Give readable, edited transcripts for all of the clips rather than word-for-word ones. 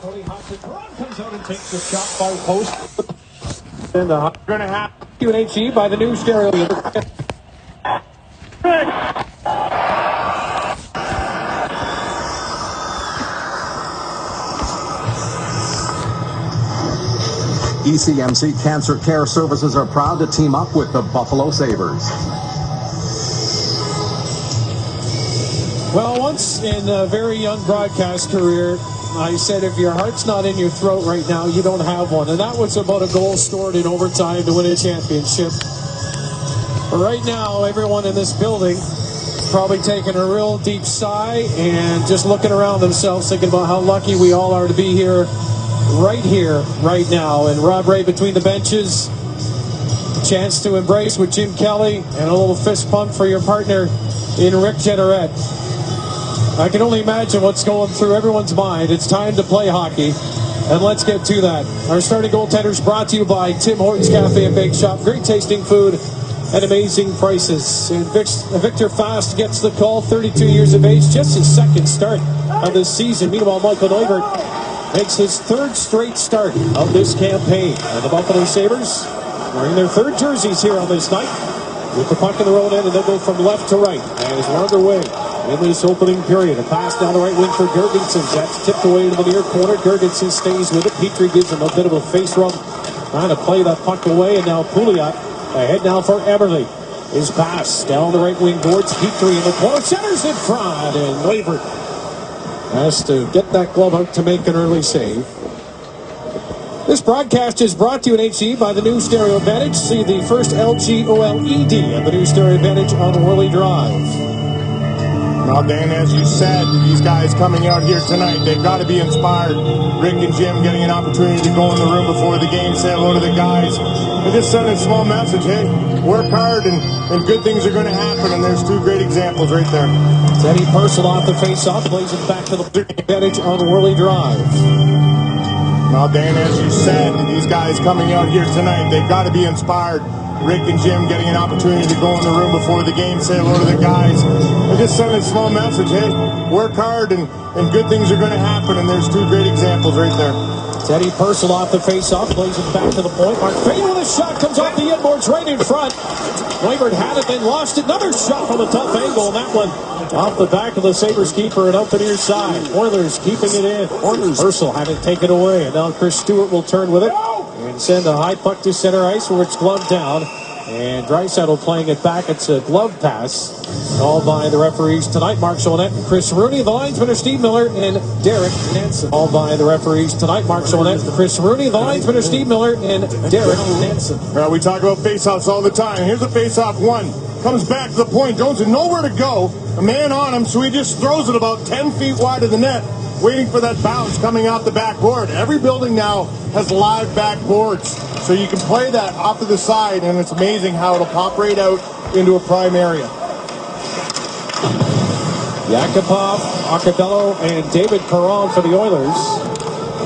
Cody Hudson comes out and takes the shot by post. And going to have UNHE by the new stereo. ECMC Cancer Care Services are proud to team up with the Buffalo Sabres. Well, once in a very young broadcast career, I said if your heart's not in your throat right now, you don't have one. And that was about a goal scored in overtime to win a championship. But right now, everyone in this building is probably taking a real deep sigh and just looking around themselves, thinking about how lucky we all are to be here, right now. And Rob Ray between the benches, a chance to embrace with Jim Kelly, and a little fist pump for your partner in Rick Jeanneret. I can only imagine what's going through everyone's mind. It's time to play hockey, and let's get to that. Our starting goaltenders brought to you by Tim Hortons Cafe and Bake Shop. Great tasting food at amazing prices. And Victor Fast gets the call, 32 years of age, just his second start of this season. Meanwhile, Michael Neuvert makes his third straight start of this campaign. And the Buffalo Sabres wearing their third jerseys here on this night, with the puck in the road end, and they'll go from left to right as we're underway in this opening period. A pass down the right wing for Gergensen. That's tipped away to the near corner. Gergensen stays with it. Petrie gives him a bit of a face rub, trying to play that puck away. And now Pouliot ahead now for Eberle. His pass down the right wing boards. Petrie in the corner. Centers in front. And Neuvert has to get that glove out to make an early save. This broadcast is brought to you in HE by the new Stereo Advantage. See the first LG OLED at the new Stereo Advantage on Worley Drive. Well, Dan, as you said, these guys coming out here tonight, they've got to be inspired. Rick and Jim getting an opportunity to go in the room before the game, say hello to the guys, and just send a small message, hey, work hard and good things are going to happen, and there's two great examples right there. Teddy Purcell off the face-off, plays it back to the advantage on Worley Drive. Well, Dan, as you said, these guys coming out here tonight, they've got to be inspired. Rick and Jim getting an opportunity to go in the room before the game, say hello to the guys, and just send a small message, hey, work hard and good things are going to happen, and there's two great examples right there. Teddy Purcell off the face-off, plays it back to the point. Mark Fayne with a shot, comes off the inboards right in front. Neuvert had it, then lost it. Another shot from a tough angle, and that one off the back of the Sabres keeper and out the near side. Oilers keeping it in. Purcell had it taken away, and now Chris Stewart will turn with it and send a high puck to center ice where it's gloved down. And Draisaitl playing it back. It's a glove pass. All by the referees tonight. Mark Solonette and Chris Rooney. The linesmen are Steve Miller and Derek Nansen. All by the referees tonight. Mark Solonette and Chris Rooney. The linesmen are Steve Miller and Derek Nansen. Well, we talk about faceoffs all the time. Here's a faceoff one. Comes back to the point. Jones had nowhere to go. A man on him, so he just throws it about 10 feet wide of the net, waiting for that bounce coming off the backboard. Every building now has live backboards, so you can play that off to the side, and it's amazing how it'll pop right out into a prime area. Yakupov, Acabello, and David Perron for the Oilers.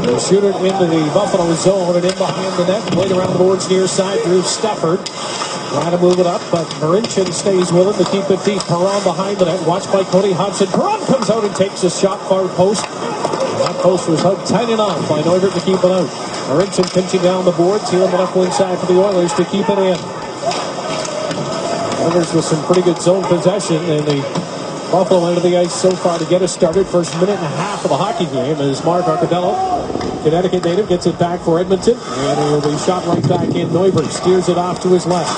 They shoot it into the Buffalo zone and in behind the net. Played around the boards near side. Drew Stafford trying to move it up, but Marincin stays with him to keep it deep. Perron behind the net, watched by Cody Hudson. Perron comes out and takes a shot far post. That post was hugged tight enough by Neuvert to keep it out. Marincin pinching down the boards here on the left wing side for the Oilers to keep it in. Oilers with some pretty good zone possession in the Buffalo end of the ice so far to get us started. First minute and a half of the hockey game as Mark Acabello, Connecticut native, gets it back for Edmonton, and it will be shot right back in. Neuvert steers it off to his left.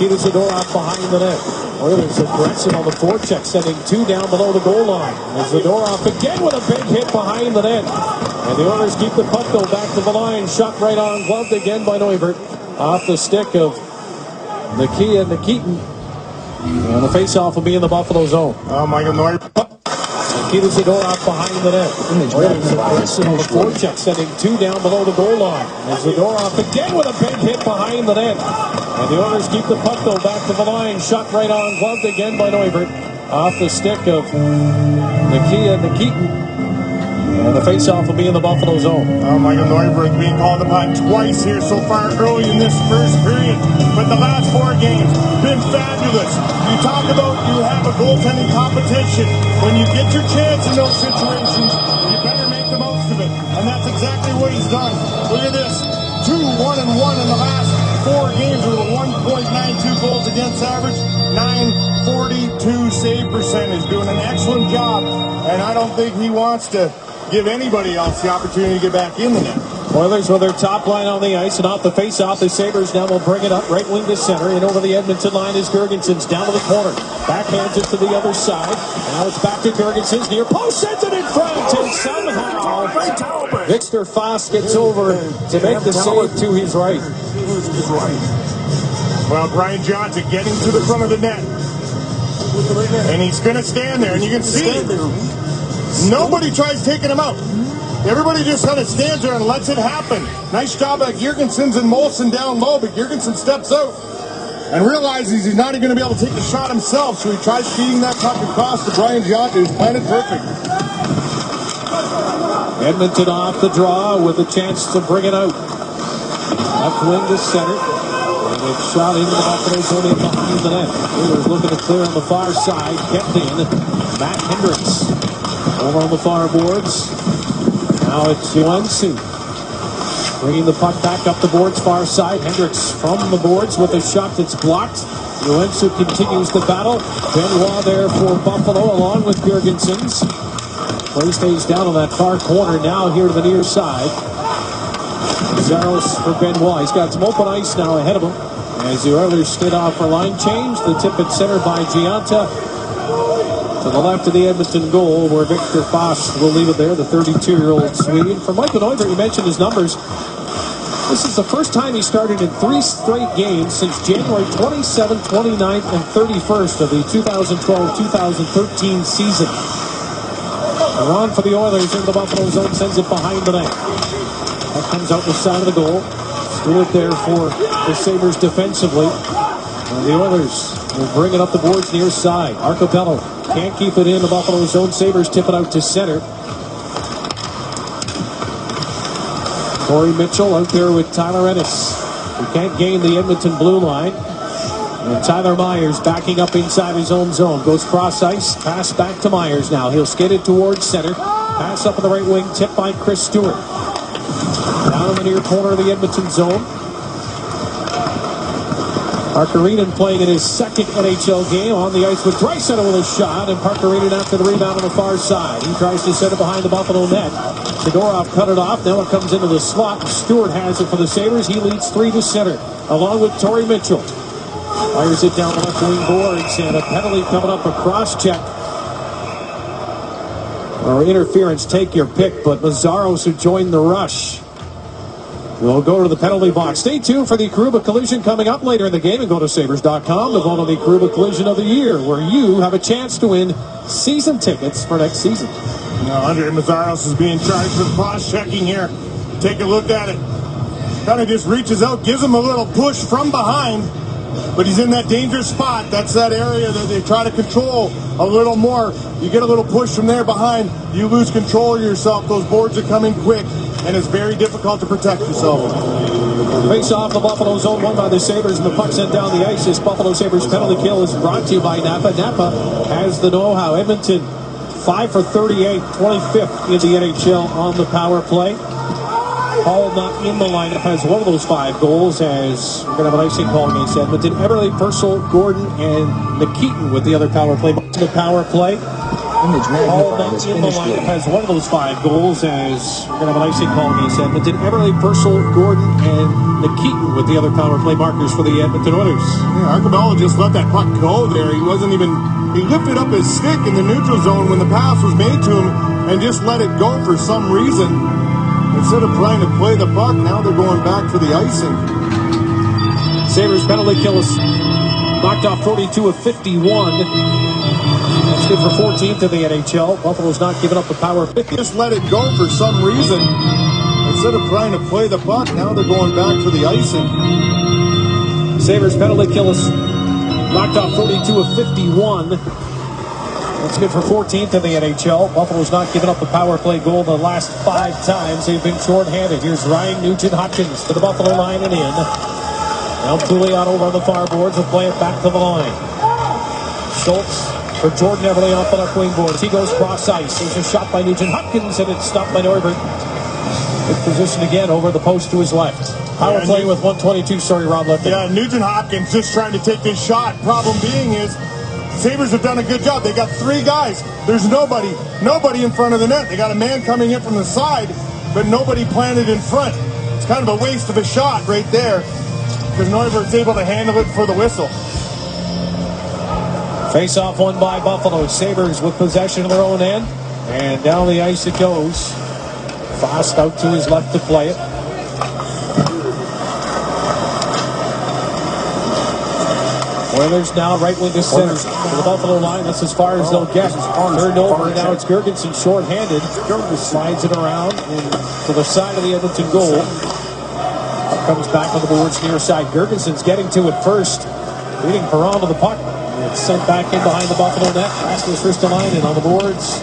Nikita Zadorov behind the net. Oilers aggressive on the forecheck, sending two down below the goal line. And Zadorov again with a big hit behind the net. And the Oilers keep the puck though back to the line. Shot right on, gloved again by Neuvert. Off the stick of Nikitin. And the faceoff will be in the Buffalo zone. Oh, Michael Neuvert. Nikita Zadorov behind the net. Oilers aggressive on the forecheck, sending two down below the goal line. And Zadorov again with a big hit behind the net. And the Oilers keep the puck though back to the line. Shot right on, gloved again by Neuvert. Off the stick of Nikitin. And the faceoff will be in the Buffalo zone. Oh, Michael Neuvert being called upon twice here so far early in this first period. But the last four games been fabulous. You talk about you have a goaltending competition. When you get your chance in those situations, you better make the most of it. what he's done. Look at this. 2-1-1 in the last 4 games with a 1.92 goals against average, 942 save percentage. Doing an excellent job, and I don't think he wants to give anybody else the opportunity to get back in the net. Oilers with their top line on the ice, and off the face-off, the Sabres now will bring it up right wing to center, and over the Edmonton line is Gergensen's down to the corner. Backhands it to the other side. Now it's back to Gergensen's near post, sends it in front, and somehow Victor Foss gets over to make the save to his right. Well, Brian Johnson getting to the front of the net, and he's going to stand there, and you can see nobody tries taking him out. Everybody just kind of stands there and lets it happen. Nice job by Gergensen's and Molson down low, but Gergensen steps out and realizes he's not even going to be able to take the shot himself, so he tries feeding that puck across to Brian Johnson, who's planted perfect. Edmonton off the draw with a chance to bring it out. Left wing to center. And it's shot into the Buffalo zone in behind the net. Oilers looking to clear on the far side. Kept in. Matt Hendricks over on the far boards. Now it's Joensuu bringing the puck back up the boards far side. Hendricks from the boards with a shot that's blocked. Joensuu continues the battle. Benoit there for Buffalo along with Gergensen's. Play stays down on that far corner. Now here to the near side. Zaros for Benoit. He's got some open ice now ahead of him. As the Oilers skid off for line change. The tip at center by Gianta. To the left of the Edmonton goal, where Victor Foss will leave it there, the 32-year-old Swede. For Michael Neuvirth, you mentioned his numbers. This is the first time he started in 3 straight games since January 27th, 29th, and 31st of the 2012-2013 season. A run for the Oilers in the Buffalo zone, sends it behind the net. That comes out the side of the goal. Still it there for the Sabres defensively. And the Oilers will bring it up the boards near side. Arcobello can't keep it in the Buffalo zone. Sabres tip it out to center. Corey Mitchell out there with Tylor Inis, who can't gain the Edmonton blue line. And Tyler Myers backing up inside his own zone. Goes cross ice. Pass back to Myers now. He'll skid it towards center. Pass up on the right wing. Tipped by Chris Stewart. Down in the near corner of the Edmonton zone. Parker-Eden playing in his second NHL game on the ice with Draisaitl with a shot, and Parker-Eden after the rebound on the far side. He tries to set it behind the Buffalo net. Fedorov cut it off. Now it comes into the slot. Stewart has it for the Sabres. He leads 3 to center, along with Torrey Mitchell. Fires it down the left wing boards, and a penalty coming up, a cross-check. Or interference, take your pick, but Lazzaros, who joined the rush, we'll go to the penalty box. Stay tuned for the Karuba Collision coming up later in the game, and go to Sabres.com to vote on the Karuba Collision of the Year, where you have a chance to win season tickets for next season. Now, Andre Mazzaros is being charged with cross-checking here. Take a look at it. Kind of just reaches out, gives him a little push from behind, but he's in that dangerous spot. That's that area that they try to control a little more. You get a little push from there behind, you lose control of yourself. Those boards are coming quick, and it's very difficult to protect yourself. Face off the Buffalo zone, won by the Sabres, and the puck sent down the ice. This Buffalo Sabres penalty kill is brought to you by Napa. Napa has the know-how. Edmonton 5 for 38, 25th in the NHL on the power play. Hall not in the lineup, has one of those 5 goals, as we're going to have an icing call against Edmonton. Everly, Purcell, Gordon, and Nikitin with the other power play. The power play. Hall not in the lineup, has one of those 5 goals, as we're going to have an icing call against Edmonton. Everly, Purcell, Gordon, and Nikitin with the other power play markers for the Edmonton Oilers. Yeah, Arcobello just let that puck go there. He wasn't even, he lifted up his stick in the neutral zone when the pass was made to him and just let it go for some reason. Instead of trying to play the puck, now they're going back for the icing. Sabres penalty kill is knocked off 42 of 51. That's good for 14th in the NHL. Buffalo's not giving up the power 50. Just let it go for some reason. Instead of trying to play the puck, now they're going back for the icing. Sabres penalty kill is knocked off 42 of 51. That's good for 14th in the NHL. Buffalo's not giving up a power play goal the last 5 times. They've been shorthanded. Here's Ryan Nugent-Hopkins to the Buffalo line and in. Now Pouliot over on the far boards will play it back to the line. Schultz for Jordan Everly off the left wing boards. He goes cross ice. There's a shot by Nugent-Hopkins, and it's stopped by Neuvirth. Good position again over the post to his left. Power play with 1:22. Sorry, Rob Lipton. Yeah, Nugent Hopkins just trying to take this shot. Problem being is, Sabres have done a good job. They got 3 guys. There's nobody in front of the net. They got a man coming in from the side, but nobody planted in front. It's kind of a waste of a shot right there, because Neuvirth's able to handle it for the whistle. Face-off won by Buffalo. Sabres with possession of their own end. And down the ice it goes. Fast out to his left to play it. Oilers now right wing to center. To the Buffalo line. That's as far as they'll get. Turned over. Now it's Girgensson short-handed. Slides it around to the side of the Edmonton goal. Comes back on the boards near side. Girgensson's getting to it first. Leading Perron to the puck. It's sent back in behind the Buffalo net. Rasmus Ristolainen on the boards.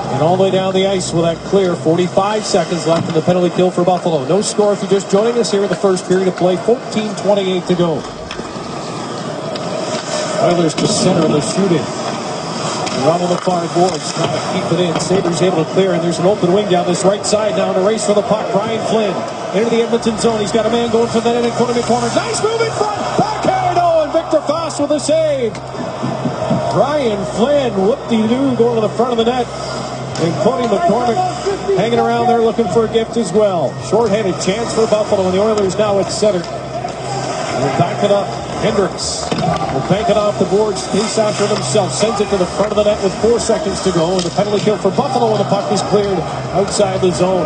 And all the way down the ice with that clear. 45 seconds left in the penalty kill for Buffalo. No score if you're just joining us here in the first period of play. 14:28 to go. Oilers to center in the shooting. Around on the far boards, trying to keep it in. Sabres able to clear, and there's an open wing down this right side now in a race for the puck. Brian Flynn into the Edmonton zone. He's got a man going for the net in front of the corner. Nice move in front. Backhand. Oh, and Victor Fast with a save. Brian Flynn, whoop-de-doo, going to the front of the net. And Cody McCormick hanging around there looking for a gift as well. Short-handed chance for Buffalo, and the Oilers now at center. We'll back it up. Hendricks will bank it off the boards. Face after it himself. Sends it to the front of the net with 4 seconds to go. And the penalty kill for Buffalo when the puck is cleared outside the zone.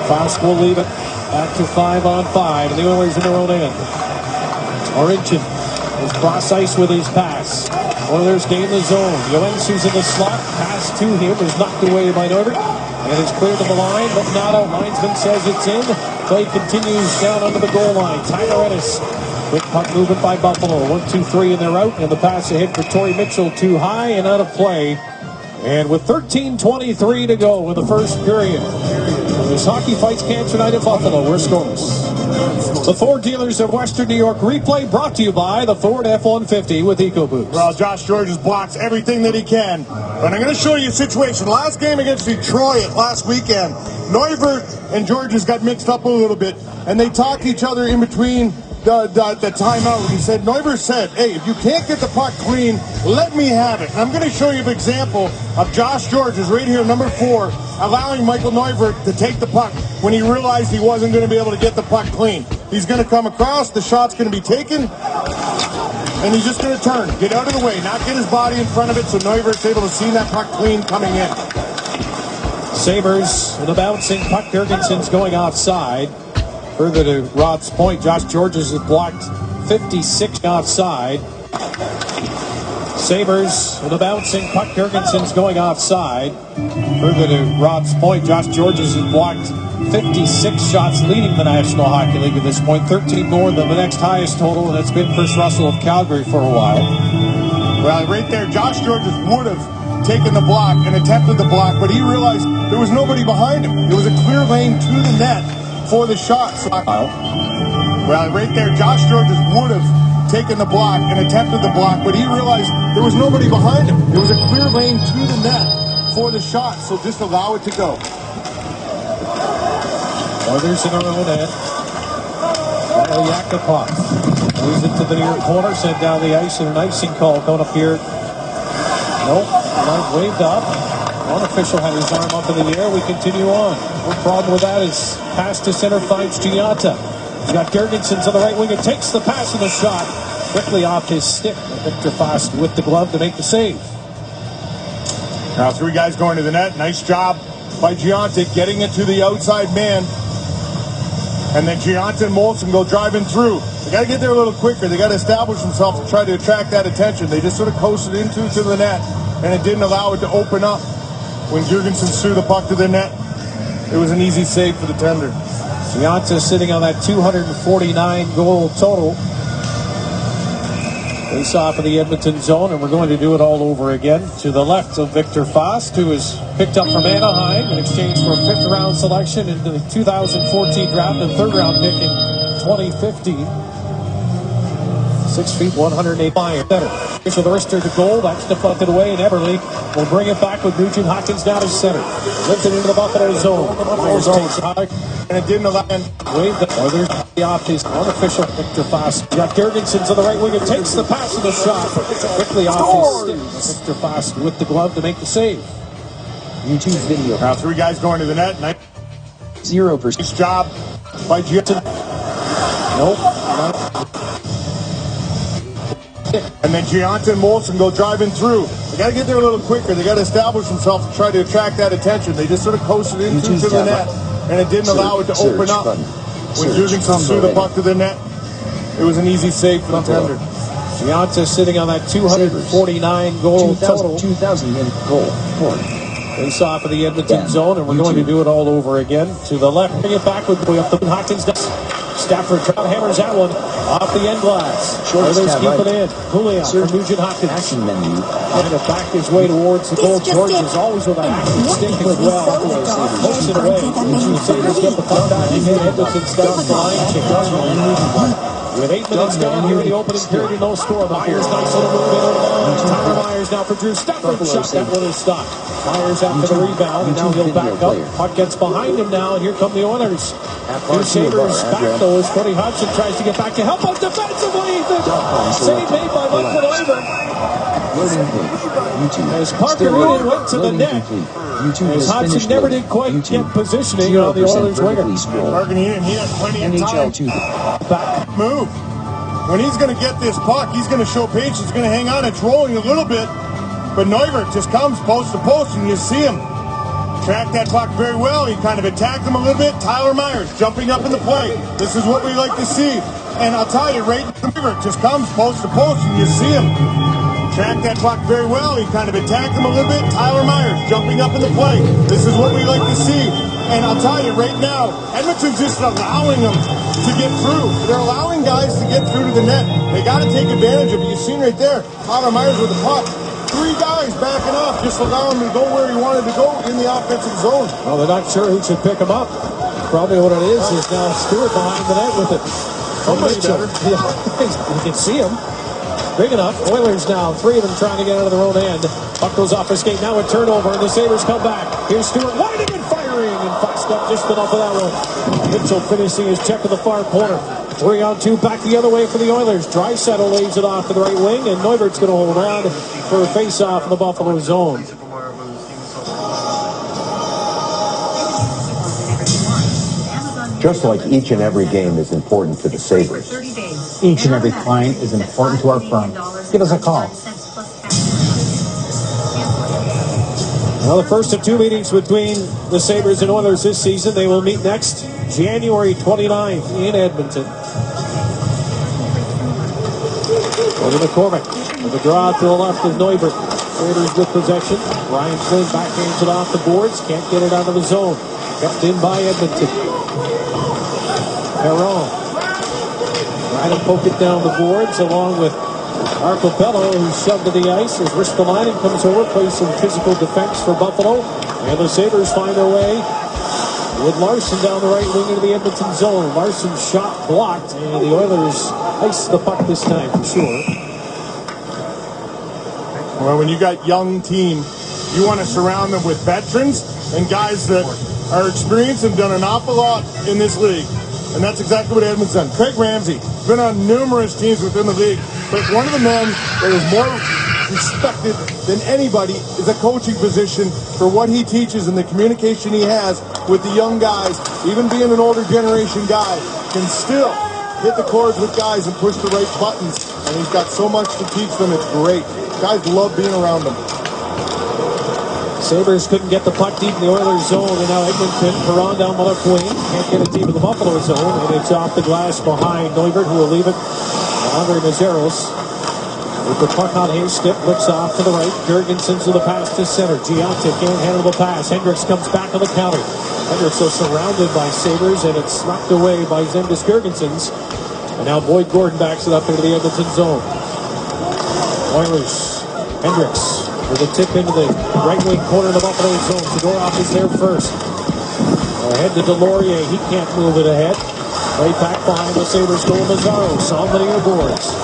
Fast will leave it back to 5-on-5. And the Oilers in their own end. Origin is cross ice with his pass. Oilers gain the zone. Joensu's in the slot. Pass to him is knocked away by Neuvirth. And it's cleared to the line, but not out. Linesman says it's in. Play continues down under the goal line. Tylor Inis. Quick puck movement by Buffalo. 1-2-3 and they're out. And the pass ahead for Torrey Mitchell too high and out of play. And with 13:23 to go in the first period. This hockey fights camp tonight at Buffalo. We're scoreless. The Ford dealers of Western New York replay brought to you by the Ford F-150 with EcoBoost. Well, Josh Georges blocks everything that he can. But I'm going to show you a situation. Last game against Detroit last weekend, Neuvirth and Georges got mixed up a little bit, and they talked to each other in between the timeout. He said, Neuvirth said, hey, if you can't get the puck clean, let me have it. And I'm going to show you an example of Josh Georges right here, number 4, allowing Michael Neuvirth to take the puck when he realized he wasn't going to be able to get the puck clean. He's going to come across, the shot's going to be taken, and he's just going to turn, get out of the way, not get his body in front of it, so Neuvirth's able to see that puck clean coming in. Sabres with a bouncing puck. Girgensson's going offside. Further to Rob's point, Josh Georges has blocked 56 offside. Sabres with a bouncing puck. Girgensson's going offside. Further to Rob's point, Josh Georges has blocked 56 shots, leading the National Hockey League at this point. 13 more than the next highest total, and it's been Chris Russell of Calgary for a while. Well, right there, Josh Georges would have taken the block and attempted the block, but he realized there was nobody behind him. There was a clear lane to the net for the shot. Well, right there, Josh Georges would have taken the block and attempted the block, but he realized there was nobody behind him. There was a clear lane to the net for the shot, so just allow it to go. Oilers in our own end. Yakupov moves it to the near corner, sent down the ice, and an icing call coming up here. Nope, line waved up. One official had his arm up in the air. We continue on. No problem with that is pass to center finds Gianta. He's got Girgensson to the right wing and takes the pass and the shot quickly off his stick. Victor Fast with the glove to make the save. Now 3 guys going to the net. Nice job by Gianta getting it to the outside man. And then Gianta and Molson go driving through. They got to get there a little quicker. They got to establish themselves to try to attract that attention. They just sort of coasted into the net, and it didn't allow it to open up. When Girgensson threw the puck to the net, it was an easy save for the tender. Gianta sitting on that 249 goal total. Face off of the Edmonton zone, and we're going to do it all over again. To the left of Victor Fast, who was picked up from Anaheim in exchange for a 5th round selection into the 2014 draft and 3rd round pick in 2015. 6 feet, 108 center. Here's the wrister to goal. That's deflected away, and Everly will bring it back with Nugent Hopkins down to center. Lifted into the Buffalo zone. Myers takes it, and it didn't allow. Wave the Oilers the off his unofficial Victor Fast. Got Gergensen to the right wing and takes the pass and the shot. Quickly off his stick. Victor Fast with the glove to make the save. YouTube video. Now 3 guys going to the net. 0%. Nice job by Jensen. Nope. And then Gianton and Molson go driving through. They got to get there a little quicker. They got to establish themselves to try to attract that attention. They just sort of coasted into the net, and it didn't allow it to open up. When Jurgensen threw the puck to the net, it was an easy save for the tender. Gianton sitting on that 249 goal total. 2,000 goal. Face off of the Edmonton zone, and we're going to do it all over again. To the left, bring it back with Hopkins. Stafford hammers that one off the end glass. Oilers keep it in. Julian from Nugent Hopkins. Action menu. Trying to back his way towards the goal. George is always with an active stick as well. Puts it away. The Sabres get the puck back again. Edmonton starts the line. With 8 minutes gone here in the opening period, no score. Myers knocks it over the Tyler Myers now for Drew Stafford. Shot that one is stopped. Myers after the rebound, and now he'll back up. Puck gets behind him now, and here come the Oilers. The Sabres back though as Cody Hudson tries to get back to help out defensively. The save made by Michael Neuber. As Parker Uden went to the net. As Hudson never did quite get positioning on the Oilers winger. Parker Uden, he had plenty of time. Back move. When he's going to get this puck, he's going to show patience. He's going to hang on. It's rolling a little bit. But Neuber just comes post to post, and you see him track that puck very well. He kind of attacked him a little bit. Tyler Myers jumping up in the play. This is what we like to see. And I'll tell you, Neuber just comes post to post, and you see him track that puck very well. He kind of attacked him a little bit. Tyler Myers jumping up in the play. This is what we like to see. And I'll tell you right now, Edmonton's just allowing them to get through. They're allowing guys to get through to the net. They got to take advantage of it. You've seen right there, Tyler Myers with the puck. 3 guys backing up, just allowing him to go where he wanted to go in the offensive zone. Well, they're not sure who should pick him up. Probably what it is now Stewart behind the net with it. Somebody better. You can see him. Big enough. Oilers now, 3 of them trying to get out of their own end. Puck goes off his skate. Now a turnover, and the Sabres come back. Here's Stewart winding and firing, and fucked up just enough of that one. Mitchell finishing his check in the far corner. 3-on-2 back the other way for the Oilers. Draisaitl lays it off to the right wing, and Neubert's going to hold on for a face-off in the Buffalo zone. Just like each and every game is important to the Sabres, each and every client is important to our firm. Give us a call. Well, the first of 2 meetings between the Sabres and Oilers this season. They will meet next January 29th in Edmonton. Over McCormick with a draw to the left of Neuber. Sabres with possession. Ryan Flynn backhands it off the boards. Can't get it out of the zone. Kept in by Edmonton. Perron trying to poke it down the boards along with Arcobello, who's shoved to the ice. His wrist the line and comes over, plays some physical defense for Buffalo. And the Sabres find their way with Larson down the right wing into the Edmonton zone. Larson's shot blocked, and the Oilers ice the puck this time for sure. Well, when you got young team, you want to surround them with veterans and guys that are experienced and done an awful lot in this league. And that's exactly what Edmonton's done. Craig Ramsey been on numerous teams within the league, but one of the men that is more respected than anybody is a coaching position for what he teaches and the communication he has with the young guys. Even being an older generation guy, can still hit the chords with guys and push the right buttons. And he's got so much to teach them. It's great. Guys love being around him. Sabres couldn't get the puck deep in the Oilers zone, and now Edmonton, Perron down the left wing, can't get it deep in the Buffalo zone, and it's off the glass behind Neubert, who will leave it to Andre Mazeros. With the puck on his stick, flips off to the right. Jurgensen to the pass to center. Giantic can't handle the pass. Hendricks comes back on the counter. Hendricks is surrounded by Sabres, and it's knocked away by Zemgus Jurgensen's. And now Boyd Gordon backs it up into the Edmonton zone. Oilers, Hendricks with a tip into the right wing corner of the Buffalo zone. Zadorov is there first. Ahead to Delorier. He can't move it ahead. Right back behind the Sabres goal. Mazzaros on the near boards.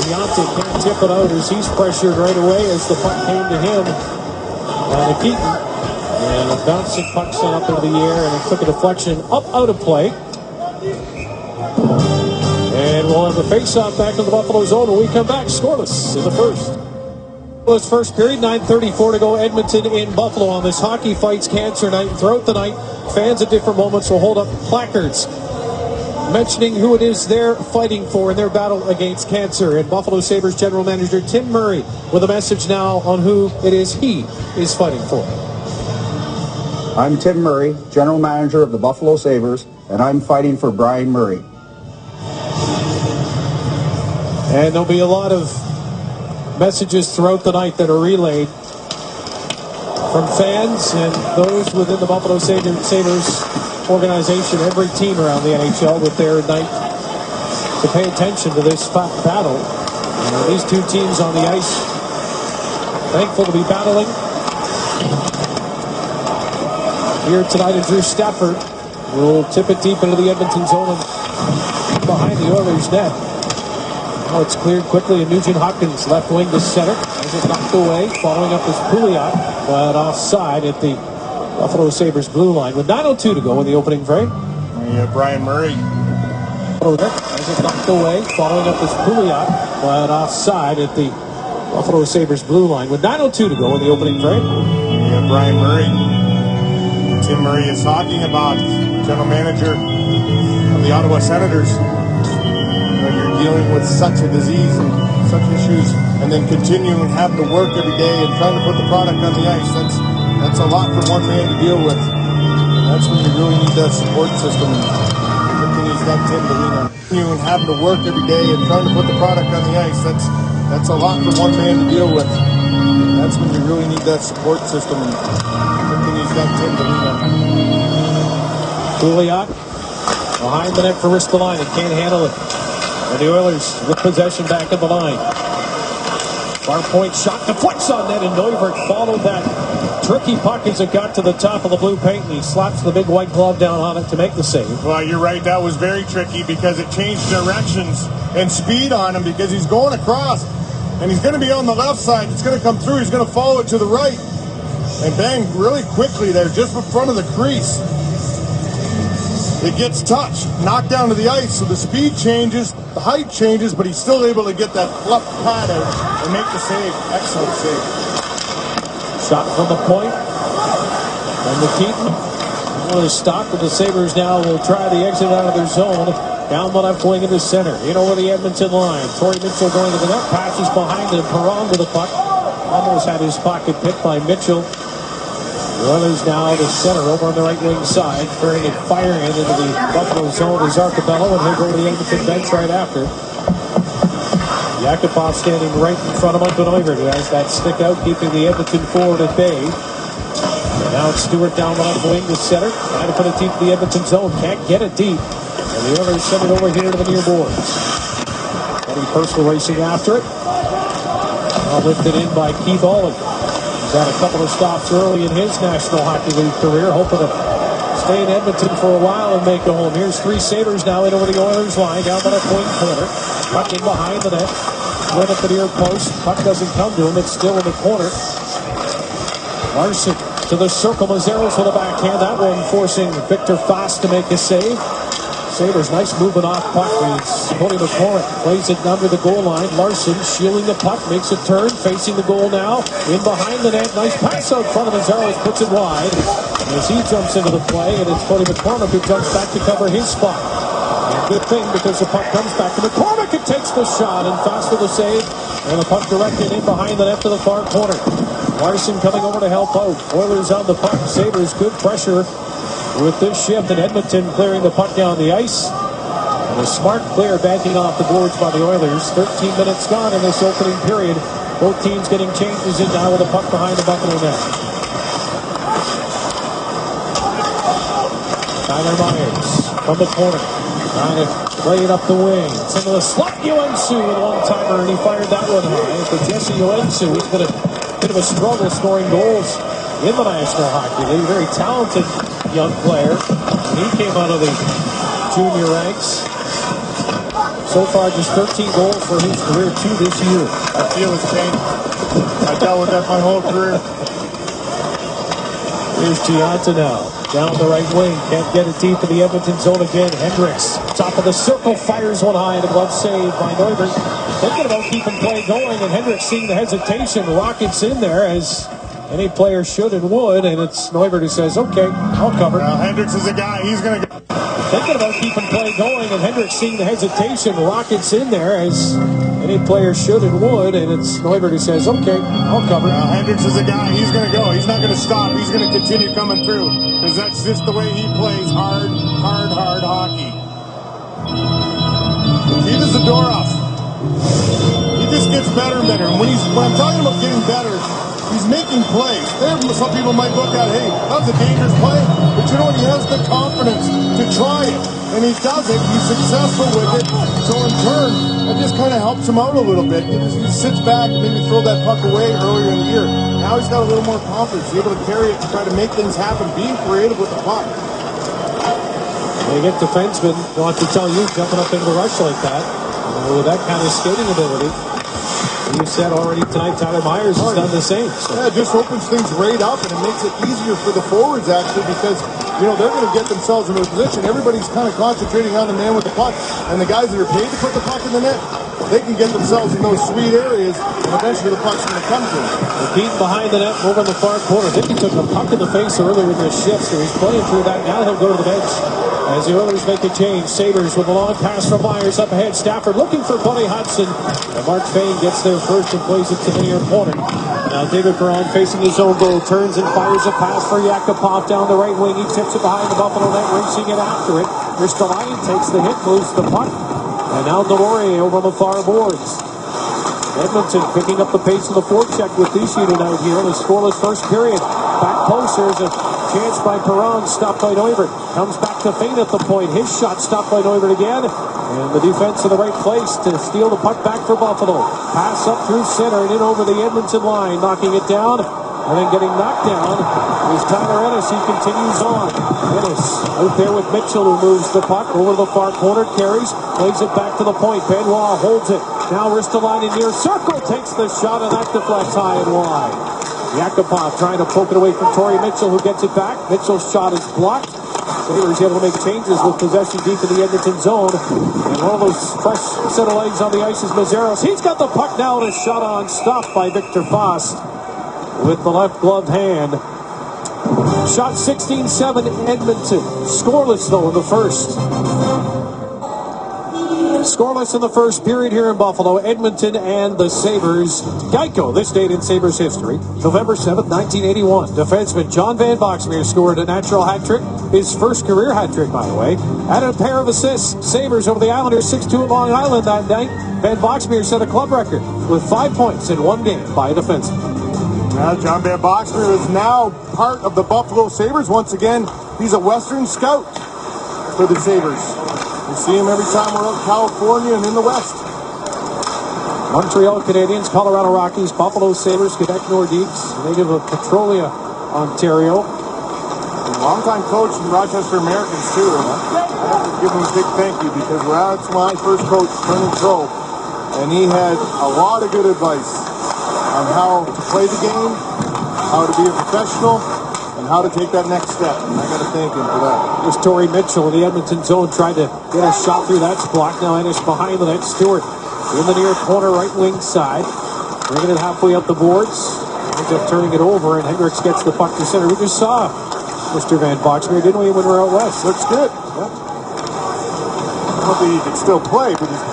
Deontay can't tip it out as he's pressured right away as the puck came to him. And Keaton. And a bouncing puck sent up into the air, and it took a deflection up out of play. And we'll have the face-off back to the Buffalo zone when we come back scoreless in the first. This first period, 9:34 to go. Edmonton in Buffalo on this Hockey Fights Cancer Night. Throughout the night, fans at different moments will hold up placards mentioning who it is they're fighting for in their battle against cancer. And Buffalo Sabres General Manager Tim Murray with a message now on who it is he is fighting for. I'm Tim Murray, General Manager of the Buffalo Sabres, and I'm fighting for Brian Murray. And there'll be a lot of messages throughout the night that are relayed from fans and those within the Buffalo Sabres organization, every team around the NHL with their night to pay attention to this battle. These two teams on the ice, thankful to be battling here tonight. And Drew Stafford will tip it deep into the Edmonton zone and behind the Oilers net. Now it's cleared quickly, and Nugent Hopkins left wing to center as it knocked away, following up his Pouliot, but offside at the Buffalo Sabres blue line with 9:02 to go in the opening frame. Yeah, Brian Murray. As it knocked away, following up his Pouliot, but offside at the Buffalo Sabres blue line with 9:02 to go in the opening frame. Yeah, Brian Murray. Tim Murray is talking about general manager of the Ottawa Senators. When you're dealing with such a disease and such issues, and then continuing having to work every day and trying to put the product on the ice, that's a lot for one man to deal with. And that's when you really need that support system. And good thing he's got Tim to lean on. Continuing having to work every day and trying to put the product on the ice, that's a lot for one man to deal with. And that's when you really need that support system. And good thing he's got Tim to lean on. Pouliot behind the net for Ristolainen, can't handle it. And the Oilers with possession back at the line. Far point shot deflects on net, and Neuvirth followed that tricky puck as it got to the top of the blue paint, and he slaps the big white glove down on it to make the save. Well, you're right. That was very tricky because it changed directions and speed on him because he's going across, and he's going to be on the left side. It's going to come through. He's going to follow it to the right, and bang, really quickly there, just in front of the crease. It gets touched, knocked down to the ice, so the speed changes, the height changes, but he's still able to get that fluff pad out and make the save. Excellent save. Shot from the point. And the Keaton will stop, but the Sabres now will try the exit out of their zone. Down the left wing into center. In over the Edmonton line. Torrey Mitchell going to the net. Passes behind him. Perron with the puck. Almost had his pocket picked by Mitchell. The Oilers now to center over on the right wing side. Turning and firing it into the Buffalo zone is Arcabello, and he'll go to the Edmonton bench right after. Yakupov standing right in front of Michael Neuvirth, who has that stick out, keeping the Edmonton forward at bay. And now it's Stewart down the left wing to center. Trying to put it deep to the Edmonton zone. Can't get it deep. And the Oilers send it over here to the near boards. Eddie Purcell racing after it. Now lifted in by Keith Olin. He's had a couple of stops early in his National Hockey League career, hoping to stay in Edmonton for a while and make a home. Here's three Sabres now in over the Oilers line, down the left wing corner. Puck in behind the net. Went at the near post. Puck doesn't come to him. It's still in the corner. Larson to the circle. Mazzeros with a backhand. That one forcing Victor Fast to make a save. Sabres, nice movement off puck. It's Cody McCormick plays it under the goal line. Larson shielding the puck, makes a turn, facing the goal now. In behind the net, nice pass out front of Mazzeros, puts it wide. As he jumps into the play, and it's Cody McCormick who jumps back to cover his spot. And good thing because the puck comes back to McCormick and takes the shot, and Fast with the save. And the puck directed in behind the net to the far corner. Larson coming over to help out. Oilers on the puck. Sabres good pressure with this shift, and Edmonton clearing the puck down the ice. And a smart clear banking off the boards by the Oilers. 13 minutes gone in this opening period. Both teams getting changes in now with a puck behind the Buffalo net. Tyler Myers from the corner. Trying to play it up the wing. It's into the slot. Uensu with a one-timer, and he fired that one high. For Jesse Uensu, it's been a bit of a struggle scoring goals in the National Hockey League. Very talented young player. He came out of the junior ranks. So far, just 13 goals for his career, 2 this year. I feel his pain. I dealt with that my whole career. Here's Gianta now. Down the right wing. Can't get it deep in the Edmonton zone again. Hendricks, top of the circle, fires one high. And a glove save by Neubert. Thinking about keeping play going, and Hendricks seeing the hesitation. Rockets in there as any player should and would. And it's Neubert who says, okay, I'll cover. Well, Hendricks is a guy. He's going to go. Thinking about keeping play going, and Hendricks seeing the hesitation. Rockets in there as any player should and would. And it's Neubert who says, okay, I'll cover. Well, Hendricks is a guy. He's going to go. He's not going to stop. He's going to continue coming through. Because that's just the way he plays hard hockey. He does the door off. He just gets better and better. And when I'm talking about getting better, he's making plays. Some people might look at, hey, that was a dangerous play. But you know what? He has the confidence to try it. And he does it. He's successful with it. So in turn, that just kind of helps him out a little bit. He sits back and maybe throw that puck away earlier in the year. Now he's got a little more confidence. He's able to carry it to try to make things happen, being creative with the puck. They get defensemen, don't have to tell you, jumping up into the rush like that. With that kind of skating ability. You said already tonight, Tyler Myers has done the same. So. Yeah, it just opens things right up, and it makes it easier for the forwards, actually, because, you know, they're going to get themselves into a position. Everybody's kind of concentrating on the man with the puck, and the guys that are paid to put the puck in the net, they can get themselves in those sweet areas, and eventually the puck's going to come to them. Beat behind the net, over in the far corner. I think he took a puck in the face earlier in the shift, so he's playing through that. Now he'll go to the bench. As the Oilers make a change, Sabres with a long pass from Myers up ahead. Stafford looking for Buddy Hudson. And Mark Fane gets there first and plays it to the near corner. Now David Perron facing his own goal, turns and fires a pass for Yakupov down the right wing. He tips it behind the Buffalo net, racing it after it. Ristolainen takes the hit, moves the puck. And now Delorier over on the far boards. Edmonton picking up the pace of the forecheck with this unit out here in the scoreless first period. Back post, there's a chance by Perron, stopped by Neubert. Comes back to Fane at the point. His shot stopped by Neubert again. And the defense in the right place to steal the puck back for Buffalo. Pass up through center and in over the Edmonton line, knocking it down. And then getting knocked down is Tylor Inis. He continues on. Inis out there with Mitchell, who moves the puck over the far corner, carries, plays it back to the point. Benoit holds it. Now Ristolainen near circle, takes the shot, and that deflects high and wide. Yakupov trying to poke it away from Torrey Mitchell, who gets it back. Mitchell's shot is blocked. Sabres able to make changes with possession deep in the Edmonton zone. And one of those fresh set of legs on the ice is Mazzaros. He's got the puck now, and a shot on, stopped by Victor Faust with the left gloved hand. Shot 16-7 Edmonton. Scoreless, though, in the first. Scoreless in the first period here in Buffalo. Edmonton and the Sabres. Geico, this date in Sabres history. November 7th, 1981. Defenseman John Van Boxmeer scored a natural hat trick. His first career hat trick, by the way. Added a pair of assists. Sabres over the Islanders 6-2 at Long Island that night. Van Boxmeer set a club record with 5 points in one game by a defenseman. John Van Boxmeer is now part of the Buffalo Sabres. Once again, he's a Western scout for the Sabres. We see him every time we're out in California and in the West. Montreal Canadiens, Colorado Rockies, Buffalo Sabres, Quebec Nordiques, native of Petrolia, Ontario. Longtime coach in Rochester Americans, too. I have to give him a big thank you because that's my first coach, Brendan Crow, and he had a lot of good advice on how to play the game, how to be a professional, and how to take that next step. And I got to thank him for that. There's Torrey Mitchell in the Edmonton zone trying to get a shot through. That's blocked. Now Ennis behind the net. Stewart in the near corner right wing side. Bringing it halfway up the boards. Ends up turning it over, and Hendricks gets the puck to center. We just saw Mr. Van Boxmeer, didn't we, when we were out west? Looks good. Yep. I don't think he can still play, but he's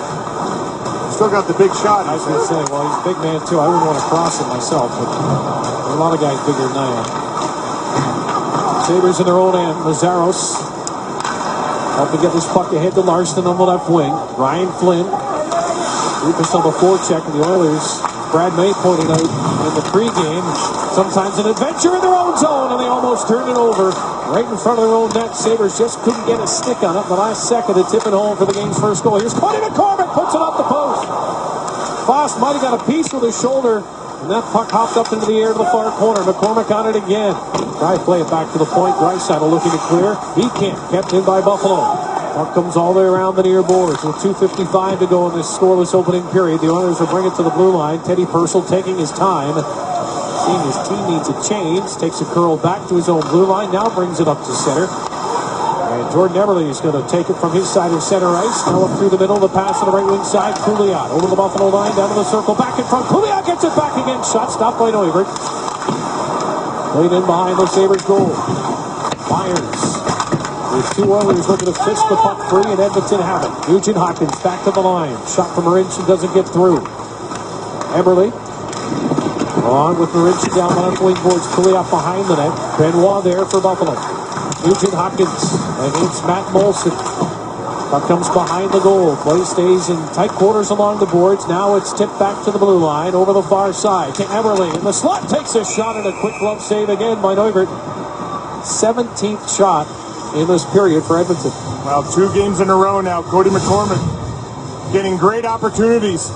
still got the big shot. I was going to say, well, he's a big man, too. I wouldn't want to cross him myself, but there's a lot of guys bigger than I am. Sabres in their own end. Mazzaros helping get this puck ahead to Larson on the left wing. Ryan Flynn deepest on the forecheck of the Oilers. Brad May pointed out in the pregame, sometimes an adventure in their own zone, and they almost turned it over right in front of their own net. Sabres just couldn't get a stick on it. The last second to tip it home for the game's first goal. Here's Cody McCormick, puts it off the post. Foss might have got a piece with his shoulder, and that puck hopped up into the air to the far corner. McCormick on it again. Try to play it back to the point. Draisaitl looking to clear. He can't. Kept in by Buffalo. Puck comes all the way around the near boards with 2:55 to go in this scoreless opening period. The Oilers will bring it to the blue line. Teddy Purcell taking his time. Seeing his team needs a change. Takes a curl back to his own blue line. Now brings it up to center. And Jordan Eberle is going to take it from his side of center ice. Now up through the middle. The pass on the right wing side. Pouliot over the Buffalo line. Down to the circle. Back in front. Pouliot gets it back again. Shot stopped by Neuvert. Played in behind the Sabres goal. Myers. There's two Oilers looking to fist the puck free, and Edmonton have it. Nugent Hopkins back to the line. Shot from Marincin doesn't get through. Eberle on with Marincin down the left wing boards. Pouliot behind the net. Benoit there for Buffalo. Nugent Hopkins against Matt Molson. Puck comes behind the goal. Play stays in tight quarters along the boards. Now it's tipped back to the blue line over the far side to Eberle. In the slot takes a shot and a quick glove save again by Neuvert. 17th shot in this period for Edmonton. Well, 2 games in a row now. Cody McCormick getting great opportunities.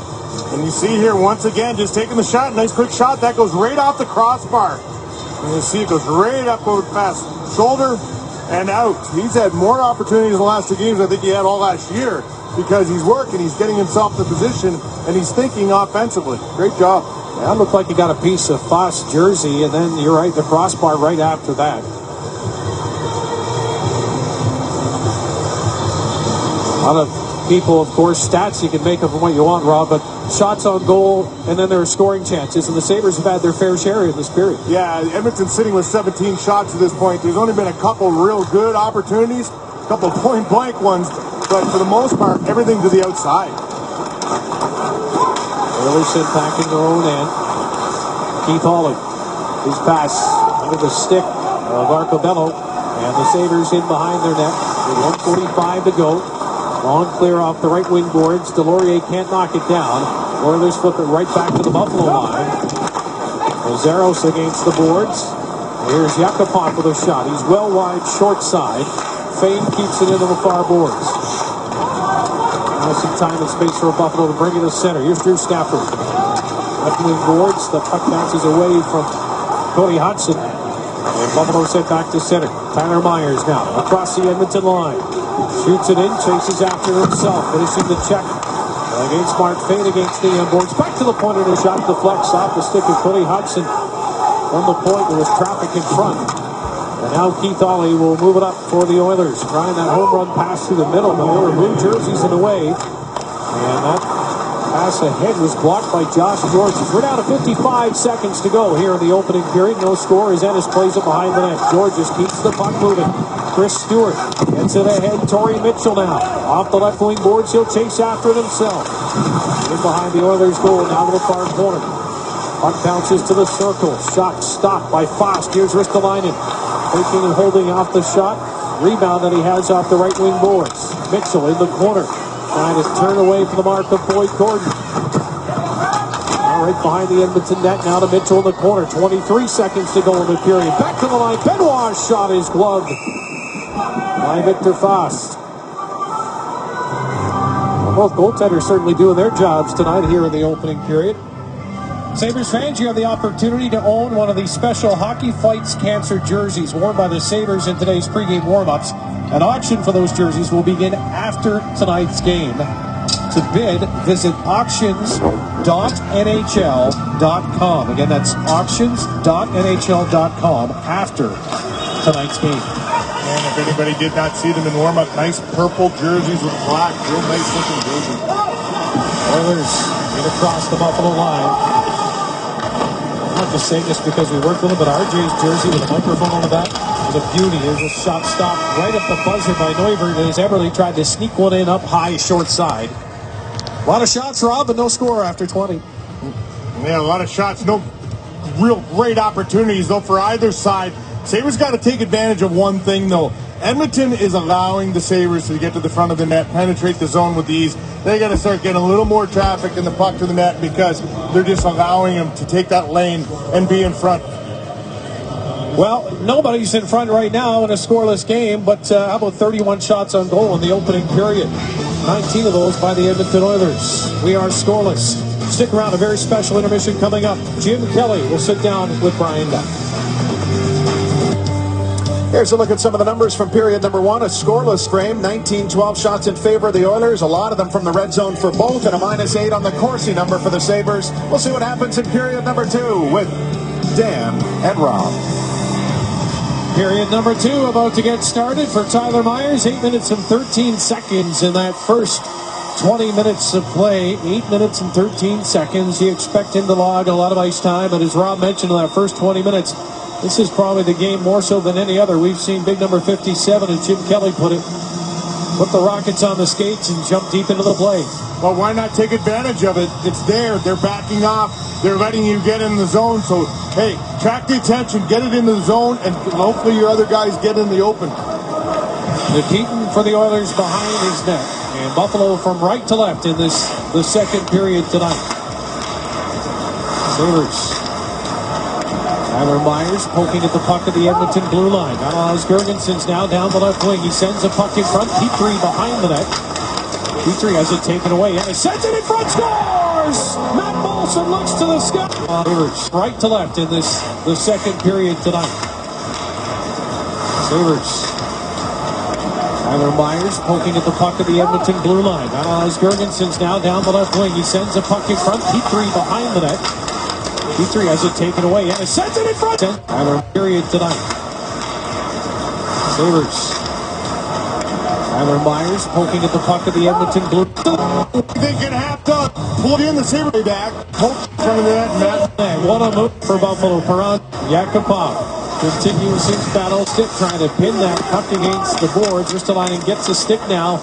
And you see here, once again, just taking the shot. Nice quick shot. That goes right off the crossbar. And you see it goes right up over past shoulder and out. He's had more opportunities in the last 2 games than I think he had all last year because he's working, he's getting himself in position, and he's thinking offensively. Great job. That looked like he got a piece of Foss jersey, and then you're right, the crossbar right after that. A lot of people, of course, stats you can make of them what you want, Rob, but shots on goal and then there are scoring chances, and the Sabres have had their fair share in this period. Yeah, Edmonton's sitting with 17 shots at this point. There's only been a couple real good opportunities, a couple point-blank ones, but for the most part, everything to the outside. Oilers impacting their own end. Keith Hawley, his pass under the stick of Arcobello, and the Sabres in behind their net with 1:45 to go. Long clear off the right wing boards. Delorier can't knock it down. Oilers flip it right back to the Buffalo line. Lazaros against the boards. Here's Yakupov with a shot. He's well wide, short side. Fane keeps it into the far boards. Now some time and space for Buffalo to bring it to center. Here's Drew Stafford. Left wing boards. The puck bounces away from Cody Hudson. And Buffalo sent back to center. Tyler Myers now across the Edmonton line. Shoots it in, chases after himself, finishing the check against Mark Fane against the boards. Back to the point of the shot, deflects off the stick of Cody Hudson. From the point, there was traffic in front. And now Keith Hawley will move it up for the Oilers. Trying that home run pass through the middle. The Oilers blue jerseys in the way. And that pass ahead was blocked by Josh George. We're down to 55 seconds to go here in the opening period. No score as Ennis plays it behind the net. Georges keeps the puck moving. Chris Stewart gets it ahead. Torrey Mitchell now. Off the left wing boards, he'll chase after it himself. In behind the Oilers goal, now to the far corner. Puck bounces to the circle. Shot stopped by Foss. Here's Ristolainen. Taking and holding off the shot. Rebound that he has off the right wing boards. Mitchell in the corner. Trying to turn away from the mark of Boyd Gordon. Now right behind the Edmonton net. Now to Mitchell in the corner. 23 seconds to go in the period. Back to the line. Benoit's shot is gloved by Victor Foss. Well, both goaltenders certainly doing their jobs tonight here in the opening period. Sabres fans, you have the opportunity to own one of these special Hockey Fights Cancer jerseys worn by the Sabres in today's pregame warm-ups. An auction for those jerseys will begin after tonight's game. To bid, visit auctions.nhl.com. Again, that's auctions.nhl.com after tonight's game. And if anybody did not see them in warm-up, nice purple jerseys with black. Real nice looking jerseys. Oilers get across the Buffalo line. I'm not just saying this because we worked with him, but RJ's jersey with a microphone on the back is a beauty. There's a shot stopped right at the buzzer by Neuvert as Eberle tried to sneak one in up high, short side. A lot of shots, Rob, but no score after 20. Yeah, a lot of shots. No real great opportunities, though, for either side. Sabres got to take advantage of one thing, though. Edmonton is allowing the Sabres to get to the front of the net, penetrate the zone with ease. They got to start getting a little more traffic in the puck to the net because they're just allowing them to take that lane and be in front. Well, nobody's in front right now in a scoreless game, but how about 31 shots on goal in the opening period? 19 of those by the Edmonton Oilers. We are scoreless. Stick around, a very special intermission coming up. Jim Kelly will sit down with Brian Duck. Here's a look at some of the numbers from period number one. A scoreless frame, 19-12 shots in favor of the Oilers. A lot of them from the red zone for both, and a -8 on the Corsi number for the Sabres. We'll see what happens in period number two with Dan and Rob. Period number two about to get started for Tylor Myers. 8 minutes and 13 seconds in that first 20 minutes of play. 8 minutes and 13 seconds. You expect him to log a lot of ice time, but as Rob mentioned in that first 20 minutes, this is probably the game more so than any other. We've seen big number 57, and Jim Kelly put the Rockets on the skates and jump deep into the play. Well, why not take advantage of it? It's there. They're backing off. They're letting you get in the zone. So, hey, track the attention, get it in the zone, and hopefully your other guys get in the open. Keaton for the Oilers behind his net. And Buffalo from right to left in the second period tonight. Sabres. Tylor Myers poking at the puck at the Edmonton blue line. Alex Gergensen's now down the left wing. He sends a puck in front. Petrie behind the net. Petrie has it taken away. And he sends it in front. Scores! Matt Molson looks to the sky. Right to left in the second period tonight. Sabres. Tylor Myers poking at the puck at the Edmonton blue line. Alex Gergensen's now down the left wing. He sends a puck in front. Petrie behind the net. Petrie has it taken away and sends it in front. Tylor period tonight. Sabres. Tylor Myers poking at the puck at the Edmonton blue. They get half done. Pull it in the Sabres back. Poke in front of that net. What a move for Buffalo. Perron. Yakupov continues his battle stick, trying to pin that puck against the boards. Ristolainen gets a stick now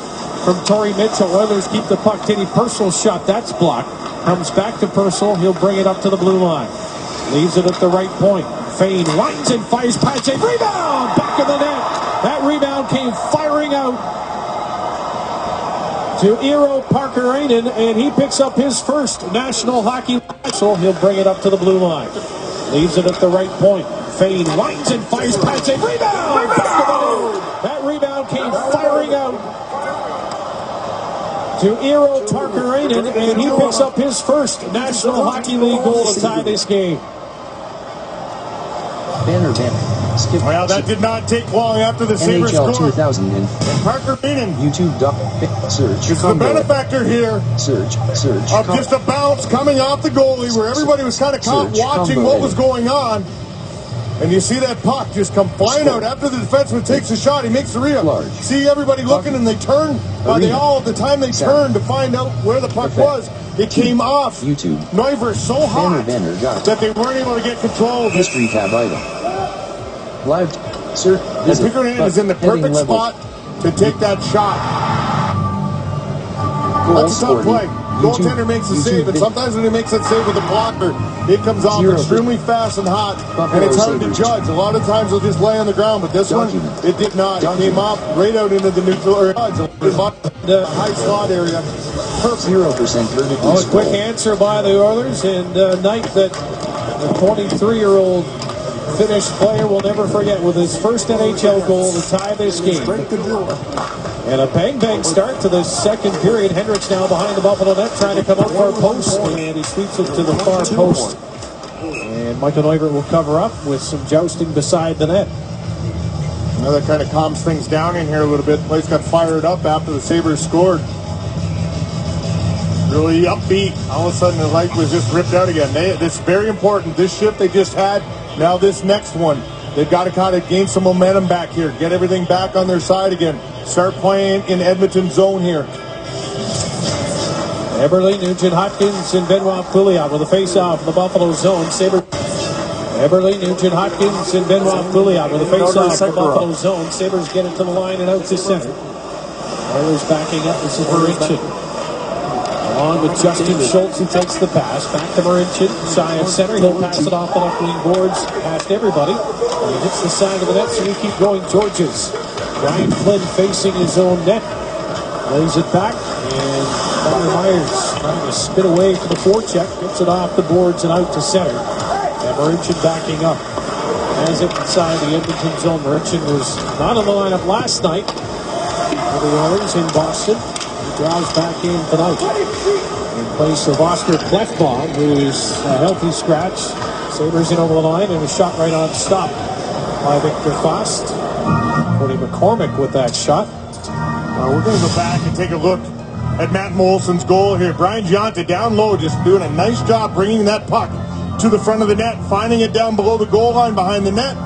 from Torrey Mitchell. Oilers keep the puck. Teddy Purcell's shot. That's blocked. Comes back to Purcell. He'll bring it up to the blue line. Leaves it at the right point. Fane winds and fires past a rebound. Back of the net. That rebound came firing out to Eero Parkkinen, and he picks up his first National Hockey League. He'll bring it up to the blue line. Leaves it at the right point. Fane winds and fires past a rebound. Back of the net. That rebound came firing out to Eero Parkkinen, and he picks up his first National Hockey League goal to tie this game. Banner. Skip. Well, that did not take long after the Sabres NHL scored. 2000 and Parkkinen. Search. It's the benefactor here Search. of just a bounce coming off the goalie where everybody was kind of caught watching what was going on. And you see that puck just come flying out after the defenseman takes a shot. He makes the rebound. See everybody looking, and they turn. By at the time they turned to find out where the puck was, it came off Neuver so hard that they weren't able to get control of it. History tab item. Live search. Parkkinen is in the perfect spot to take that shot. That's a tough play. Goaltender makes a save, and sometimes when he makes that save with a blocker, it comes off extremely fast and hot, and it's hard to judge. A lot of times they'll just lay on the ground, but this one, it did not. It came off right out into the neutral area, the high slot area. 0% vertical. A quick answer by the Oilers, and a night that the 23-year-old Finnish player will never forget with his first NHL goal to tie this game. And a bang-bang start to the second period. Hendricks now behind the Buffalo net, trying to come up for a post, and he sweeps it to the far post. And Michael Neuver will cover up with some jousting beside the net. Another kind of calms things down in here a little bit. The place got fired up after the Sabres scored. Really upbeat. All of a sudden the light was just ripped out again. This is very important. This shift they just had, now this next one. They've got to kind of gain some momentum back here. Get everything back on their side again. Start playing in Edmonton zone here. Eberle, Nugent Hopkins, and Benoit Pouliot with a face-off in the Buffalo zone. Eberle, Nugent Hopkins, and Benoit Pouliot with a face-off in the Buffalo zone. Sabres get it to the line and out to center. Oilers backing up. This is Marincin. Along with Justin Schultz, who takes the pass. Back to Marincin, shy of center. He'll pass it off the left wing boards past everybody. And he hits the side of the net, so we keep going. Georges. Ryan Flynn facing his own net. Lays it back, and Tylor Myers trying to spin away for the forecheck. Gets it off the boards and out to center. And Marincin backing up. Has it inside the Edmonton zone. Marincin was not on the lineup last night for the Oilers in Boston. He draws back in tonight in place of Oscar Klefbom, who's a healthy scratch. Sabres in over the line, and a shot right on stop. by Victor Fast. Cody McCormick with that shot. We're going to go back and take a look at Matt Molson's goal here. Brian Gionta down low, just doing a nice job bringing that puck to the front of the net, finding it down below the goal line behind the net,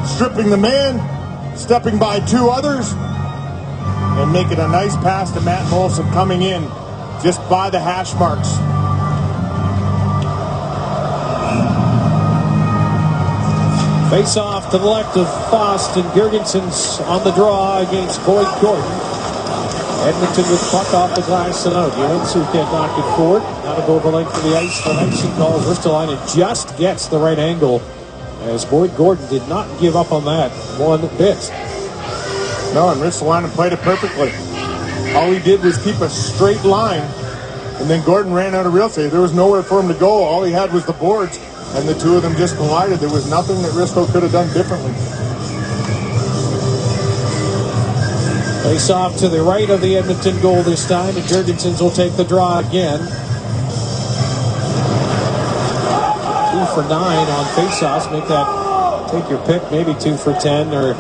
stripping the man, stepping by two others, and making a nice pass to Matt Molson coming in just by the hash marks. Face off to the left of Fost, and Girgensons on the draw against Boyd Gordon. Edmonton with puck off the glass and out. Joensuu can't knock it forward. Now to go the length of the ice for icing calls. Ristolainen just gets the right angle, as Boyd Gordon did not give up on that one bit. No, and Ristolainen played it perfectly. All he did was keep a straight line, and then Gordon ran out of real estate. There was nowhere for him to go. All he had was the boards, and the two of them just collided. There was nothing that Risto could have done differently. Face off to the right of the Edmonton goal this time, and Jurgensons will take the draw again. 2 for 9 on face-offs. Make that, take your pick, maybe 2 for 10 or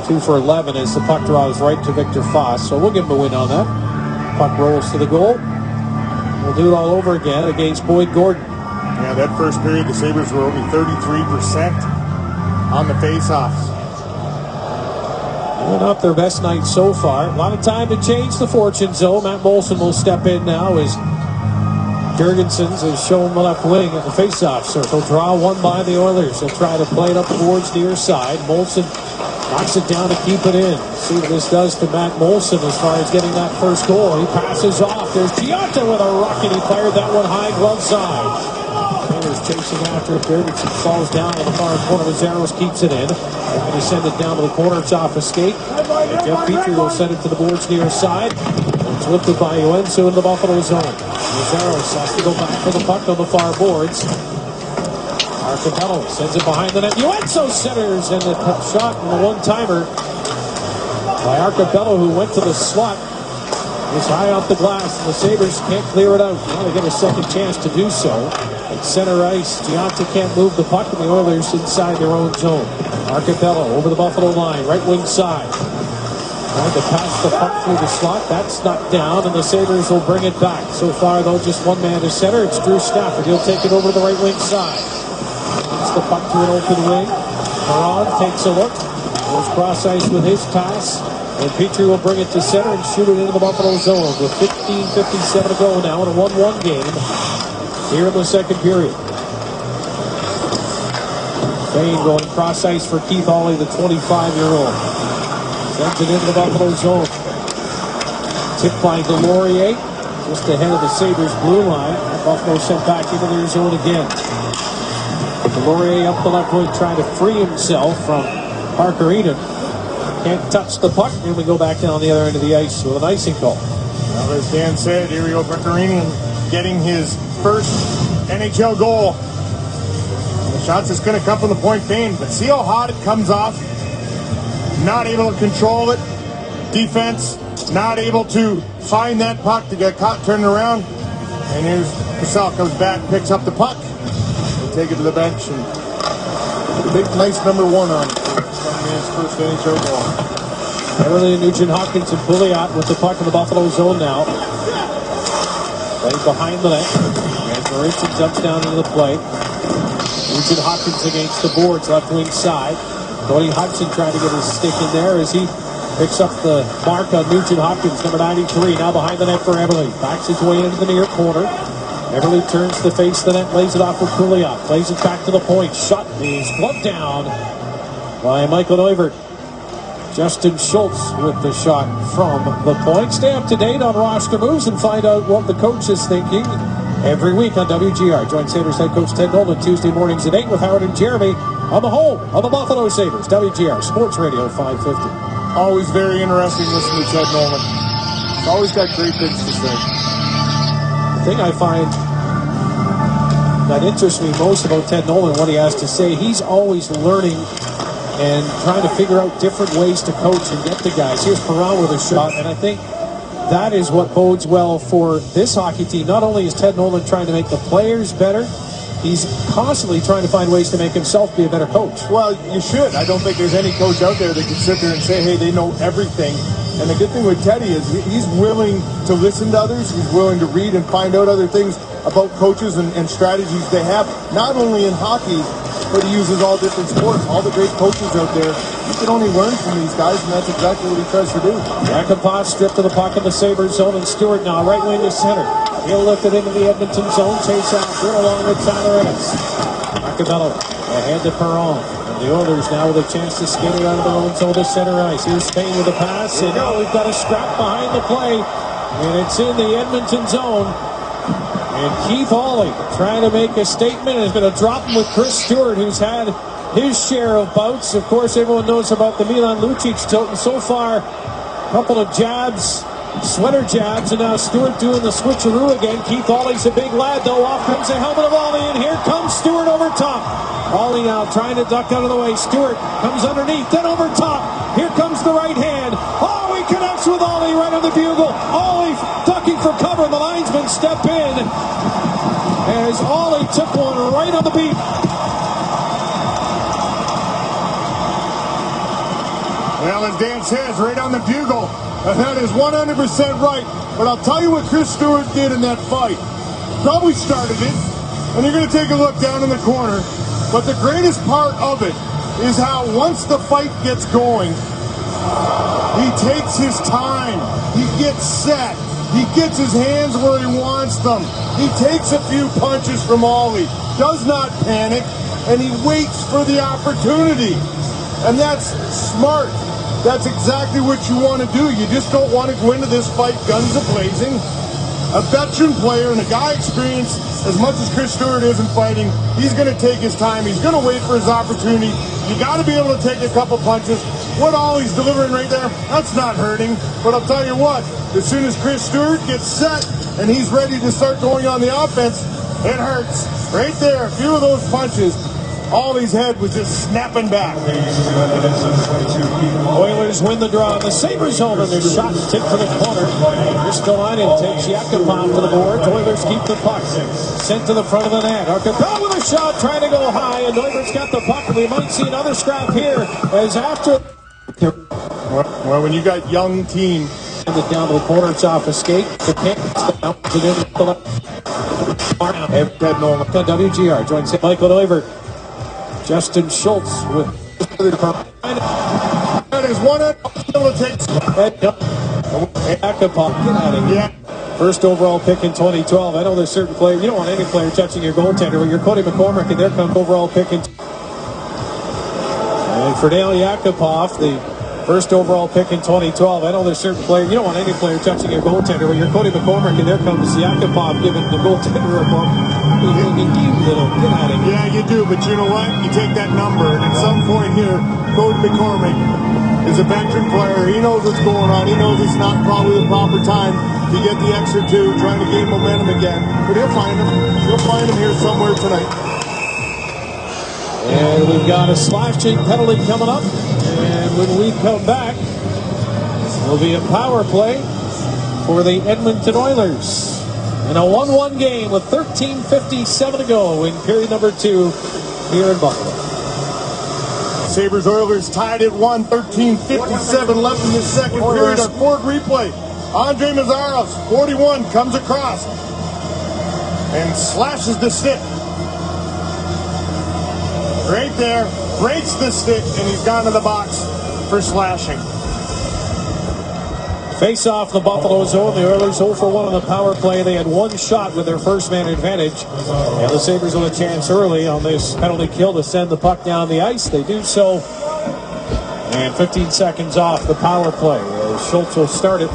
2 for 11 as the puck draws right to Victor Foss. So we'll give him a win on that. Puck rolls to the goal. We'll do it all over again against Boyd Gordon. Yeah, that first period, the Sabres were only 33% on the face-offs. Not their best night so far. A lot of time to change the fortunes, though. Matt Molson will step in now as Jurgensons has shown the left wing at the face-off circle. Draw one by the Oilers. They'll try to play it up towards near side. Molson knocks it down to keep it in. See what this does to Matt Molson as far as getting that first goal. He passes off. There's Gionta with a rocket. He fired that one high glove side. Taylor's chasing after it. Jurgensen falls down in the far corner. Lazzaros keeps it in. They're going to send it down to the corner. It's off a skate. And Jeff Petrie will send it to the boards near side. It's lifted by Joensuu in the Buffalo zone. Lazzaros has to go back for the puck on the far boards. Arcabello sends it behind the net. Joensuu centers, and the shot and the one-timer by Arcabello, who went to the slot, is high off the glass, and the Sabres can't clear it out. Now they get a second chance to do so. At center ice, Gionta can't move the puck, and the Oilers inside their own zone. Arcabello over the Buffalo line, right wing side. Trying to pass the puck through the slot. That's knocked down, and the Sabres will bring it back. So far, though, just one man to center. It's Drew Stafford. He'll take it over to the right wing side. Gets the puck to an open wing. Perron takes a look. Goes cross ice with his pass. And Petrie will bring it to center and shoot it into the Buffalo zone with 15:57 to go now in a 1-1 game here in the second period. Kane going cross ice for Keith Hawley, the 25-year-old. Sends it into the Buffalo zone. Tipped by Delorier, just ahead of the Sabres blue line. Buffalo sent back into their zone again. Delorier up the left wing trying to free himself from Parker Eden. Can't touch the puck, and we go back down the other end of the ice with an icing call. Well, as Dan said, here we go, Parker Eden getting his first NHL goal. And the shot's just going to come from the point fame, but see how hot it comes off? Not able to control it. Defense not able to find that puck to get caught turning around. And here's Cassell comes back, picks up the puck. They take it to the bench and put a big, nice number 1 on it. His first NHL goal. Everly, Nugent Hopkins, and Pouliot with the puck in the Buffalo zone now. Right behind the net. As Mauricio jumps down into the play. Nugent Hopkins against the boards, left wing side. Cody Hudson trying to get his stick in there as he picks up the mark on Nugent Hopkins, number 93. Now behind the net for Everly. Backs his way into the near corner. Everly turns to face the net, lays it off for Pouliot. Plays it back to the point. Shot is gloved down by Michael Neuvert. Justin Schultz with the shot from the point. Stay up to date on roster moves and find out what the coach is thinking every week on WGR. Join Sabres head coach Ted Nolan Tuesday mornings at 8 with Howard and Jeremy on the home of the Buffalo Sabres. WGR Sports Radio 550. Always very interesting listening to Ted Nolan. He's always got great things to say. The thing I find that interests me most about Ted Nolan, what he has to say, he's always learning and trying to figure out different ways to coach and get the guys. Here's Perron with a shot, and I think that is what bodes well for this hockey team. Not only is Ted Nolan trying to make the players better, he's constantly trying to find ways to make himself be a better coach. Well, you should. I don't think there's any coach out there that can sit there and say, hey, they know everything. And the good thing with Teddy is he's willing to listen to others. He's willing to read and find out other things about coaches and strategies they have, not only in hockey, but he uses all different sports. All the great coaches out there, you can only learn from these guys, and that's exactly what he tries to do. Yakupov stripped to the puck in the Sabres zone, and Stewart now right wing to center. He'll lift it into the Edmonton zone, chase after it along with Tylor Inis. Acabello ahead to Perron. And the Oilers now with a chance to skate it out of their own zone to center ice. Here's Spain with a pass, and now we've got a scrap behind the play, and it's in the Edmonton zone. And Keith Hawley trying to make a statement and is going to drop him with Chris Stewart, who's had his share of bouts. Of course, everyone knows about the Milan Lucic tilt, and so far, a couple of jabs, sweater jabs, and now Stewart doing the switcheroo again. Keith Hawley's a big lad, though. Off comes the helmet of Hawley, and here comes Stewart over top. Hawley now trying to duck out of the way. Stewart comes underneath, then over top. Here comes the right hand. Oh, he connects with Hawley right on the bugle. Hawley ducking for cover, and the linesmen step in as Hawley took one right on the beat. Well, as Dan says, right on the bugle. That is 100% right. But I'll tell you what Chris Stewart did in that fight. Probably started it, and you're going to take a look down in the corner. But the greatest part of it is how once the fight gets going, he takes his time. He gets set. He gets his hands where he wants them. He takes a few punches from Hawley, does not panic, and he waits for the opportunity. And that's smart. That's exactly what you want to do. You just don't want to go into this fight guns a-blazing. A veteran player and a guy experienced as much as Chris Stewart is in fighting, he's going to take his time. He's going to wait for his opportunity. You got to be able to take a couple punches. What Hawley's delivering right there, that's not hurting. But I'll tell you what, as soon as Chris Stewart gets set and he's ready to start going on the offense, it hurts. Right there, a few of those punches, Hawley's head was just snapping back. Oilers win the draw in the Sabres zone, and their shot tipped for the corner. Tylor Inis takes Yakupov to the boards. Oilers keep the puck. Sent to the front of the net. Arkansas with a shot, trying to go high, and Oilers got the puck. We might see another scrap here, as after... Well, when you got young team... Down to the corner, it's off a skate. The pick, WGR joins Michael Neuver. Justin Schultz with that is one able to take. Yeah. First overall pick in 2012. I know there's certain players, you don't want any player touching your goaltender. When you're Cody McCormick, and there comes overall pick in. And for Dale Yakupov, the first overall pick in 2012. I know there's certain players, you don't want any player touching your goaltender. When you're Cody McCormick, and there comes Yakupov giving the goaltender a bump. Yeah, you do, but you know what? You take that number, and at some point here, Cody McCormick is a veteran player. He knows what's going on. He knows it's not probably the proper time to get the extra two, trying to gain momentum again. But he'll find him. He'll find him here somewhere tonight. And we've got a slashing penalty coming up. And when we come back, there'll be a power play for the Edmonton Oilers. In a 1-1 game with 13:57 to go in period number 2 here in Buffalo. Sabres Oilers tied at 1, 13:57 left in the second period. Our fourth replay. Andre Mazzaros, 41, comes across and slashes the stick. Right there, breaks the stick, and he's gone to the box for slashing. Face off the Buffalo zone. The Oilers 0 for 1 on the power play. They had one shot with their first man advantage. And the Sabres with a chance early on this penalty kill to send the puck down the ice. They do so. And 15 seconds off the power play. Schultz will start it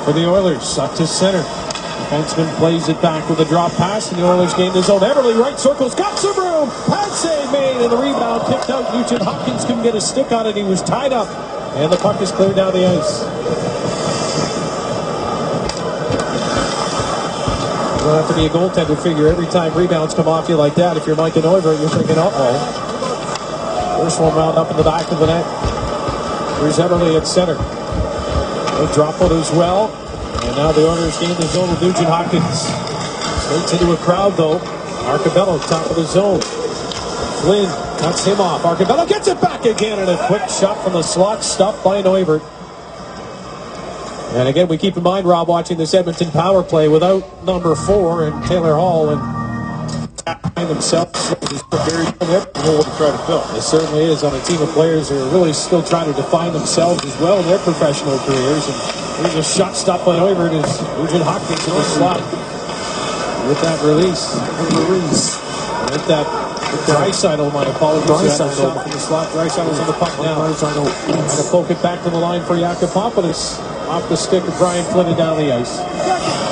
for the Oilers. Up to center. Defenseman plays it back with a drop pass. And the Oilers gain the zone. Everly right circles. Got some room. Pass save made. And the rebound picked out. Nugent Hopkins couldn't get a stick on it. He was tied up. And the puck is cleared down the ice. You don't have to be a goaltender figure. Every time rebounds come off you like that, if you're Mike Neuver, you're thinking, uh-oh. First one wound up in the back of the net. Here's Everly at center. They drop it as well. And now the Oilers gain the zone with Nugent Hopkins. Straight into a crowd, though. Arcabello, top of the zone. Flynn cuts him off. Arcabello gets it back again, and a quick shot from the slot, stopped by Neuvert. And again, we keep in mind, Rob, watching this Edmonton power play without number 4 and Taylor Hall, and themselves. It's a very difficult hole to try to fill. It certainly is on a team of players who are really still trying to define themselves as well in their professional careers. And here's a shot stopped by Neuvert as Nugent Hopkins in the slot with that release. With that Draisaitl, my apologies. Shot from the slot. Draisaitl's on the puck now. Trying to poke it back to the line for Yakupopoulos. Off the stick of Brian Flynn and down the ice.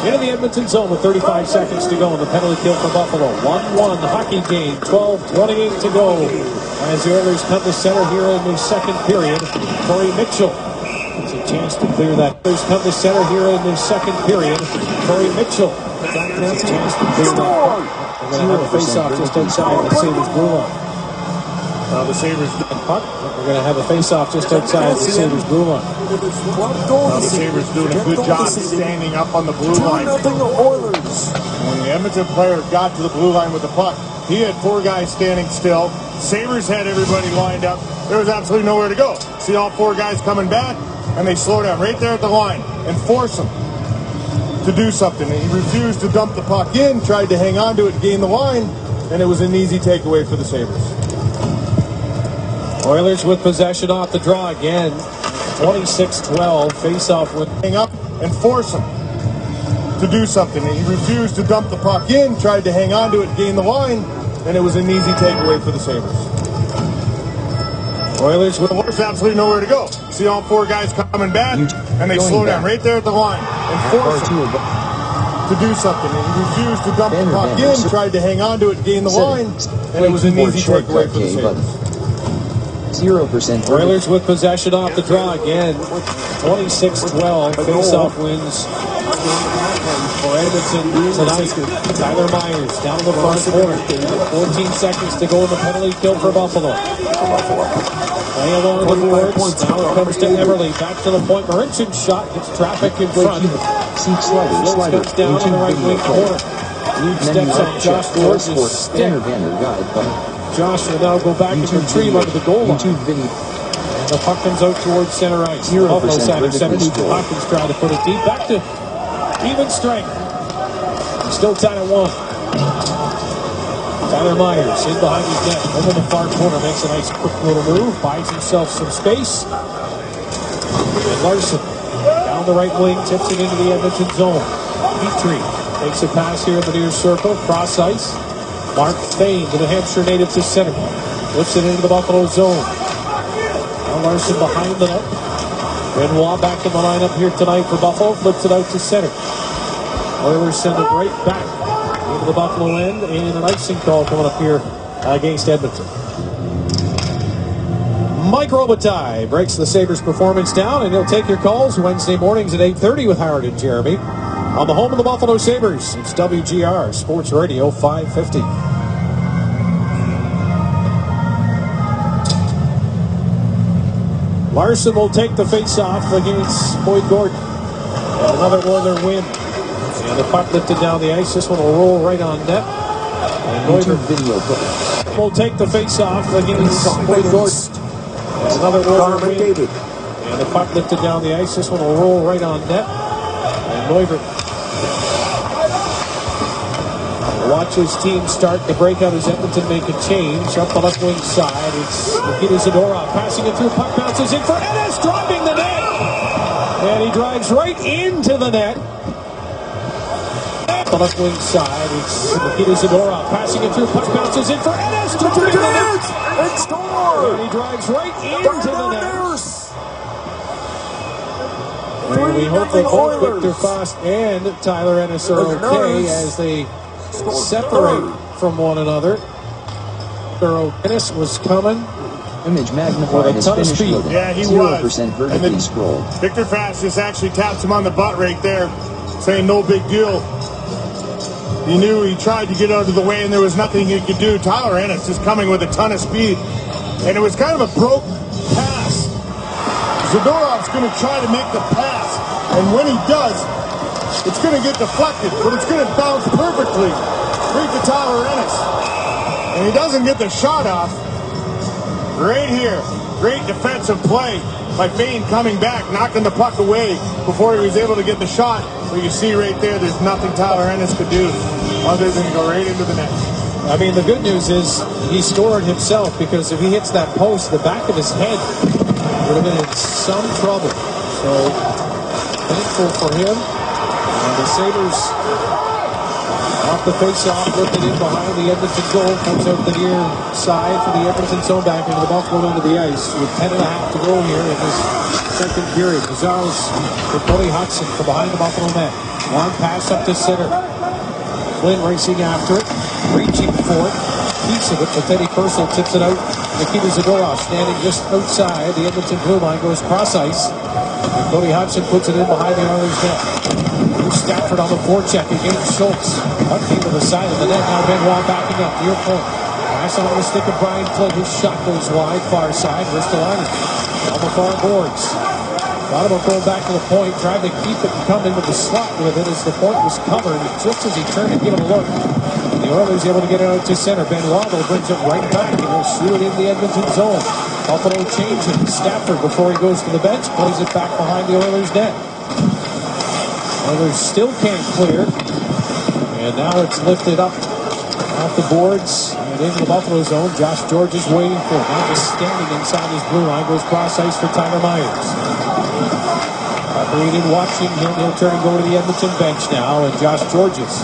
Into the Edmonton zone with 35 seconds to go, and the penalty kill for Buffalo. 1-1 hockey game, 12:28 to go. As the Oilers come to center here in the second period, Corey Mitchell has a chance to clear that. Oilers come to center here in the second period, Corey Mitchell has a chance to clear that. We're going to have a face-off just outside the Sabres blue line. The Sabres puck. We're going to have a face-off just outside the Sabres blue line. The Sabres doing a good job standing up on the blue line. When the Edmonton player got to the blue line with the puck, he had 4 guys standing still. Sabres had everybody lined up. There was absolutely nowhere to go. See all 4 guys coming back, and they slow down right there at the line and force him to do something. And he refused to dump the puck in, tried to hang on to it, gain the line, and it was an easy takeaway for the Sabres. Oilers with possession off the draw again. 26-12. Face-off with hang up and force him to do something. And he refused to dump the puck in, tried to hang on to it, gain the line, and it was an easy takeaway for the Sabres. Oilers with absolutely nowhere to go. See all 4 guys coming back, and they slow down right there at the line and force him to do something. And he refused to dump the puck in, tried to hang on to it, gain the line, and it was an easy takeaway for the Sabres. 0%. Oilers with possession off the draw again. 26-12. Face-off wins for Edmonton tonight. Tyler Myers down in the front corner. 14 seconds to go in the penalty kill for Buffalo. Play along the boards. Now it comes to Everly. Back to the point. Marincin shot. Gets traffic in front. Comes down on the right wing corner. Steps up. Josh Gordon is stick. Josh will now go back and retrieve under the goal line. And the puck comes out towards center ice. Buffalo side of center. Hopkins trying to put it deep. Back to even strength. Still tied at 1. Tyler Myers in behind his net. Over the far corner. Makes a nice quick little move. Buys himself some space. And Larson down the right wing. Tips it into the Edmonton zone. Petrie takes a pass here in the near circle. Cross ice. Mark Spain, the New Hampshire native, to center. Flips it into the Buffalo zone. Now Larson behind the net. Benoit back in the lineup here tonight for Buffalo. Flips it out to center. Oilers send it right back into the Buffalo end. And an icing call coming up here against Edmonton. Mike Robitaille breaks the Sabres performance down, and he'll take your calls Wednesday mornings at 8:30 with Howard and Jeremy. On the home of the Buffalo Sabres, it's WGR Sports Radio 550. Larson will take the face-off against Boyd Gordon. And another Northern win. And the puck lifted down the ice. This one will roll right on net. And Neuvert will take the face-off against Boyd Gordon. And another Northern win. And the puck lifted down the ice. This one will roll right on net. And Neuvert watch his team start to break out as Edmonton make a change. Up the left wing side, it's Nikita Zadorov passing it through. Puck bounces in for Ennis, dropping the net. And he drives right into the net. Up the left wing side, it's Nikita Zadorov passing it through. Puck bounces in for Ennis, dropping the net. And he drives right into the net. And we hope that both Victor Foss and Tylor Inis are okay as they separate from one another. Inis was coming. Image magnified with a ton of speed. Yeah, he 0% was. vertically scrolled. Victor Foss just actually tapped him on the butt right there, saying no big deal. He knew he tried to get out of the way and there was nothing he could do. Tylor Inis just coming with a ton of speed. And it was kind of a broke pass. Zadorov's going to try to make the pass. And when he does, it's going to get deflected, but it's going to bounce perfectly Free to Tylor Inis. And he doesn't get the shot off. Right here. Great defensive play by Fane coming back, knocking the puck away before he was able to get the shot. But you see right there, there's nothing Tylor Inis could do other than go right into the net. I mean, the good news is he scored himself, because if he hits that post, the back of his head would have been in some trouble. So, thankful for him. And the Sabres off the face-off, lifted in behind the Edmonton goal, comes out the near side for the Edmonton zone, back into the Buffalo end of the ice with 10.5 to go here in this second period. Gonzalez with Cody Hudson from behind the Buffalo net. Long pass up to center. Flynn racing after it, reaching for it, keeps it, but Teddy Purcell tips it out. Nikita Zadorov standing just outside the Edmonton blue line, goes cross-ice. And Cody Hudson puts it in behind the Oilers net. Here's Stafford on the forecheck against Schultz. Puck came to the side of the net. Now Benoit backing up near point. Pass on the stick of Brian Flynn. His shot goes wide, far side. Tylor Inis on the far boards. Thought about going back to the point, tried to keep it and come into the slot with it as the point was covered. Just as he turned to give it a look, the Oilers able to get it out to center. Benoit brings it right back and he'll shoot it in the Edmonton zone. Buffalo changing. Stafford, before he goes to the bench, plays it back behind the Oilers net. Oilers still can't clear. And now it's lifted up off the boards and into the Buffalo zone. Josh George is waiting for it. Now just standing inside his blue line. Goes cross ice for Tyler Myers. Reading, watching him. He'll turn and go to the Edmonton bench now. And Josh Georges.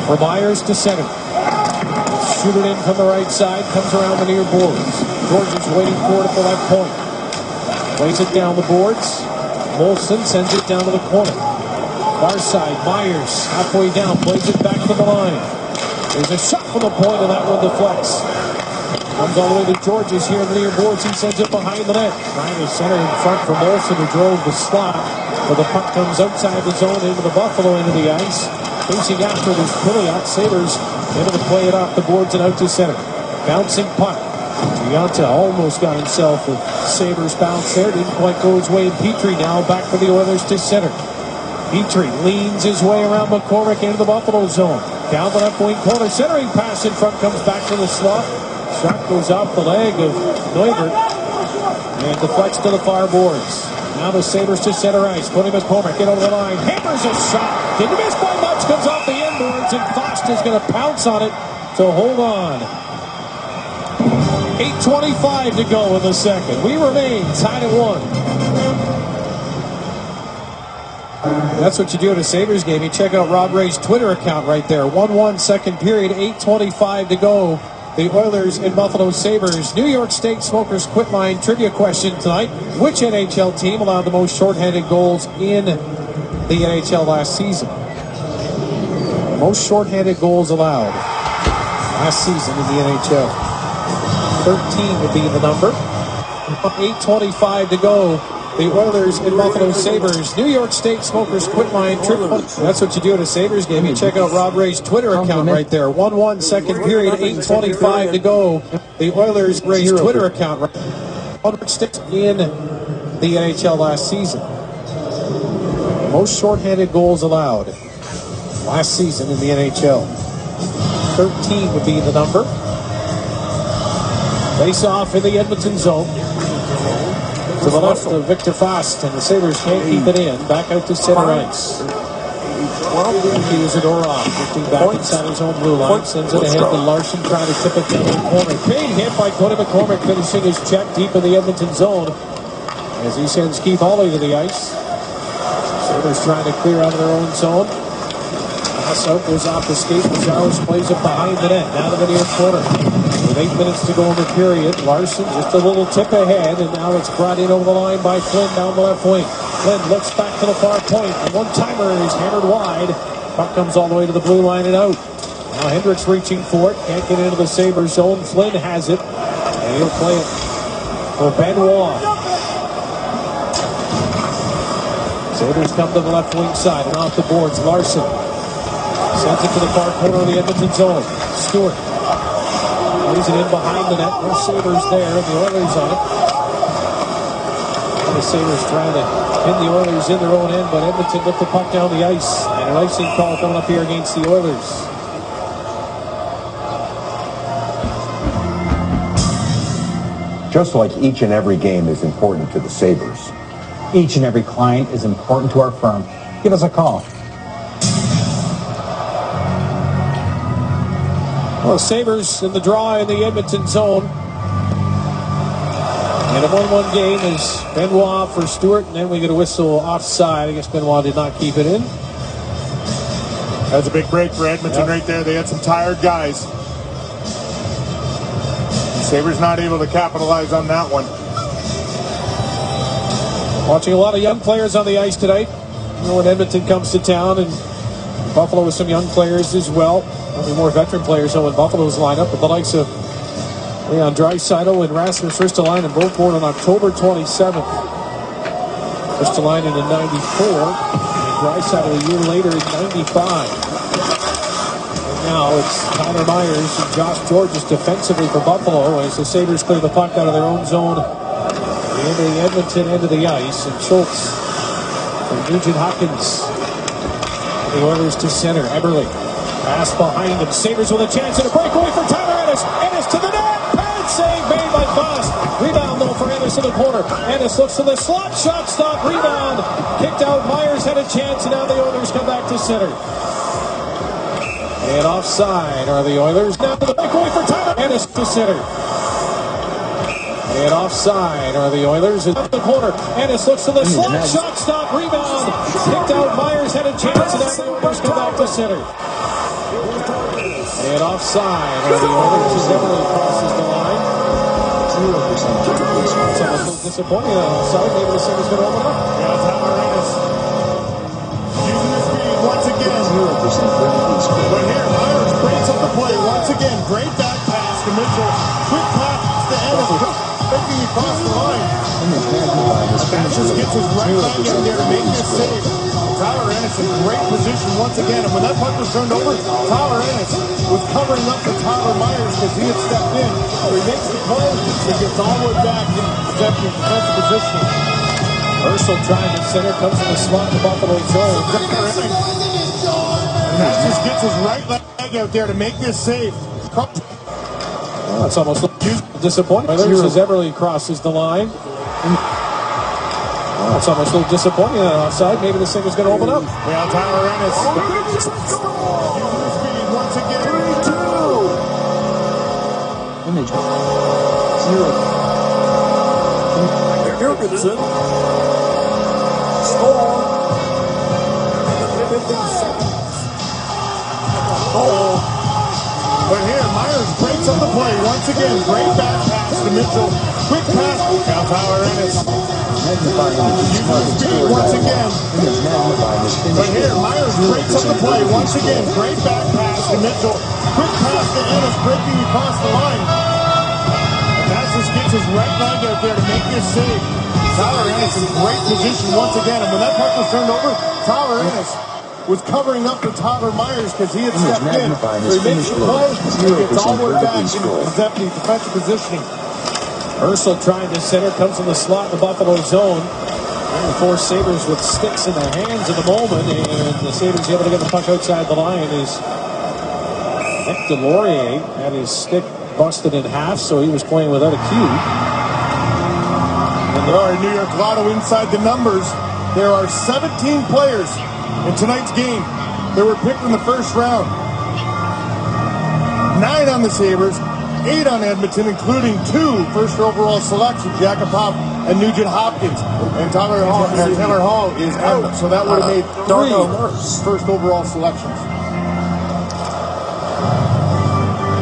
For Myers to center. Shoot it in from the right side. Comes around the near boards. Georges waiting for it at the left point. Plays it down the boards. Molson sends it down to the corner. Far side, Myers halfway down, plays it back to the line. There's a shot from the point, and that one deflects. Comes all the way to Georges here in the near boards. He sends it behind the net. Trying to center in front for Molson, who drove the slot. But the puck comes outside the zone into the Buffalo end of the ice. Facing after this Pouliot. Sabres able to play it off the boards and out to center. Bouncing puck. Gianta almost got himself a Sabres bounce there. Didn't quite go his way. And Petrie now back for the Oilers to center. Petrie leans his way around McCormick into the Buffalo zone. Down the left wing corner. Centering pass in front comes back to the slot. Shot goes off the leg of Neuvert and deflects to the far boards. Now the Sabres to center ice. Cody McCormick in over the line. Hammers a shot. Didn't miss by much. Comes off the inboards and Fox is going to pounce on it. So hold on. 8:25 to go in the second. We remain tied at 1. That's what you do in a Sabres game. You check out Rob Ray's Twitter account right there. 1-1 second period, 8:25 to go. The Oilers and Buffalo Sabres. New York State Smokers Quit Line trivia question tonight. Which NHL team allowed the most shorthanded goals in the NHL last season? Most shorthanded goals allowed last season in the NHL. 13 would be the number. 8:25 to go. The Oilers and Buffalo Sabres. New York State Smokers Quit Line trivia. That's what you do at a Sabres game. You check out Rob Ray's Twitter account right there. 1-1 second period, 8:25 to go. The Oilers Ray's Twitter account right in the NHL last season. Most shorthanded goals allowed last season in the NHL. 13 would be the number. Face off in the Edmonton zone. To the left of Victor Fast, and the Sabres can't keep it in. Back out to center ice. Nikita Zadorov drifting back inside his own blue line. Sends it ahead to Larson, trying to tip it down the corner. Big hit by Cody McCormick, finishing his check deep in the Edmonton zone as he sends Keith Hawley to the ice. Sabres trying to clear out of their own zone. Pass out, goes off the skate. Gonzalez plays it behind the net, down to the near corner. With 8 minutes to go in the period, Larson just a little tip ahead, and now it's brought in over the line by Flynn down the left wing. Flynn looks back to the far point. A one-timer is hammered wide. Puck comes all the way to the blue line and out. Now Hendricks reaching for it. Can't get into the Sabres zone. Flynn has it, and he'll play it for Benoit. Sabres come to the left wing side and off the boards. Larson sends it to the far corner of the Edmonton zone. Stewart plays it in behind the net. No Sabres there, and the Oilers on it. The Sabres trying to pin the Oilers in their own end, but Edmonton lift the puck down the ice. And an icing call coming up here against the Oilers. Just like each and every game is important to the Sabres, each and every client is important to our firm. Give us a call. Well, Sabres in the draw in the Edmonton zone. And a 1-1 game is Benoit for Stewart, and then we get a whistle offside. I guess Benoit did not keep it in. That's a big break for Edmonton right there. They had some tired guys. Sabres not able to capitalize on that one. Watching a lot of young players on the ice tonight. You know, when Edmonton comes to town, and Buffalo with some young players as well. Probably more veteran players though in Buffalo's lineup, but the likes of Leon Draisaitl and Rasmus Ristolainen both born on October 27th. Ristolainen in 94, and Draisaitl a year later in 95. And now it's Tyler Myers and Josh Georges defensively for Buffalo as the Sabres clear the puck out of their own zone in the Edmonton end of the ice. And Schultz from Nugent Hopkins. The Oilers to center. Eberle. Pass behind him. Sabres with a chance and a breakaway for Tylor Inis. Inis to the net. Pad save made by Foss. Rebound though for Inis in the corner. Inis looks to the slot. Shot stop. Rebound. Kicked out. Myers had a chance, and now the Oilers come back to center. And offside are the Oilers. Now to the breakaway for Tylor Inis to center. And offside are the Oilers in the corner. Ennis looks to the slot. Shot stop. Rebound. Kicked out. Myers had a chance, and now the Oilers come back to center. And offside are the Oilers as Eberle crosses the line. 0% It's almost a little disappointing on offside. Maybe the center's going to open up. Yeah, Tylor Inis using his speed once again. 0% But here, Myers breaks up the play once again. Great back pass to Mitchell. Quick pass to Ennis. Breaking across the line. That just gets his right leg in there to make this save. Tylor Inis in great position once again. And when that puck was turned over, Tylor Inis was covering up for Tyler Myers because he had stepped in. So he makes the play. He gets all the way back in defensive positioning. Ursul trying to center. Comes in the slot in the Buffalo zone. And that just gets his right leg out there to make this save. Well, it's almost disappointing. Oilers as Eberle crosses the line. Well, it's almost a little disappointing on offside. Maybe this thing is going to open up. Well, Tylor Inis using his speed once again. Image 0. Jurgensen. Score. But here, Myers breaks up the play once again. Great back pass to Mitchell. Quick pass. Now Tylor Inis using his speed once again. But here, Myers breaks up the play once again. Great back pass to Mitchell. Quick pass to Inis, breaking across the line. And that just gets his right leg out there to make this save. Tylor Inis in great position once again. And when that puck was turned over, Tylor Inis was covering up for Tyler Myers because he had stepped in. So he makes the play. He gets all the way back in defensive positioning. Ursul trying to center. Comes in the slot in the Buffalo zone. And the four Sabres with sticks in their hands at the moment. And the Sabres able to get the puck outside the line is Nick Delorier had his stick busted in half, so he was playing without a cue. And there are New York Lotto inside the numbers. There are 17 players in tonight's game that were picked in the first round. 9 on the Sabres, 8 on Edmonton, including 2 first overall selections, Jakob Pop and Nugent Hopkins. And Taylor Hall is out, so that would have made 3 first overall selections.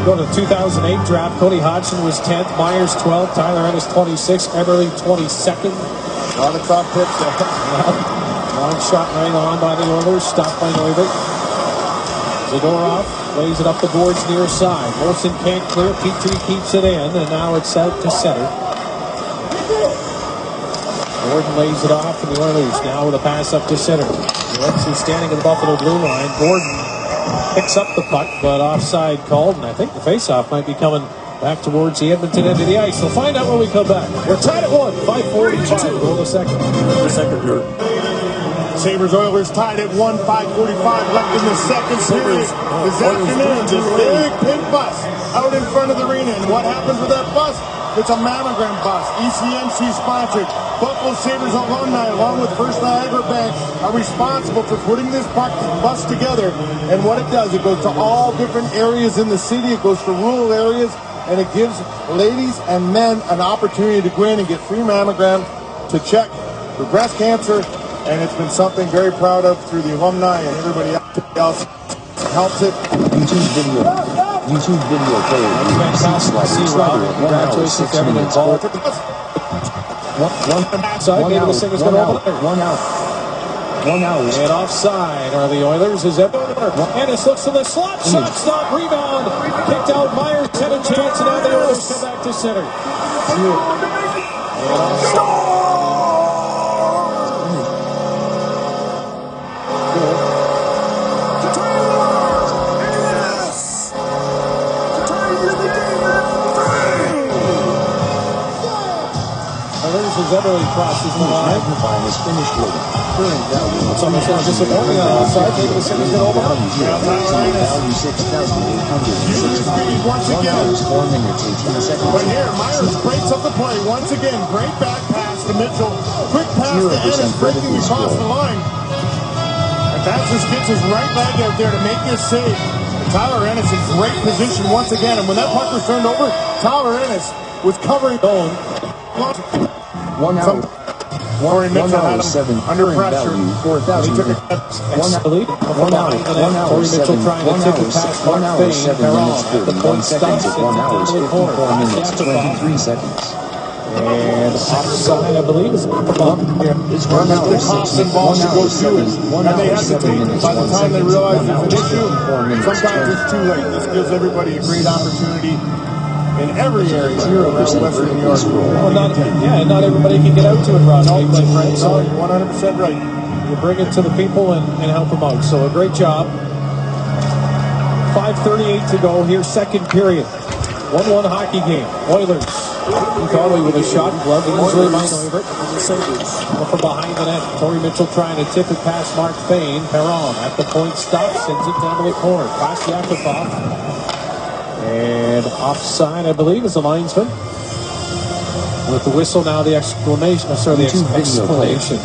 Go to the 2008 draft. Cody Hodgson was 10th, Myers 12th, Tylor Inis 26th, Eberle 22nd. A lot of top picks there. Long shot right on by the Oilers, stopped by Neuber. Zadorov lays it up the boards near side. Olsen can't clear, Petrie keeps it in, and now it's out to center. Gordon lays it off, and the Oilers now with a pass up to center. Alexis standing at the Buffalo blue line. Gordon picks up the puck, but offside called, and I think the faceoff might be coming Back towards the Edmonton end of the ice. We'll find out when we come back. We're tied at 1. 5:45. Go the second. The second period. Sabres Oilers tied at 1. 5:45 left in the second period. This afternoon, this big pink bus out in front of the arena. And what happens with that bus? It's a mammogram bus. ECNC sponsored. Buffalo Sabres alumni, along with First Niagara Bank, are responsible for putting this bus together. And what it does, it goes to all different areas in the city. It goes to rural areas. And it gives ladies and men an opportunity to go in and get free mammogram to check for breast cancer. And it's been something very proud of through the alumni and everybody else helps it. YouTube video player. That's fantastic to see, Rob. Congratulations to everyone involved. One out. And offside are the Oilers as Ennis looks to the slot. Shot stop. Rebound. Kicked out. Myers had a chance. And now the Oilers come back to center. And offside. Everly crosses the line. Magnifying is finished with current value. It's almost disappointing on the outside. Maybe the city's going to open up. Value 6,860. Once again. 4 minutes, 18 seconds. But here, Myers breaks up the play. Once again, great back pass to Mitchell. Quick pass to Ennis, breaking across the line. And Thatcher gets his right leg out there to make this save. Tylor Inis in great position once again. And when that puck was turned over, Tylor Inis was covering zone. 1 hour. Corey Mitchell had him 7 under pressure. 4,000. 1 hour. Corey Mitchell trying to tip it past Mark Fane. 7 minutes 31 seconds at 1 hour 54 minutes 23 seconds. And offside, I believe, is It's one hour 6 ball to go through it. And they hesitate by the time they realize there's an issue. Sometimes it's too late. This gives everybody a great opportunity in every area around Western New York. Well, not everybody can get out to it, Ross. No, right. So 100% right. You bring it to the people and help them out. So a great job. 5:38 to go here, second period. 1-1 hockey game. Oilers. Conley with a shot glove, easily by Neuvert. From behind the net, Torrey Mitchell trying to tip it past Mark Fane. Perron at the point, stops, sends it down to the corner. Past Yakupov. And offside, I believe, is the linesman. With the whistle now, the exclamation. Explanation.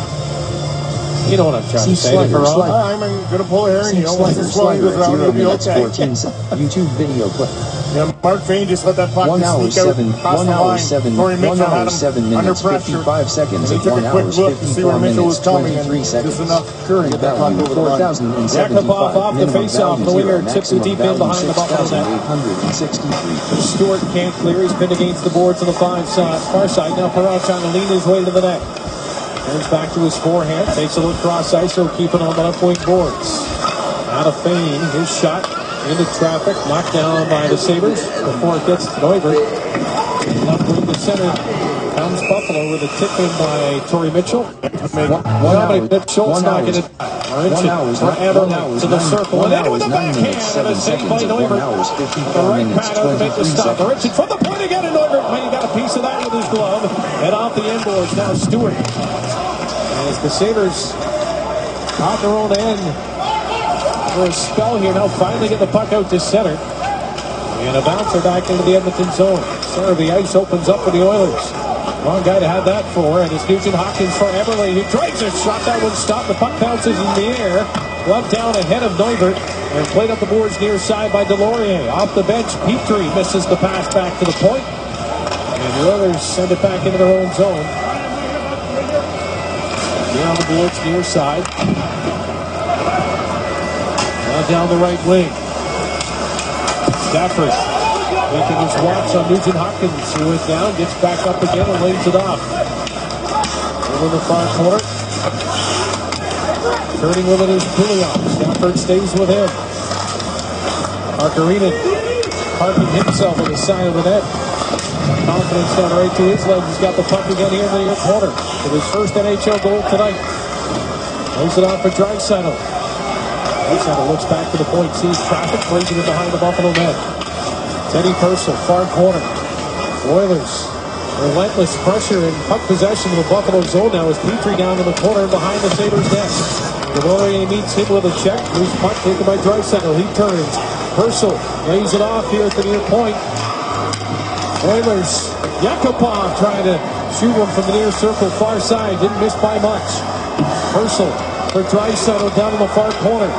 You know what I'm trying to say. I'm going to pull a hair and once the swelling goes around, it'll be okay. YouTube video clip. Yeah, Mark Fane just let that puck 1 hour 7 minutes 55 seconds at 1 hour 54 minutes 23 seconds. Current value 4,070. Yakupov off the face-off. The winger tips it deep in behind the Buffalo net. 863. Stewart can't clear. He's pinned against the boards on the far side. Now Perron trying to lean his way to the net. Turns back to his forehand. Takes a look cross ice. So keeping on the left wing boards. Out of Fane. His shot into traffic. Knocked down by the Sabres before it gets to Neuvert. Left wing to center. Comes Buffalo with a tip in by Torrey Mitchell. Mitchell's knocking it. To the circle. And into the backhand. And a save by Neuvert. The right pad out to make the stop. Richard from the point again. And Neuvert got a piece of that with his glove. And off the inboards. Now Stewart. As the Sabres on their own end for a spell here. Now finally get the puck out to center. And a bouncer back into the Edmonton zone. Center of the ice opens up for the Oilers. Wrong guy to have that for. And it's Nugent Hopkins for Eberle. He drives a shot. That one stopped. The puck bounces in the air. Left down ahead of Neuvert. And played up the boards near side by Delorier. Off the bench, Petrie misses the pass back to the point. And the Oilers send it back into their own zone. Down the boards near side. Now down the right wing. Stafford making his watch on Nugent Hopkins, who is down, gets back up again and lays it off. Over the far corner. Turning with it is Pouliot. Stafford stays with him. Arcarina parking himself on the side of the net. Confidence down right to his legs. He's got the puck again here in the near corner. With his first NHL goal tonight. Lays it off for Draisaitl. Draisaitl looks back to the point, sees traffic, brings it in behind the Buffalo net. Teddy Purcell, far corner. Oilers, relentless pressure and puck possession of the Buffalo zone now as Petrie down in the corner behind the Sabres net. Tylor meets him with a check. Loose puck taken by Draisaitl. He turns. Purcell lays it off here at the near point. Oilers, Yakupov trying to shoot one from the near circle far side. Didn't miss by much. Purcell for Draisaitl down in the far corner.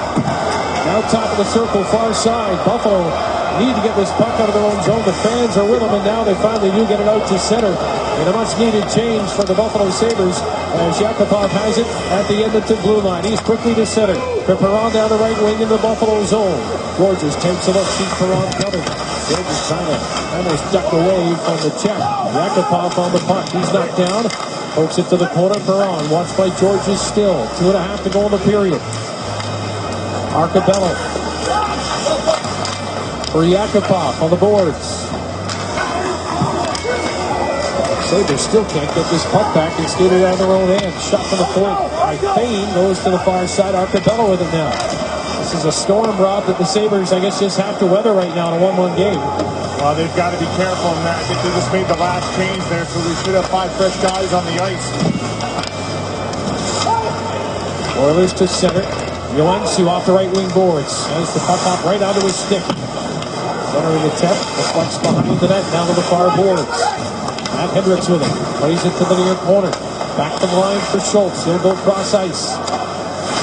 Now top of the circle, far side. Buffalo need to get this puck out of their own zone. The fans are with them, and now they finally do get it out to center. And a much-needed change for the Buffalo Sabres as Yakupov has it at the Edmonton blue line. He's quickly to center. Perron down the right wing in the Buffalo zone. Georges takes a look. Sees Perron coming. Georges trying to almost duck away from the check. Yakupov on the puck. He's knocked down. Pokes it to the corner. Perron watched by Georges still. 2.5 to go in the period. Arcabello for Yakupov on the boards. Sabres still can't get this puck back and skate it out of their own end. Shot from the point by Fane goes to the far side. Arcabello with it now. This is a storm, Rob, that the Sabres, I guess, just have to weather right now in a 1-1 game. Well, they've got to be careful in that. I think they just made the last change there, so they should have 5 fresh guys on the ice. Oilers to center. Joensuu off the right wing boards. Has the puck off right onto his stick. Centering attempt. Deflects behind the net. Down to the far boards. Matt Hendricks with it. Plays it to the near corner. Back to the line for Schultz. They'll go cross ice.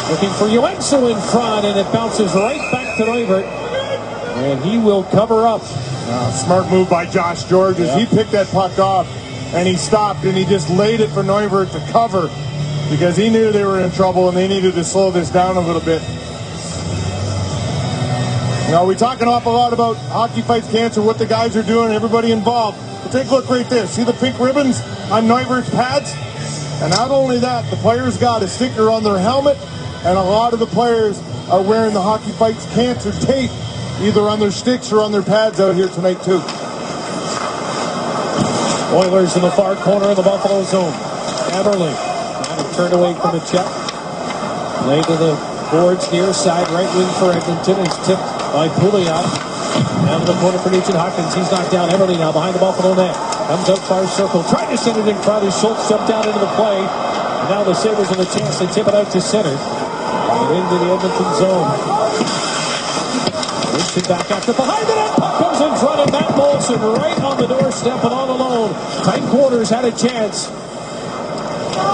Looking for Joensuu in front, and it bounces right back to Neuvert. And he will cover up. Smart move by Josh Georges. He picked that puck off, and he stopped, and he just laid it for Neuvert to cover because he knew they were in trouble, and they needed to slow this down a little bit. Now, we talk an awful lot about Hockey Fights Cancer, what the guys are doing, everybody involved. But take a look right there. See the pink ribbons on Neuvert's pads? And not only that, the players got a sticker on their helmet, and a lot of the players are wearing the Hockey Fights Cancer tape, either on their sticks or on their pads out here tonight, too. Oilers in the far corner of the Buffalo zone. Eberle trying to turn away from the check. Lay to the boards near side, right wing for Edmonton. It's tipped by Pouliot. Down to the corner for Nugent Hopkins. He's knocked down. Eberle now behind the Buffalo net. Comes out far circle. Trying to send it in front as Schultz jumped down into the play. And now the Sabres have a chance to tip it out to center. And into the Edmonton zone. Puts it back after behind the net. Puck comes in front of Matt Molson right on the doorstep and all alone. Tight quarters had a chance.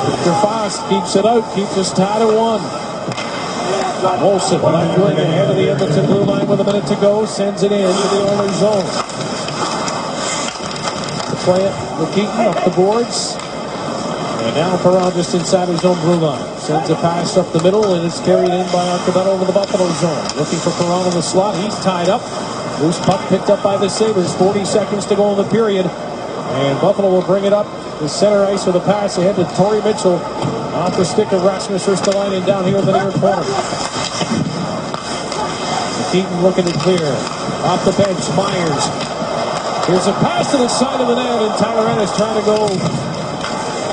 Victor Fast keeps it out. Keeps us tied at 1. Molson left wing ahead of the Edmonton blue line with a minute to go. Sends it in to the Oilers zone. To play it with Keaton up the boards. And now Perron just inside his own blue line. Sends a pass up the middle, and it's carried in by Arcabello over the Buffalo zone. Looking for Perron in the slot. He's tied up. Loose puck picked up by the Sabres. 40 seconds to go in the period. And Buffalo will bring it up to center ice with a pass ahead to Torrey Mitchell. Off the stick of Rasmus Ristolainen down here in the near corner. Keaton looking to clear. Off the bench, Myers. Here's a pass to the side of the net, and Tylor Inis trying to go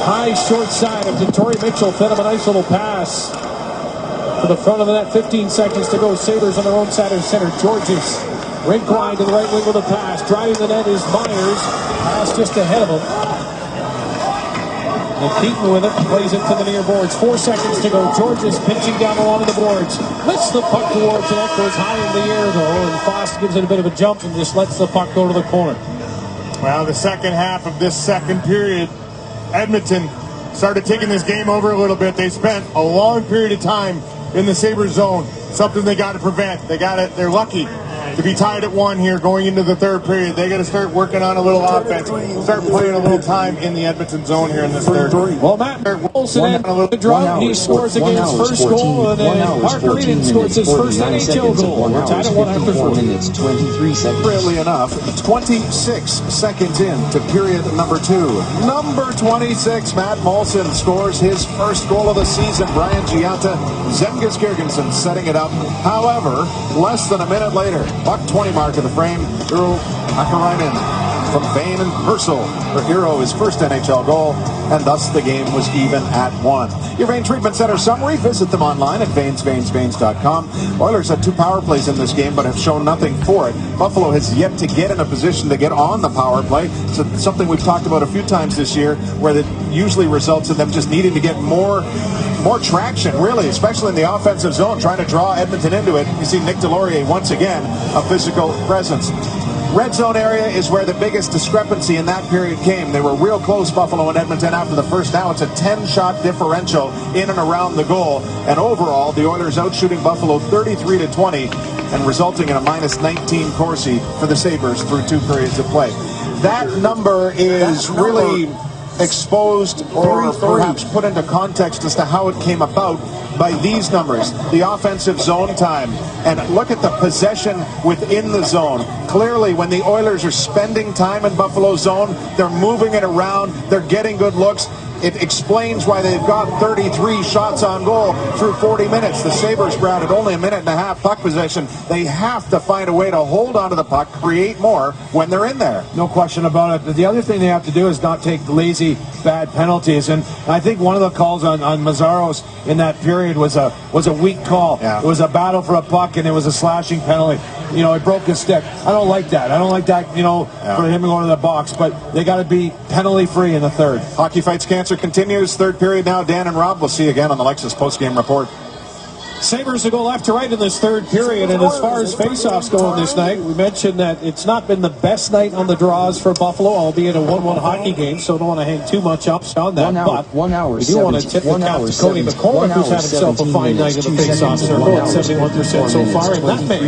high, short side up to Torrey Mitchell. Fed him a nice little pass to the front of the net. 15 seconds to go. Sabres on their own side of center. Georges rink wide to the right wing with a pass. Driving the net is Myers. Pass just ahead of him. And Keaton with it, plays it to the near boards. 4 seconds to go. Georges pinching down along the boards. Lifts the puck towards the net, goes high in the air though, and Foss gives it a bit of a jump and just lets the puck go to the corner. Well, the second half of this second period, Edmonton started taking this game over a little bit. They spent a long period of time in the Sabres zone, something they got to prevent. They're lucky to be tied at 1 here going into the third period. They got to start working on a little offense, start playing a little time in the Edmonton zone here in this third. Well, Matt Wilson had a drop. He scores again his first goal, and then Parker Eden scores his first NHL goal. We're tied at 1 after 4 minutes, 23 seconds. Appropriately enough, 26 seconds in to period number 2. Number 26, Matt Molson scores his first goal of the season. Brian Gianta, Zemgus Girgensson setting it up. However, less than a minute later, buck 20 mark of the frame, Earl Akarainen from Vane and Purcell for Hero, his first NHL goal, and thus the game was even at 1. Your Vane Treatment Center summary, visit them online at vanes.com. Oilers had 2 power plays in this game, but have shown nothing for it. Buffalo has yet to get in a position to get on the power play. So something we've talked about a few times this year, where that usually results in them just needing to get more traction, really, especially in the offensive zone, trying to draw Edmonton into it. You see Nick Delorier once again, a physical presence. Red zone area is where the biggest discrepancy in that period came. They were real close, Buffalo and Edmonton, after the first. Now it's a 10-shot differential in and around the goal. And overall, the Oilers outshooting Buffalo 33-20 and resulting in a -19 Corsi for the Sabres through 2 periods of play. That number is really exposed or perhaps put into context as to how it came about by these numbers. The offensive zone time, and look at the possession within the zone. Clearly, when the Oilers are spending time in Buffalo zone, they're moving it around, they're getting good looks. It explains why they've got 33 shots on goal through 40 minutes. The Sabres, Brad, at only a minute and a half puck possession. They have to find a way to hold onto the puck, create more when they're in there. No question about it. The other thing they have to do is not take lazy, bad penalties. And I think one of the calls on Mazzaros in that period was a weak call. Yeah. It was a battle for a puck, and it was a slashing penalty. You know, it broke his stick. I don't like that. I don't like that, for him going to the box. But they got to be penalty-free in the third. Hockey Fights Cancer continues. Third period now. Dan and Rob, we'll see you again on the Lexus postgame report. Sabres to go left to right in this third period, and as far as faceoffs go this night, we mentioned that it's not been the best night on the draws for Buffalo, albeit a 1-1 hockey game, so don't want to hang too much up on that. We do want to tip the cap to Cody McCormick, who's had himself a fine night in the faceoff circle at 71% so far, and that man,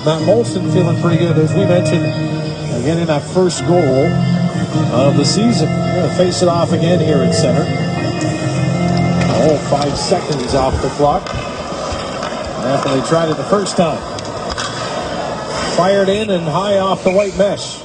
Matt Molson, feeling pretty good, as we mentioned, getting that first goal of the season. We're going to face it off again here at center. 5 seconds off the clock after they tried it the first time. Fired in and high off the white mesh.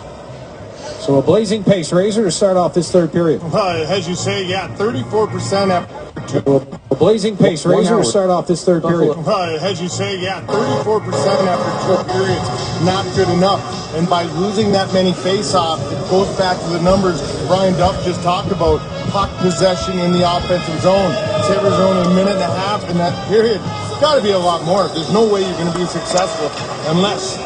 So a blazing pace raiser to start off this third period. As you say, 34% after A blazing pace raiser to start off this third period. as you say, 34% after 2 periods. Not good enough. And by losing that many face-offs, it goes back to the numbers Brian Duff just talked about. Puck possession in the offensive zone. Sabres are only a minute and a half in that period. It's got to be a lot more. There's no way you're going to be successful unless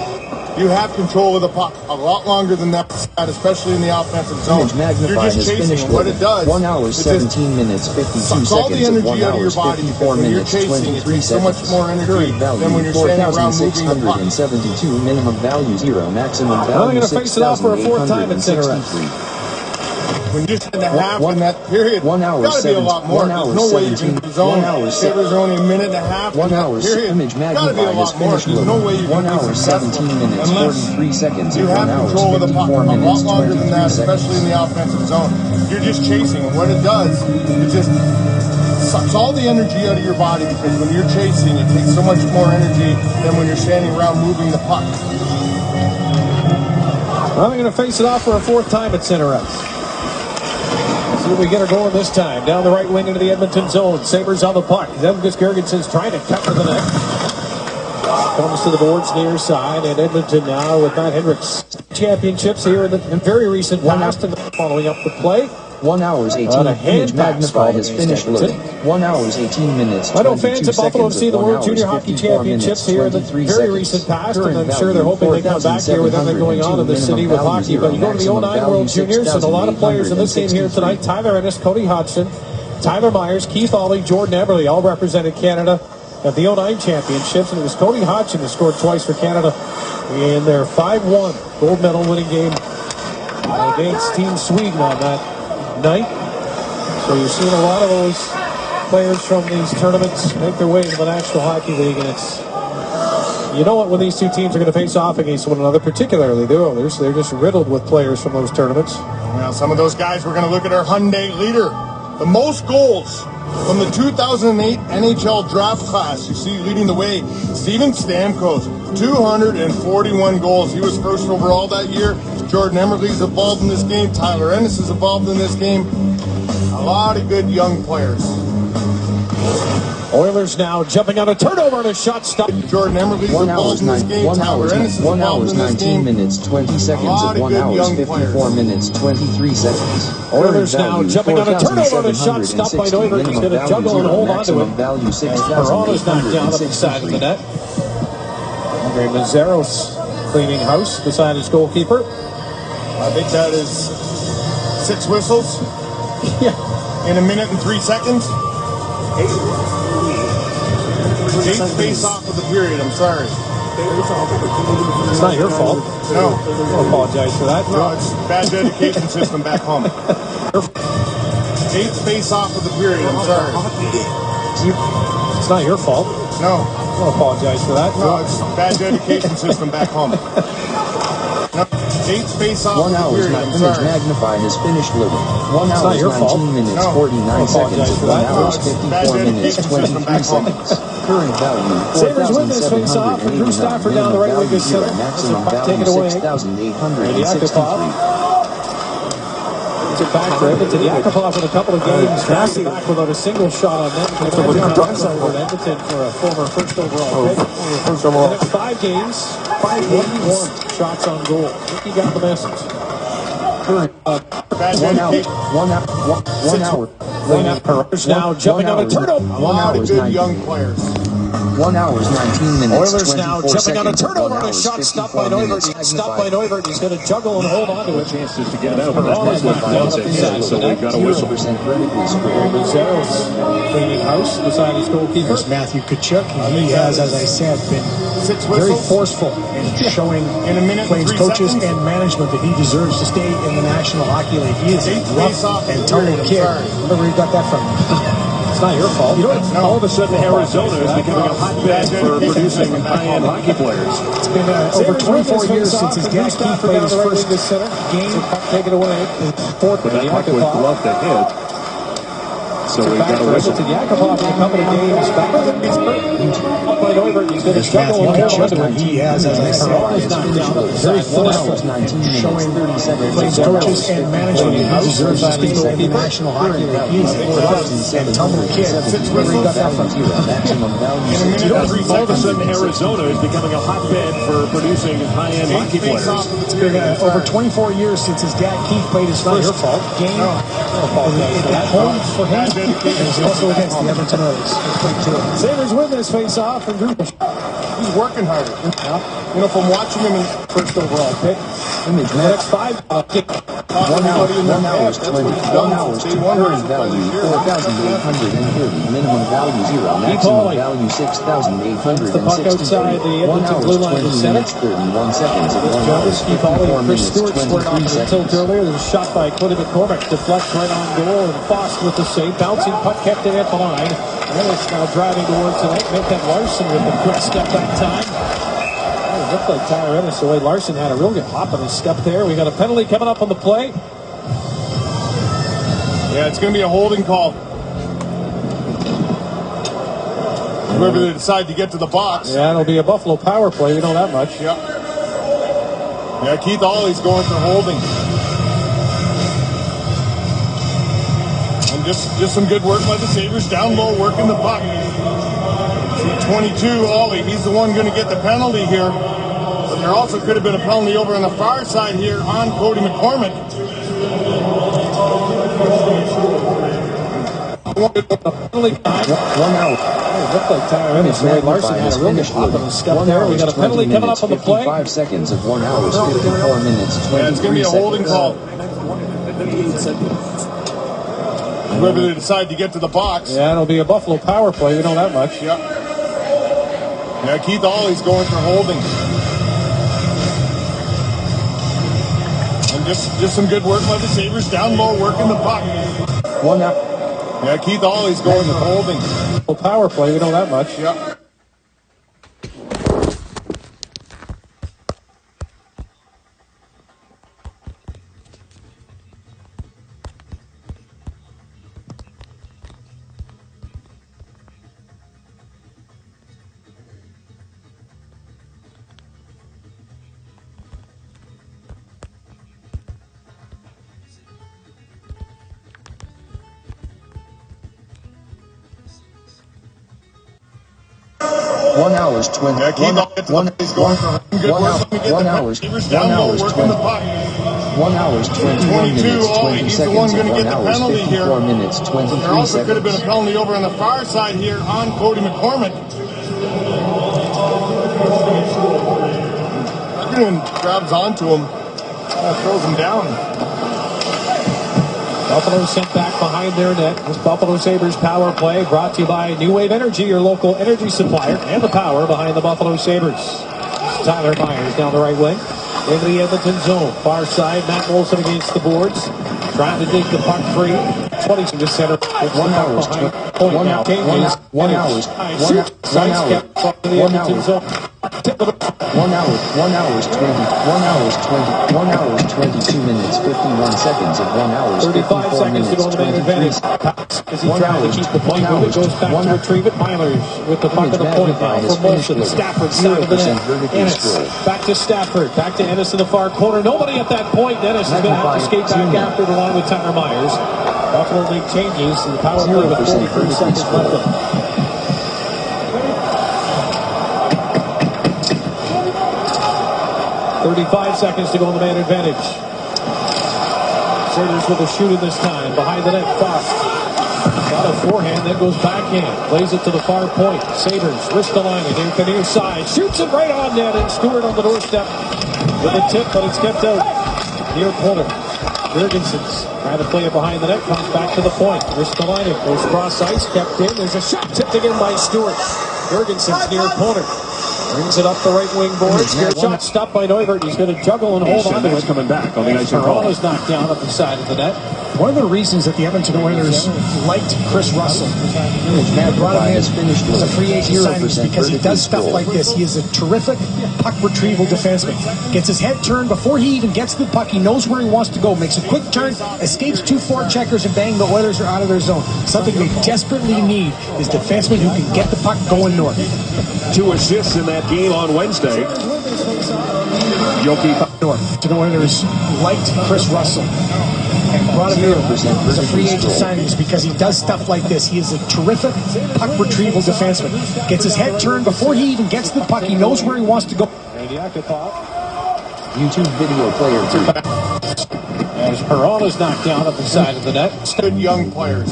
you have control of the puck a lot longer than that, especially in the offensive zone. You're just chasing, and what it does, 1 hour, 17 minutes, 52 seconds, all the energy 1 out of your hour, body, 54 when you're minutes, chasing, it 23 takes so much seconds. more energy Current value, than when you're standing around moving the puck. 4,672, minimum value 0, maximum Now they're value going to face it off for a fourth time at center ice. 6,863. When you're in the half in that period, 1 hour, got to be a lot more. 1 hour, There's no way you 17, can zone. 1 hour, Sabres are only a minute and a half 1 in hour, that period. image Got to be a magnified has lot more. finished There's no way you 1 can hour, be successful 17 minutes, unless 43 seconds, you 1 have hour, control of the puck 54 a lot minutes, longer than 23 that, seconds. especially in the offensive zone. You're just chasing, and what it does, it just sucks all the energy out of your body, because when you're chasing, it takes so much more energy than when you're standing around moving the puck. Now they're going to face it off for a fourth time at center ice. See if we get her going this time. Down the right wing into the Edmonton zone. Sabres on the puck. Zemgus Girgenssen's trying to cut to the net. Comes to the boards near side, and Edmonton now with Matt Hendricks. Championships here in the very recent past, and following up the play. 1 hour, 18 image magnified has finished loading. 1 hour, 18 minutes. I know fans of Buffalo see the World Junior Hockey Championships here in the very recent past, and I'm sure they're hoping they come back here with everything going on in the city with hockey. But you go to the 09 World Juniors, and a lot of players in this game here tonight. Tylor Inis, Cody Hodgson, Tyler Myers, Keith Ollie, Jordan Eberle all represented Canada at the 09 Championships, and it was Cody Hodgson who scored twice for Canada in their 5-1 gold medal winning game against Team Sweden on that night. So you're seeing a lot of those players from these tournaments make their way into the National Hockey League, and it's, you know what, when these two teams are going to face off against one another, particularly the Oilers, they're just riddled with players from those tournaments. Well, some of those guys, we're going to look at our Hyundai leader. The most goals from the 2008 NHL draft class. You see leading the way, Steven Stamkos, 241 goals. He was first overall that year. Jordan Eberle's involved in this game. Tylor Inis is involved in this game. A lot of good young players. Oilers now jumping on a turnover and a shot stop. Jordan Emerly's involved in this game. 1 Tylor Inis is 1 involved hours, in this 19 game. minutes, 20 seconds lot of of 1 good hours, young 54 players. minutes, 23 seconds. Oilers now Value, jumping on a turnover and a shot stopped by 4,760. Neuberg. He's going to Minimum juggle and value hold on to maximum it. value Toronto's knocked down up the side of the 6,863. net. Andre Mazzaros cleaning house beside his goalkeeper. I think that is 6 whistles Yeah. in a minute and 3 seconds. 8th face off of the period. I'm sorry. It's not your fault. No, I'll apologize for that. no, it's bad dedication system back home. 8th face off of the period. I'm sorry. It's not your fault. No, I'll apologize for that. no, it's bad dedication system back home. No, 8th face off 1 of the hour, period. I'm image sorry. magnify has finished living. 1 not hour, your fault. 19 minutes, No. 49 seconds of for 1 that. hour, No, it's bad 54 minutes, dedication system 23 back home. seconds. Current value, Sabres win this face-off, and Drew 4,789. Stafford down the right wing is Minimum center. value, maximum Puck value, taken away. 6,863. It's it back for Edmonton. Yakupov in a couple of games back to back without a single shot on net. That's over Edmonton for a former first overall pick. The next 5 games, 581 shots on goal. I think you got the message. Bad 1 hour, dedication. 1 hour, 1 hour. Oilers now jumping on a turnover. A lot of good young players. 1 hour, 19 minutes, Oilers now 24 jumping on a seconds. turnover 1 and a hour, shot stopped 54 by Neuberg. minutes, He's stopped by Neuberg. He's going to juggle and hold on to it. Chances to get out, but Toronto's that's knocked down up the side of the net. got a whistle. 0% vertically squared. Mazzaros cleaning house beside his goalkeeper. There's Matthew Tkachuk. He has, as I said, been 6 very whistles forceful in showing in a minute and Flames 3 coaches seconds. and management that he deserves to stay in the National Hockey League. He is a 8th rough face off and the tumble period. I'm kid. sorry. Where you got that from? It's not your fault. You know, all of a sudden Arizona is becoming a Bad hotbed for dedication producing high-end hockey players. It's been over 24 years since his dad Keith played his first game. Take it away. Fourth. But that puck was gloved ahead. So we Back got a for whistle. Edmonton. Yakupov in a couple of games back to Pittsburgh. Up by Neuberg. He's going to There's juggle Matthew and hold on to Tkachuk. it. He has, as I said, Toronto's knocked down up the very side. 1 hour. forceful, 19 minutes, showing 30 seconds. Flames coaches and management that he deserves to stay in the National Hockey League. He is a rough and tumble kid. Where you got that from? Maximum value. You know, all of a sudden Arizona is becoming a hotbed for producing high-end hockey Face players. off of the It's period. been I'm over sorry. 24 years since his dad Keith played his Not your first fault. game at home for him, and it's also against the Edmonton Oilers. Sabres win this face-off, and Drew He's working harder. You know, from watching him in first overall pick. Image The next 5 1 hour, 1 hour, 1 hours to current value, 4,830. Minimum value 0. Maximum value 6,863. The puck outside the 1 Edmonton hour, blue line 20 to center. minutes, 31 seconds. Of 1 hour, Jonas, Keith Hawley, 54 and Chris minutes, Stewart squared off 23 in the tilt seconds. earlier. There's a shot by Cody McCormick. Deflect right on goal, and Fost with the save. Bouncing puck kept it at the line. Ellis now driving towards the net. Nathan Larson with the quick step that time. Oh, it looked like Tylor Inis, the way Larson had a real good hop on his step there. We got a penalty coming up on the play. Yeah, it's going to be a holding call. Whoever they decide to get to the box. Yeah, it'll be a Buffalo power play. We know that much. Yeah. Yeah, Keith Hawley's going for holding. And just some good work by the Sabres. Down low, working the puck. See, 22, Hawley, he's the one going to get the penalty here. But there also could have been a penalty over on the far side here on Cody McCormick. Penalty time. 1 hour. It looked like Tylor Inis, the way Larson had a real good hop on his step 1 there. hour, We got a 20 penalty coming minutes, up on the play. 55 seconds of 1 hour, 54 minutes, 23 Yeah, it's going to be a holding call. Whoever they decide to get to the box. Yeah, it'll be a Buffalo power play. We know that much. Yeah. Yeah, Keith Hawley's going for holding. And just some good work by the Sabres. Down low, working the puck. 1 hour. Yeah, Keith Hawley's going for holding. Power play. We know that much. Yeah. 1 hours 20. Yeah, keep on it. 1 hours 21 minutes 20 seconds and 1 hours 54 minutes 23 There also could have been a seconds. penalty over on the far side here on Cody McCormick. Grabs onto him, throws him down. Buffalo sent back behind their net. This Buffalo Sabres power play brought to you by New Wave Energy, your local energy supplier, and the power behind the Buffalo Sabres. Tylor Inis down the right wing. Into the Edmonton zone. Far side, Matt Olson against the boards. Trying to dig the puck free. 20 to center. 1 hours 20. 1 hours 20. 1 hours 22 minutes 51 seconds and 1 hour 35 seconds to go to the man advantage. As he tries to keep the point moving, goes back to retrieve it. Myers with the puck at the point now for Molson. Stafford side of the net. Ennis back to Stafford. Back to Ennis in the far corner. Nobody at that point. Ennis is going to have to skate back after it along with Tyler Myers. Buffalo make changes. The power play with 43 seconds left. 35 seconds to go on the man advantage. Sabres with a shooting this time. Behind the net, Frost. Got a forehand, then goes backhand. Plays it to the far point. Sabres, wrist line it into the near side. Shoots it right on net, and Stewart on the doorstep with a tip, but it's kept out. Near corner. Jurgensen's trying to play it behind the net. Comes back to the point. Wrist line it. Goes cross ice, kept in. There's a shot tipped again by Stewart. Jurgensen's near corner. Brings it up the right wing boards. Good shot stopped by Neuvert. He's going to juggle and hold on to it. Coming back on the ice. Peralta's knocked down up the side of the net. One of the reasons that the Edmonton Oilers liked Chris Russell and brought him in as a free agent signing is because he does stuff like this. He is a terrific puck retrieval defenseman. Gets his head turned before he even gets the puck. He knows where he wants to go. Makes a quick turn, escapes 2 forecheckers, and bang, the Oilers are out of their zone. Something they desperately need is defensemen who can get the puck going north. 2 assists in that game on Wednesday. Yoki north. The Oilers liked Chris Russell and brought him in as a free agent signing because he does stuff like this. He is a terrific puck retrieval defenseman. Gets his head turned before he even gets the puck. He knows where he wants to go. YouTube video player 3. As Peralta's knocked down up the side of the net. Good young players.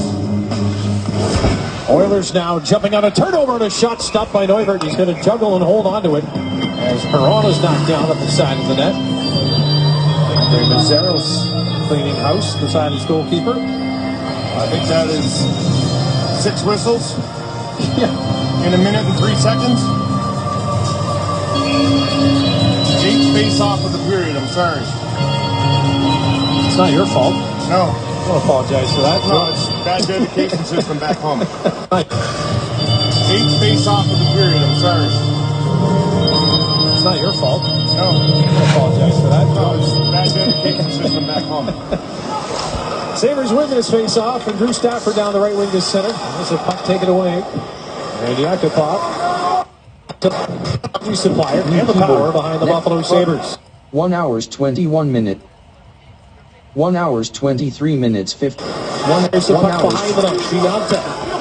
Oilers now jumping on a turnover and a shot stopped by Neuvert. He's going to juggle and hold on to it as Peralta's knocked down up the side of the net. Andre Mazzaro's cleaning house beside his goalkeeper. I think that is 6 whistles. Yeah. In a minute and 3 seconds. 8 face-off of the period. I'm sorry. It's not your fault. No. I don't apologize for that. No, it's bad dedication system back home. 8 face-off of the period. I'm sorry. It's not your fault. No. I don't apologize for that. No, it's bad dedication system back home. Sabres win this face-off, and Drew Stafford down the right wing to center. There's a puck taken away. Randy Akapov, supplier, and the power behind the Buffalo Sabres. 1 hours 21 minutes. 1 hours 23 minutes 50. 1 There's the puck hours. behind the net. Beyonce.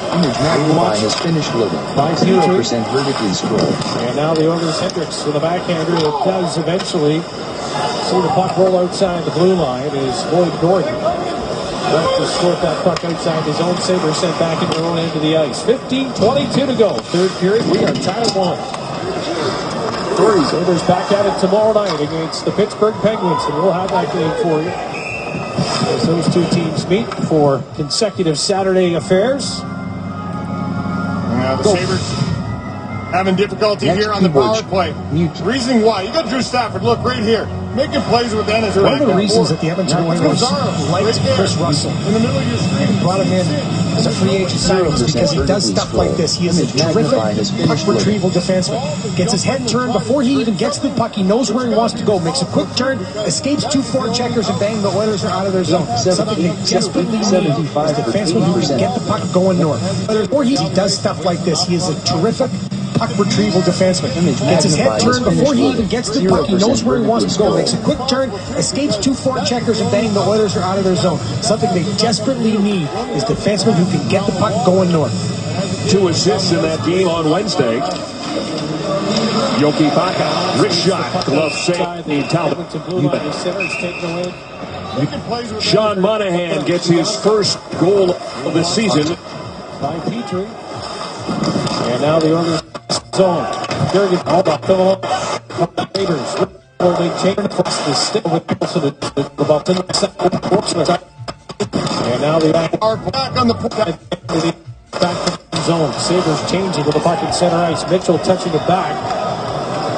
Image Magnify has finished loading. 0% vertically scrolled. And now the Oilers Hendricks with a backhander that does eventually see the puck roll outside the blue line is Lloyd Gordon. Left to squirt that puck outside his own. Sabres sent back into their own end of the ice. 15:22 to go. Third period. We are tied at 1. Sabres back at it tomorrow night against the Pittsburgh Penguins, and we'll have that game for you as those two teams meet for consecutive Saturday affairs. The Sabres having difficulty here on the power play. Reasoning why. You got Drew Stafford. Look right here. Making plays with Ennis. One of the reasons that the Edmonton Oilers liked Chris Russell in the middle of your screen and brought him in as a free agent signing is because he does stuff like this. He is a terrific puck retrieval defenseman. Gets his head turned before he even gets the puck. He knows where he wants to go. Makes a quick turn, escapes 2 forecheckers, and bang, the Oilers are out of their zone. Something they desperately need is defenseman who can get the puck going north. Or he does stuff like this. He is a terrific puck retrieval defenseman. Gets his head turned before he even gets the puck. He knows where he wants to go. Makes a quick turn, escapes 2 forecheckers, and bang, the Oilers are out of their zone. Something they desperately need is defensemen who can get the puck going north. 2 assists in that game on Wednesday. Yoki Baka, wrist shot, glove save. The Edmonton blue line to center. It's taken away. Sean Monahan gets his first goal of the season. By Petrie. And now the Oilers zone. Jurgen Sabres. They change the stick with the ball to the second. And now the back on the back to the zone. Sabres changing with the puck in center ice. Mitchell touching it back.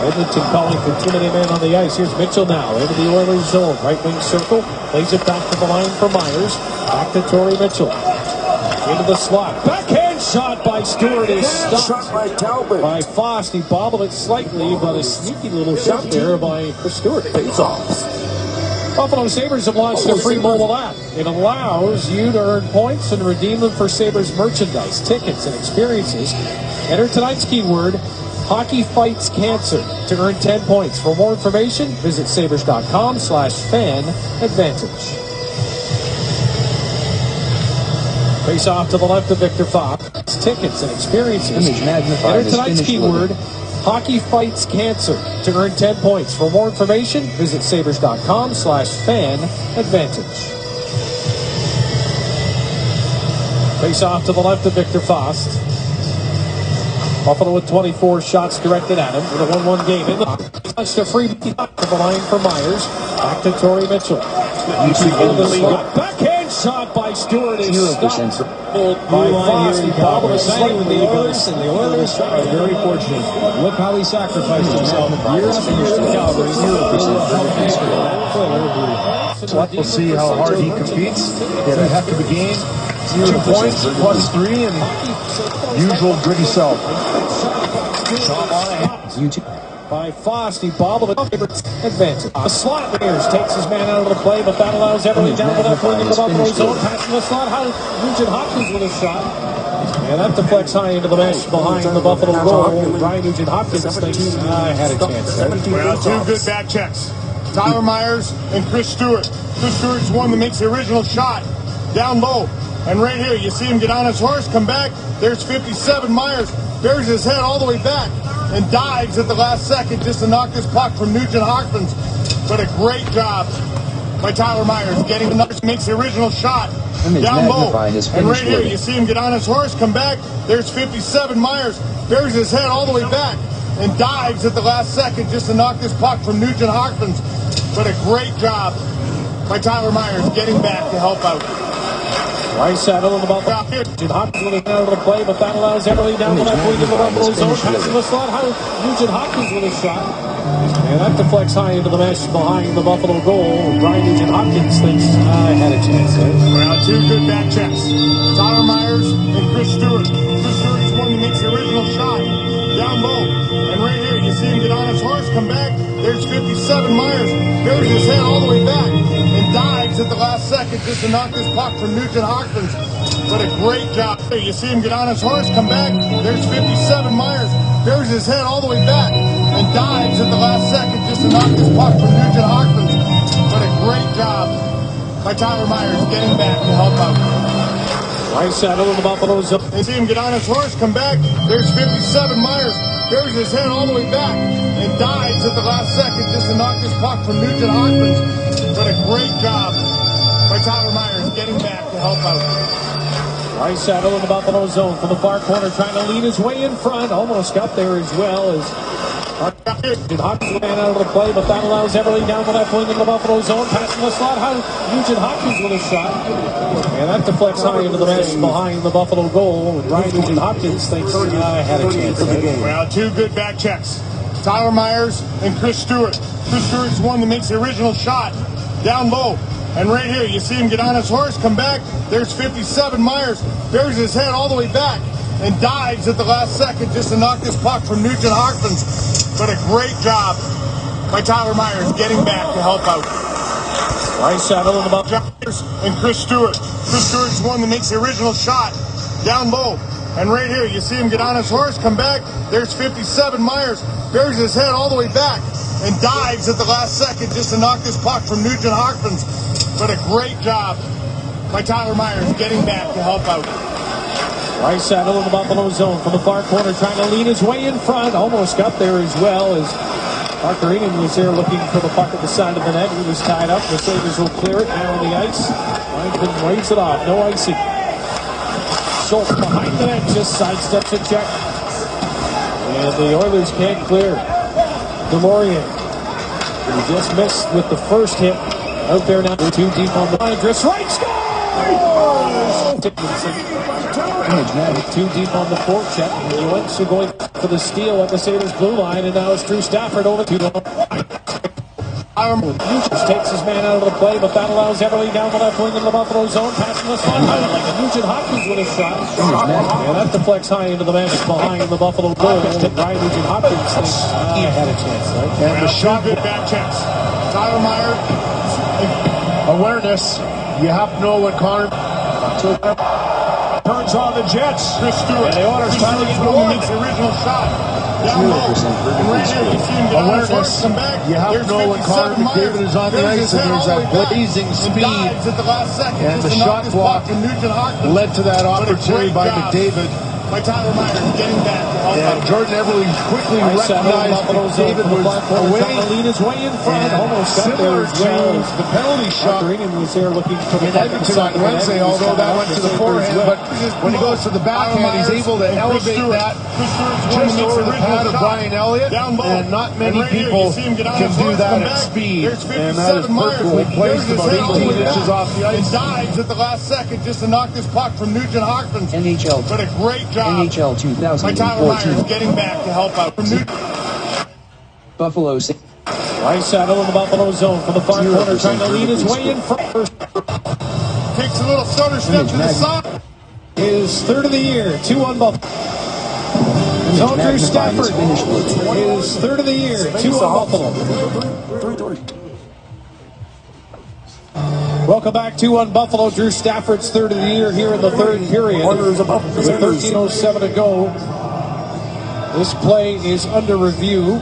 Edmonton calling for too many men on the ice. Here's Mitchell now into the Oilers zone. Right wing circle. Plays it back to the line for Myers. Back to Torrey Mitchell. Into the slot. Backhand shot by Stewart is stopped. Shot by Talbot. By Fost. He bobbled it slightly, but a sneaky little shot there by Chris Stewart. Pays off. Buffalo Sabres have launched a free mobile app. It allows you to earn points and redeem them for Sabres merchandise, tickets, and experiences. Enter tonight's keyword, Hockey Fights Cancer, to earn 10 points. For more information, visit sabres.com/fan advantage. Face off to the left of Victor Fox. Tickets and experiences. Enter tonight's keyword, Hockey Fights Cancer, to earn 10 points. For more information, visit sabres.com/fan advantage. Face off to the left of Victor Fost. Buffalo with 24 shots directed at him in a 1-1 game. In the touched a free to the line for Myers. Back to Torrey Mitchell. Backhand shot by Stewart is stopped by Fost. He bobbled it slightly. The Oilers are very fortunate. Look how he sacrificed himself years and years to Calgary. We'll see how hard he competes. He had a heck of a game. 2 points plus 3 and usual gritty self. By Fost, he bobbled it. Advantage. The slot Bears takes his man out of the play, but that allows everything down to that wing in the Buffalo zone. Passing the slot. Nugent Hopkins with a shot. And that deflects high into the mesh behind the Buffalo goal. Ryan Nugent Hopkins thinks, I had a chance there. Well, 2 good back checks. Tyler Myers and Chris Stewart. Chris Stewart's one that makes the original shot. Down low. And right here, you see him get on his horse, come back. There's 57 Myers. Buries his head all the way back and dives at the last second just to knock this puck from Nugent Hopkins. But a great job by Tyler Myers. Getting another, makes the original shot. Down low. And right here, you see him get on his horse, come back. There's 57 Myers. Buries his head all the way back and dives at the last second just to knock this puck from Nugent Hopkins. But a great job by Tyler Myers getting back to help out. Right saddle in the Buffalo. Nugent Hopkins with a out of the play, but that allows everything down to that wing in the Buffalo zone. Passing the slot. Nugent Hopkins with a shot. And that deflects high into the mesh behind the Buffalo goal. Ryan Nugent Hopkins thinks, I had a chance there. Well, 2 good back checks. Tyler Myers and Chris Stewart. Chris Stewart's one that makes the original shot. Down low. And right here, you see him get on his horse, come back. There's 57 Myers. Buries his head all the way back and dives at the last second just to knock this puck from Nugent Hopkins. But a great job. You see him get on his horse, come back. There's 57 Myers. Buries his head all the way back and dives at the last second just to knock this puck from Nugent Hopkins. But a great job by Tyler Myers getting back to help out. Right saddle in the Buffalo zone. You see him get on his horse, come back. There's 57 Myers. Buries his head all the way back and dives at the last second just to knock this puck from Nugent Hopkins. But a great job by Tyler Myers getting back to help out. Right saddle in the Buffalo zone from the far corner, trying to lead his way in front. Almost got there as well as Hopkins ran out of the play, but that allows everything down to that wing in the Buffalo zone. Passing the slot. Nugent Hopkins with a shot. And that deflects high into the mesh behind the Buffalo goal. Ryan Nugent Hopkins thinks, I had a chance there. Well, 2 good back checks. Tyler Myers and Chris Stewart. Chris Stewart's one that makes the original shot. Down low. And right here, you see him get on his horse, come back. There's 57 Myers. Buries his head all the way back and dives at the last second just to knock this puck from Nugent Hopkins. But a great job by Tyler Myers getting back to help out. Right saddle in the Buffalo. And Chris Stewart. Chris Stewart's one that makes the original shot. Down low. And right here, you see him get on his horse, come back. There's 57 Myers. Buries his head all the way back and dives at the last second just to knock this puck from Nugent Hopkins. But a great job by Tyler Myers getting back to help out. Right saddle in the Buffalo zone from the far corner, trying to lean his way in front. Almost got there as well as Tylor Inis was there looking for the puck at the side of the net. He was tied up. The Sabres will clear it now on the ice. Linesman waves it off. No icing. Schultz behind the net, just sidesteps a check. And the Oilers can't clear. DeLorean. He just missed with the first hit. Out there now, too deep on the line. Drifts right, scores! Too deep on the forecheck. The Oilers are going for the steal at the Sabres blue line, and now it's Drew Stafford over to Nugent takes his man out of the play, but that allows Everly down the left wing in the Buffalo zone, passing the slot like a Nugent Hopkins with a shot. And that deflects high into the bench behind the Buffalo goal. Ryan Nugent Hopkins thinks he had a chance, right? And the shot, good back chance. Tyler Meyer, Awareness. You have to know what Connor Turns on the Jets. Chris Stewart. And the Oilers finally get the going. makes the original shot. Down low. And right here, you see him get on his horse, come back. You have to know when Connor McDavid is on the ice, and there's that blazing speed. At the last second, and the shot block led to that opportunity by McDavid. By Tyler Meyer getting back to help And out. Jordan Everly quickly recognized McDavid was away. Lean his way in front. Almost got there Similar as well. to the penalty shot Green was there looking for the in Edmonton on Wednesday, although that went to the forehand. But when he goes to the backhand, he's able to elevate that just over the pad of Brian Elliott. And not many people can do that at speed. And that is perfectly placed about 18 inches off the ice. Dives at the last second just to knock this puck from Nugent Hopkins. NHL. But a great job NHL by Tyler 2014. Myers getting back to help out. Buffalo. Right saddle in the Buffalo zone from the far corner, trying to lead his way in front. Takes a little stutter step to the side. His third of the year, 2-1 Buffalo. So Drew Stafford, his third of the year, 2-1 Buffalo. Welcome back, 2-1 Buffalo. Drew Stafford's third of the year here in the third period. With 13:07 to go. This play is under review.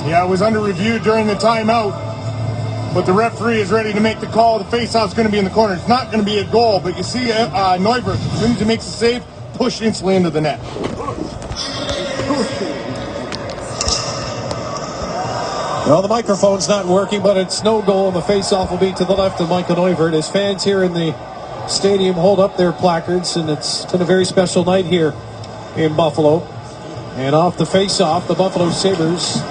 Yeah, it was under review during the timeout, but the referee is ready to make the call. The faceoff's going to be in the corner. It's not going to be a goal, but you see Neuberg, as soon as he makes a save, push instantly into the net. Well, the microphone's not working, but it's no goal, and the faceoff will be to the left of Michael Neuvert. As fans here in the stadium hold up their placards, and it's been a very special night here in Buffalo. And off the faceoff, the Buffalo Sabres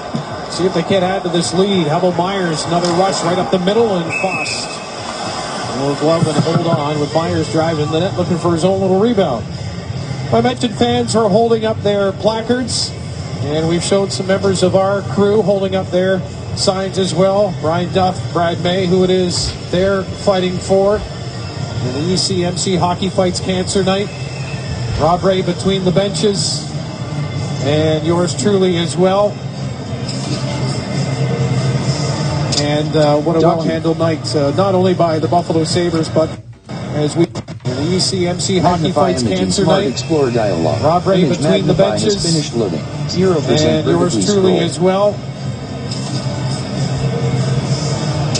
see if they can't add to this lead. How about Myers? Another rush right up the middle, and Fost will glove and hold on with Myers driving the net, looking for his own little rebound. I mentioned fans are holding up their placards. And we've showed some members of our crew holding up their signs as well. Brian Duff, Brad May, who it is they're fighting for. And the ECMC Hockey Fights Cancer Night. Rob Ray between the benches. And yours truly as well. And what a well-handled night, not only by the Buffalo Sabres, but as we... The ECMC Hockey Fights Cancer Night. Explorer dialog. Rob Ray Image between the Magnify benches. has finished loading. 0% And yours vertically truly scroll. as well.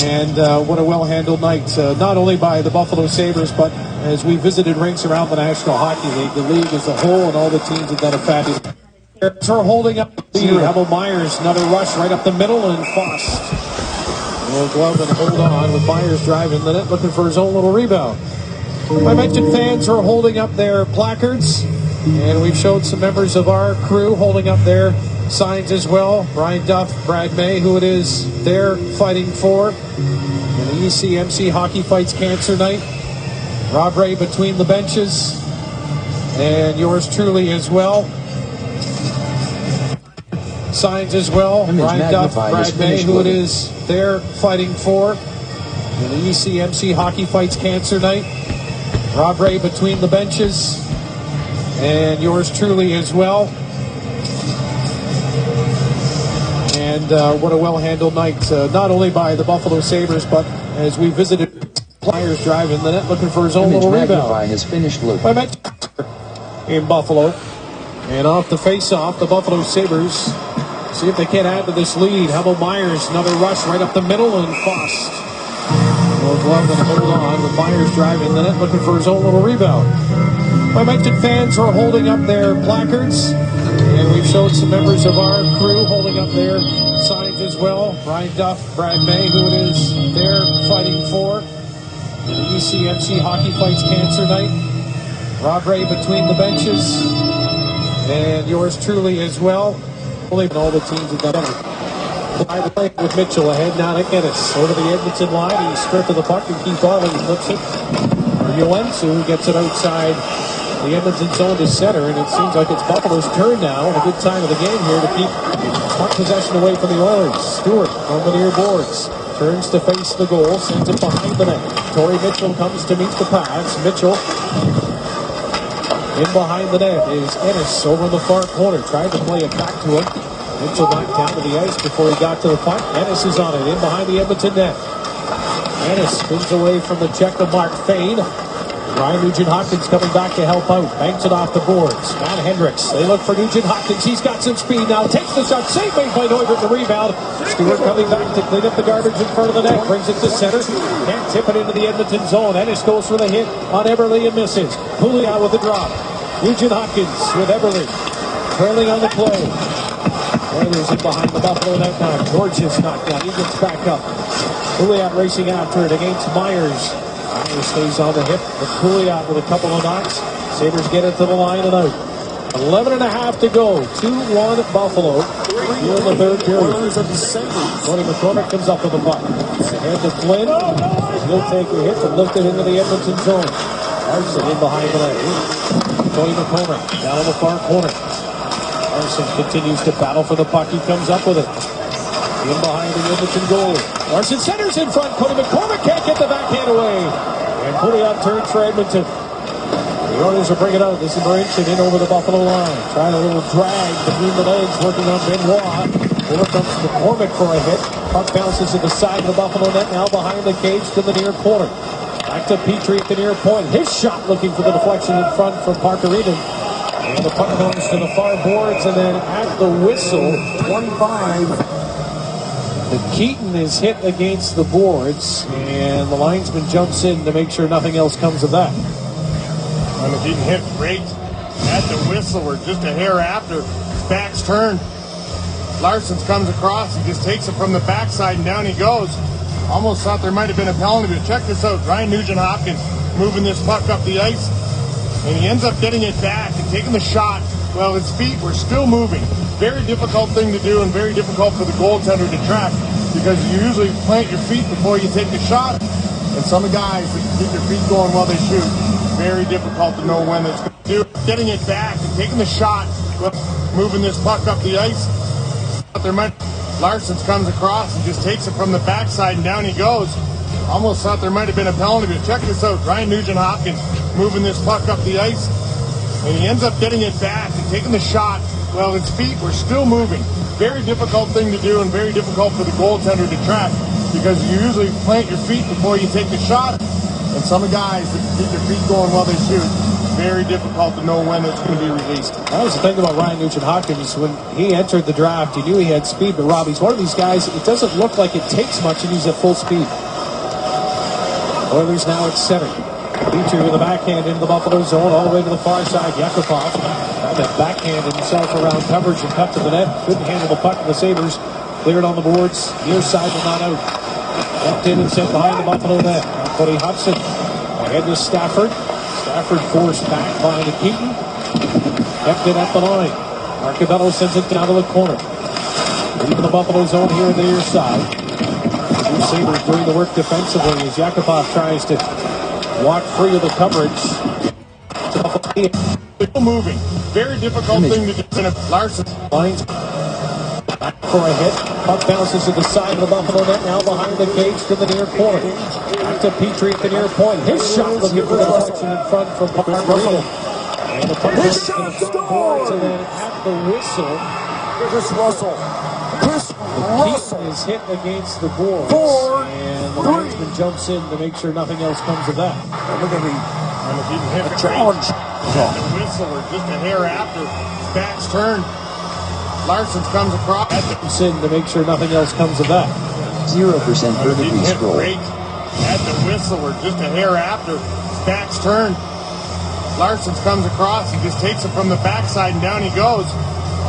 And what a well-handled night, not only by the Buffalo Sabres, but as we visited rinks around the National Hockey League, the league as a whole, and all the teams have done a fabulous job. They're holding up the lead. How about Myers? Another rush right up the middle, and Fost will glove and hold on with Myers driving the net, looking for his own little rebound. I mentioned fans are holding up their placards, and we've showed some members of our crew holding up their signs as well. Brian Duff, Brad May, who it is they're fighting for. And the ECMC Hockey Fights Cancer Night. Rob Ray between the benches. And yours truly as well. Signs as well. Image Brian Duff, Magnify Brad May, who it loading. is they're fighting for. And the ECMC Hockey Fights Cancer Night. Rob Ray between the benches. And yours truly as well. And what a well-handled night, not only by the Buffalo Sabres, but as we visited players driving the net, looking for his own Image little Magnify rebound. has finished loading. I met in Buffalo. And off the face-off, the Buffalo Sabres see if they can't add to this lead. How about Myers? Another rush right up the middle, and Fost Gold glove and hold on with Myers driving the net, looking for his own little rebound. My Edmonton fans are holding up their placards, and we've showed some members of our crew holding up their signs as well. Ryan Duff, Brad May, who it is they're fighting for. The ECMC Hockey Fights Cancer Night. Rob Ray between the benches, and yours truly as well. Only all the teams have done it. With Mitchell ahead now to Inis. Over the Edmonton line. He's stripped of the puck and keep on. He flips it. Joensuu gets it outside the Edmonton zone to center, and it seems like it's Buffalo's turn now. A good time of the game here to keep puck possession away from the Oilers. Stewart on the near boards. Turns to face the goal. Sends it behind the net. Torrey Mitchell comes to meet the pass. Mitchell in behind the net is Inis over in the far corner. Tried to play it back to him. Mitchell knocked down to the ice before he got to the puck. Inis is on it, in behind the Edmonton net. Inis spins away from the check of Mark Fane. Ryan Nugent-Hopkins coming back to help out. Banks it off the boards. Matt Hendricks. They look for Nugent-Hopkins. He's got some speed now. Takes the shot. Save made by Neuvert. The rebound. Stewart coming back to clean up the garbage in front of the net. Brings it to center. Can't tip it into the Edmonton zone. Inis goes for the hit on Eberle and misses. Pouliot with the drop. Nugent-Hopkins with Eberle. Trailing on the play. Oilers in behind the Buffalo net now. Georges knocked down. He gets back up. Pouliot racing after it against Myers. Myers stays on the hip. But Pouliot with a couple of knocks. Sabres get it to the line and out. 11 and a half to go. 2-1 Buffalo. Here in the third period. Tony McCormick comes up with the puck. Ahead to Flynn. He'll take a hit and lift it into the Edmonton zone. Larson in behind the net. Tony McCormick down in the far corner. Larson continues to battle for the puck. He comes up with it. In behind the Edmonton goal. Larson centers in front. Cody McCormick can't get the backhand away. And Pouliot turns for Edmonton. The Oilers will bring it out. This is Marincin in over the Buffalo line. Trying a little drag between the legs, working on Benoit. Here comes McCormick for a hit. Puck bounces to the side of the Buffalo net. Now behind the cage to the near corner. Back to Petrie at the near point. His shot looking for the deflection in front from Parker Eden. And the puck comes to the far boards, and then at the whistle, 25. The Keaton is hit against the boards, and the linesman jumps in to make sure nothing else comes of that. And the Keaton hit right at the whistle, or just a hair after. His back's turned. Larson comes across. He just takes it from the backside, and down he goes. Almost thought there might have been a penalty, but check this out. Ryan Nugent-Hopkins moving this puck up the ice. And he ends up getting it back and taking the shot. Well, his feet were still moving. Very difficult thing to do and very difficult for the goaltender to track because you usually plant your feet before you take the shot. And some guys keep their feet going while they shoot. Very difficult to know when it's going to do. Getting it back and taking the shot. Well, moving this puck up the ice. Larson comes across and just takes it from the backside, and down he goes. Almost thought there might have been a penalty, but check this out. Ryan Nugent-Hopkins moving this puck up the ice, and he ends up getting it back and taking the shot. Well, his feet were still moving. Very difficult thing to do and very difficult for the goaltender to track because you usually plant your feet before you take the shot. And some guys keep their feet going while they shoot. Very difficult to know when it's going to be released. That was the thing about Ryan Nugent-Hopkins. When he entered the draft, he knew he had speed, but Rob, he's one of these guys, it doesn't look like it takes much and he's at full speed. Oilers now at center. Petrie with a backhand into the Buffalo zone, all the way to the far side. Yakupov tried to backhand himself around coverage and cut to the net. Couldn't handle the puck, and the Sabres cleared on the boards. Near side, but not out. Kept in and sent behind the Buffalo net. Cody Hudson ahead to Stafford. Stafford forced back by the Keaton. Kept it at the line. Marcabello sends it down to the corner. Leaving the Buffalo zone here on the near side. The Sabres doing the work defensively as Yakupov tries to walk free of the coverage. Still moving. Very difficult thing to do. Larson lines back for a hit. Puck bounces to the side of the Buffalo net. Now behind the cage to the near corner. Back to Petrie at the near point. His shot looking for the deflection in front from Parker Eden. And the puck goes to the front boards, and then at the whistle, Chris Russell. the Keaton is hit against the boards, and the linesman jumps in to make sure nothing else comes of that. Look at and if he can hit the challenge. The whistle or just a hair after. His back's turned. Larson comes across. Jumps in to make sure nothing else comes of that. 0% vertically scroll. At the whistle. We're just a hair after. Back's turned. Larson comes across. He just takes it from the backside and down he goes.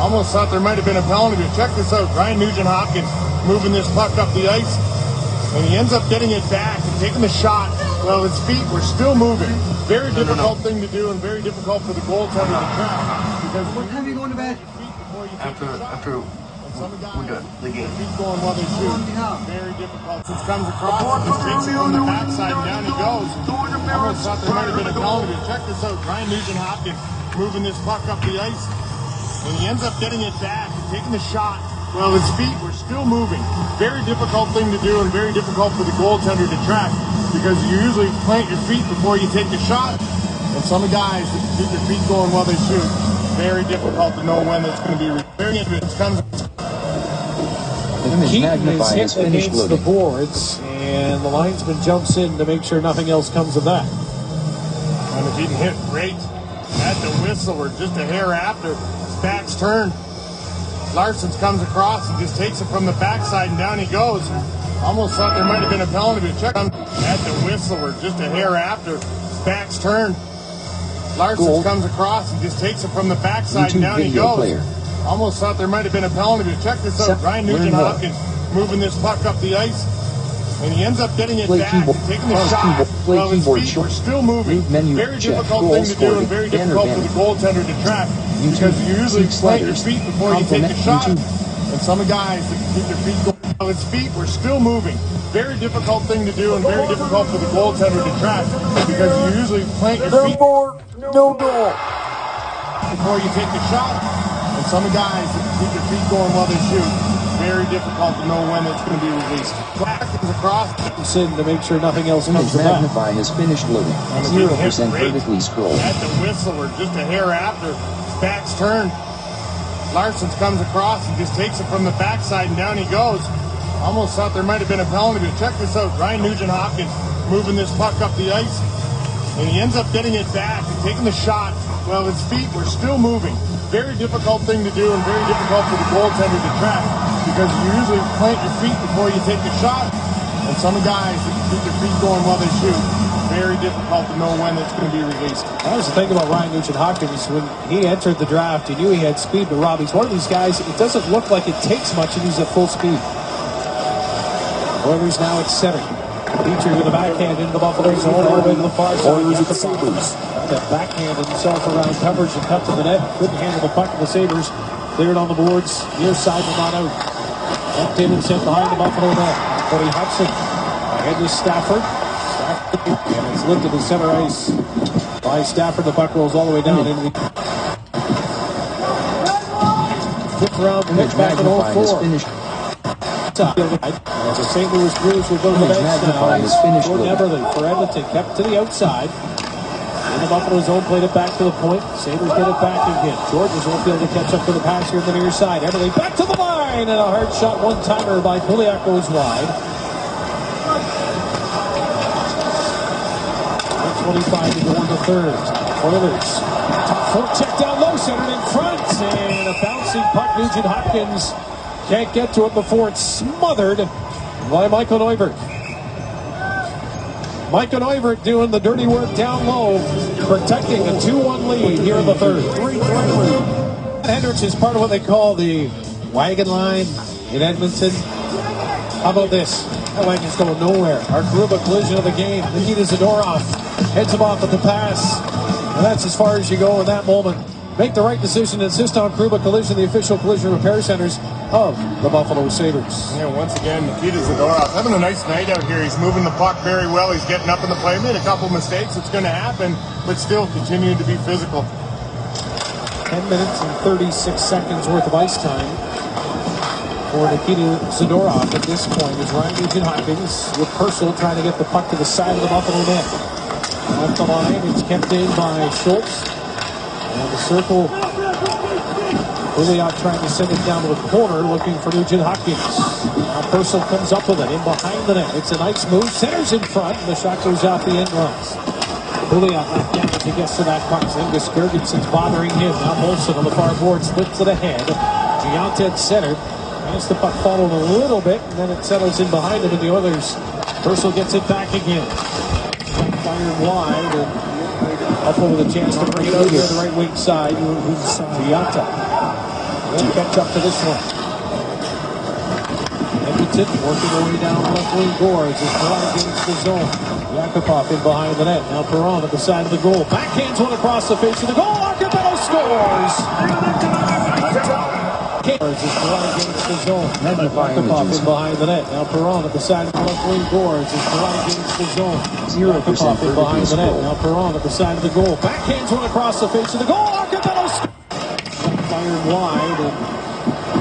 Almost thought there might have been a penalty, but check this out. Ryan Nugent-Hopkins moving this puck up the ice, and he ends up getting it back and taking the shot. Well, his feet were still moving. Very difficult thing to do and very difficult for the goaltender to track. Because what time are you going to bed? After we're done the game. Feet going while they shoot. Very difficult. It comes across, just takes it from the backside and down he goes. Almost thought there might have been a penalty. Check this out. Ryan Nugent-Hopkins moving this puck up the ice, and he ends up getting it back and taking the shot. Well, his feet were still moving. Very difficult thing to do and very difficult for the goaltender to track, because you usually plant your feet before you take the shot. And some guys keep their feet going while they shoot. Very difficult to know when it's going to be. Very comes. Keaton is hit against the boards, and the linesman jumps in to make sure nothing else comes of that. And Keaton hit great at the whistle. We're just a hair after. His back's turned. Larson comes across. He just takes it from the backside and down he goes. Almost thought there might have been a penalty, but check on at the whistle. We're just a hair after. His back's turned. Larson comes across. He just takes it from the backside and down he goes. Almost thought there might have been a penalty, but check this out. Ryan Nugent-Hopkins moving this puck up the ice, and he ends up getting it back and taking the shot. Well, his feet were still moving. Very difficult thing to do and very difficult for the goaltender to track, because you usually plant your feet before you take the shot. And some guys keep their feet going. Well, his feet were still moving. Very difficult thing to do and very difficult for the goaltender to track, because you usually plant your feet before you take the shot. And some guys keep their feet going while they shoot. Very difficult to know when it's going to be released. Black comes across. In to make sure nothing else comes of that. Magnify has finished loading. 0% vertically scroll. At the whistle, we're just a hair after. Back's turned. Larson comes across. He just takes it from the backside and down he goes. Almost thought there might have been a penalty, but check this out. Ryan Nugent-Hopkins moving this puck up the ice, and he ends up getting it back and taking the shot. Well, his feet were still moving. Very difficult thing to do and very difficult for the goaltender to track, because you usually plant your feet before you take the shot. And some guys keep their feet going while they shoot. Very difficult to know when it's going to be released. That was the thing about Ryan Nugent-Hopkins. When he entered the draft, he knew he had speed, but Rob, he's one of these guys, it doesn't look like it takes much and he's at full speed. Oilers now at 7. Petrie with a backhand into the Buffalo zone, all the way to the far side. Oilers at the Sabres. That backhand himself around coverage and cut to the net. Couldn't handle the puck of the Sabres. Cleared on the boards. Near side, but not out. Kept in and sent behind the Buffalo net. Cody Hudson ahead to Stafford. And it's lifted to center ice by Stafford. The puck rolls all the way down into the fifth round pitch back in 04. As the St. Louis Blues will go to the bench now. Jordan Eberle for Edmonton, kept to the outside. In the Buffalo zone, played it back to the point. Sabres get it back again. Georges won't be able to catch up to the pass here on the near side. Eberle back to the line, and a hard shot one-timer by Pouliot goes wide. 1:25 to go in the third. Oilers. Top foot check down low, centered in front, and a bouncing puck. Nugent-Hopkins can't get to it before it's smothered by Michael Neuvert. Michael Neuvert doing the dirty work down low, protecting a 2-1 lead here in the third. Hendricks is part of what they call the wagon line in Edmonton. How about this? That wagon's going nowhere. Our Garuba collision of the game. Nikita Zadorov heads him off at the pass. And that's as far as you go in that moment. Make the right decision. Insist on Garuba Collision, the official collision repair centers of the Buffalo Sabres. Yeah, once again, Nikita Zadorov having a nice night out here. He's moving the puck very well. He's getting up in the play. Made a couple mistakes. It's going to happen, but still continuing to be physical. 10 minutes and 36 seconds worth of ice time for Nikita Zadorov at this point as Ryan Nugent-Hopkins with Purcell trying to get the puck to the side of the Buffalo net. At the line, it's kept in by Schultz. And the circle, Pouliot trying to send it down to the corner, looking for Nugent-Hopkins. Now Purcell comes up with it, in behind the net. It's a nice move, centers in front, and the shot goes off the end runs. Pouliot left down as he gets to that puck. Zengus Girgenson's bothering him. Now Molson on the far board, splits it ahead. Giantet centered. As the puck followed a little bit, and then it settles in behind him, and the Oilers Purcell gets it back again. Fired wide and up over the chance to bring it out here to the right wing side. Viata. Won't catch up to this one. Edmonton working their way down left wing boards as Perron against the zone. Yakupov in behind the net. Now Perron at the side of the goal. Backhands one across the face of the goal. Arcabello scores! As Perron against the zone. Yakupov in behind the net. Now Perron at the side of the left wing boards as Perron against the zone. Yakupov in behind the net. Now Perron at the side of the goal. Backhands one across the face of the goal. Arcabello scores! Fired wide and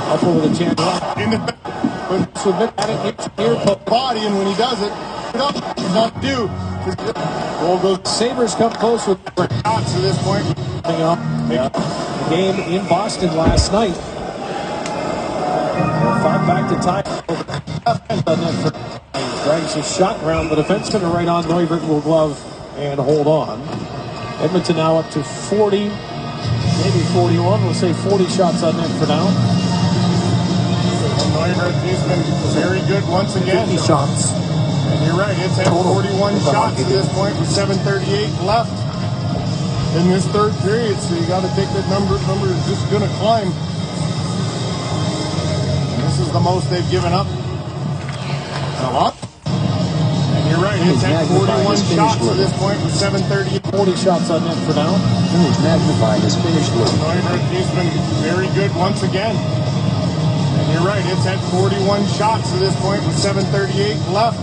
up over the chance. In the body, and when he does it, he's not due. Goal goes. Sabres come close with shots to this point. The game in Boston last night. Fought back to Tylor. Drags his shot round the defenseman and right on. Neuvert will glove and hold on. Edmonton now up to 40, maybe 41. We'll say 40 shots on net for now. He's been very good once again. 50 shots. And you're right, it's at 41 shots at this point with 7:38 left in this third period. So you got to take that number. Number is just going to climb. And this is the most they've given up in a lot. And you're right, it's at 41 shots at this point with 7:38. 40 shots on net for now. Image magnifying his finished look. He's been very good once again. You're right, it's at 41 shots to this point with 7:38 left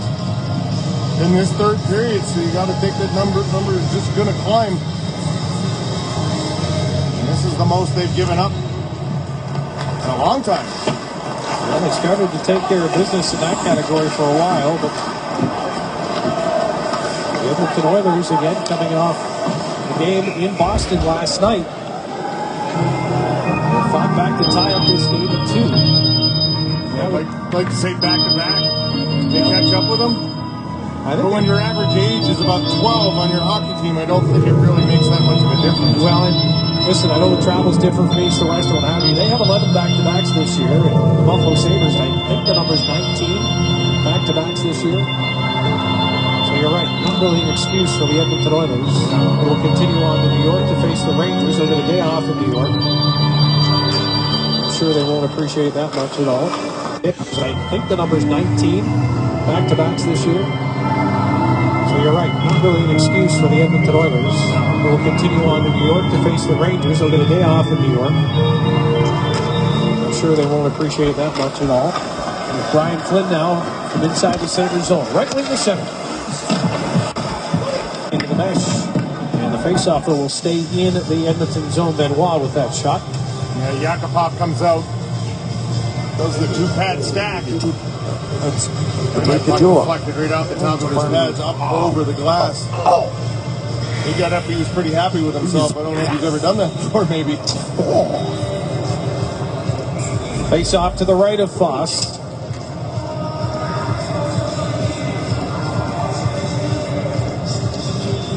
in this third period. So you got to take that number. Number is just going to climb. And this is the most they've given up in a long time. Well, they started to take care of business in that category for a while, but the Edmonton Oilers again coming off the game in Boston last night. They fought back to tie up this game at 2. Yeah, like to say back-to-back. They catch up with them. But when your average age is about 12 on your hockey team, I don't think it really makes that much of a difference. Well, and listen, I know the travel's different from east to west or what have you. They have 11 back-to-backs this year. And the Buffalo Sabres, I think the number's 19 back-to-backs this year. So you're right, not really an excuse for the Edmonton Oilers. They will continue on to New York to face the Rangers. They'll get a day off in New York. I'm sure they won't appreciate that much at all. I think the number's 19 back-to-backs this year. So you're right, not really an excuse for the Edmonton Oilers. They will continue on to New York to face the Rangers. They'll get a day off in New York. I'm sure they won't appreciate that much at all. With Brian Flynn now from inside the Sabres zone. Right wing to center. Into the mesh. And the faceoff will stay in the Edmonton zone. Benoit with that shot. Yeah, Yakupov comes out. Does the two-pad stack. That's reflected right off the top of his head, up over the glass. He got up, he was pretty happy with himself. I don't know if he's ever done that before, maybe. Face off to the right of Foss.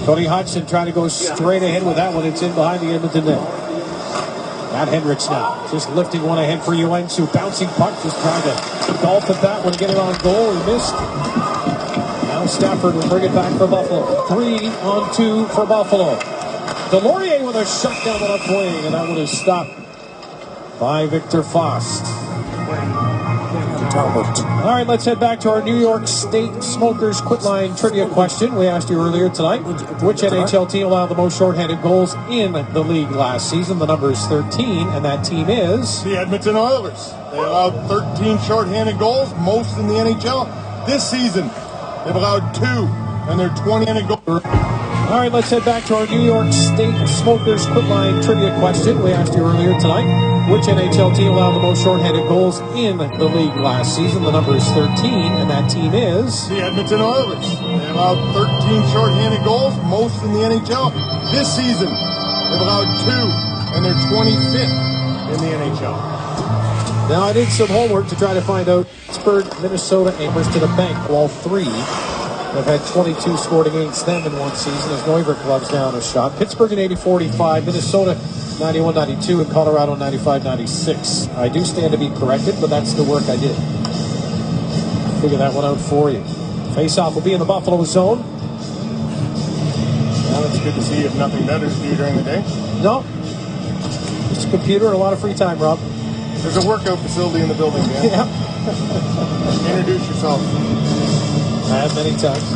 Tony Hodgson trying to go straight ahead with that one. It's in behind the Edmonton net. Matt Hendricks now just lifting one ahead for Uensu. Bouncing puck, just trying to golf at that one, get it on goal. He missed. Now Stafford will bring it back for Buffalo. 3-on-2 for Buffalo. Delorier with a shot down the left wing, and that one is stopped by Victor Foss. All right, let's head back to our New York State Smokers Quitline trivia question. We asked you earlier tonight, which NHL team allowed the most shorthanded goals in the league last season? The number is 13, and that team is... the Edmonton Oilers. They allowed 13 shorthanded goals, most in the NHL. This season, they've allowed 2, and they're 20-handed goals. All right, let's head back to our New York State Smokers Quitline trivia question. We asked you earlier tonight, which NHL team allowed the most shorthanded goals in the league last season? The number is 13, and that team is... the Edmonton Oilers. They allowed 13 shorthanded goals, most in the NHL. This season, they've allowed 2, and they're 25th in the NHL. Now, I did some homework to try to find out Pittsburgh, Minnesota, Amherst to the bank. All three have had 22 scored against them in one season as Neuvert gloves down a shot. Pittsburgh in 80-45, Minnesota 91-92, and Colorado 95-96. I do stand to be corrected, but that's the work I did. Figure that one out for you. Face-off will be in the Buffalo zone. Well, it's good to see you have nothing better to do during the day. No. Just a computer and a lot of free time, Rob. There's a workout facility in the building, Dan. Yeah. Introduce yourself. I have many times.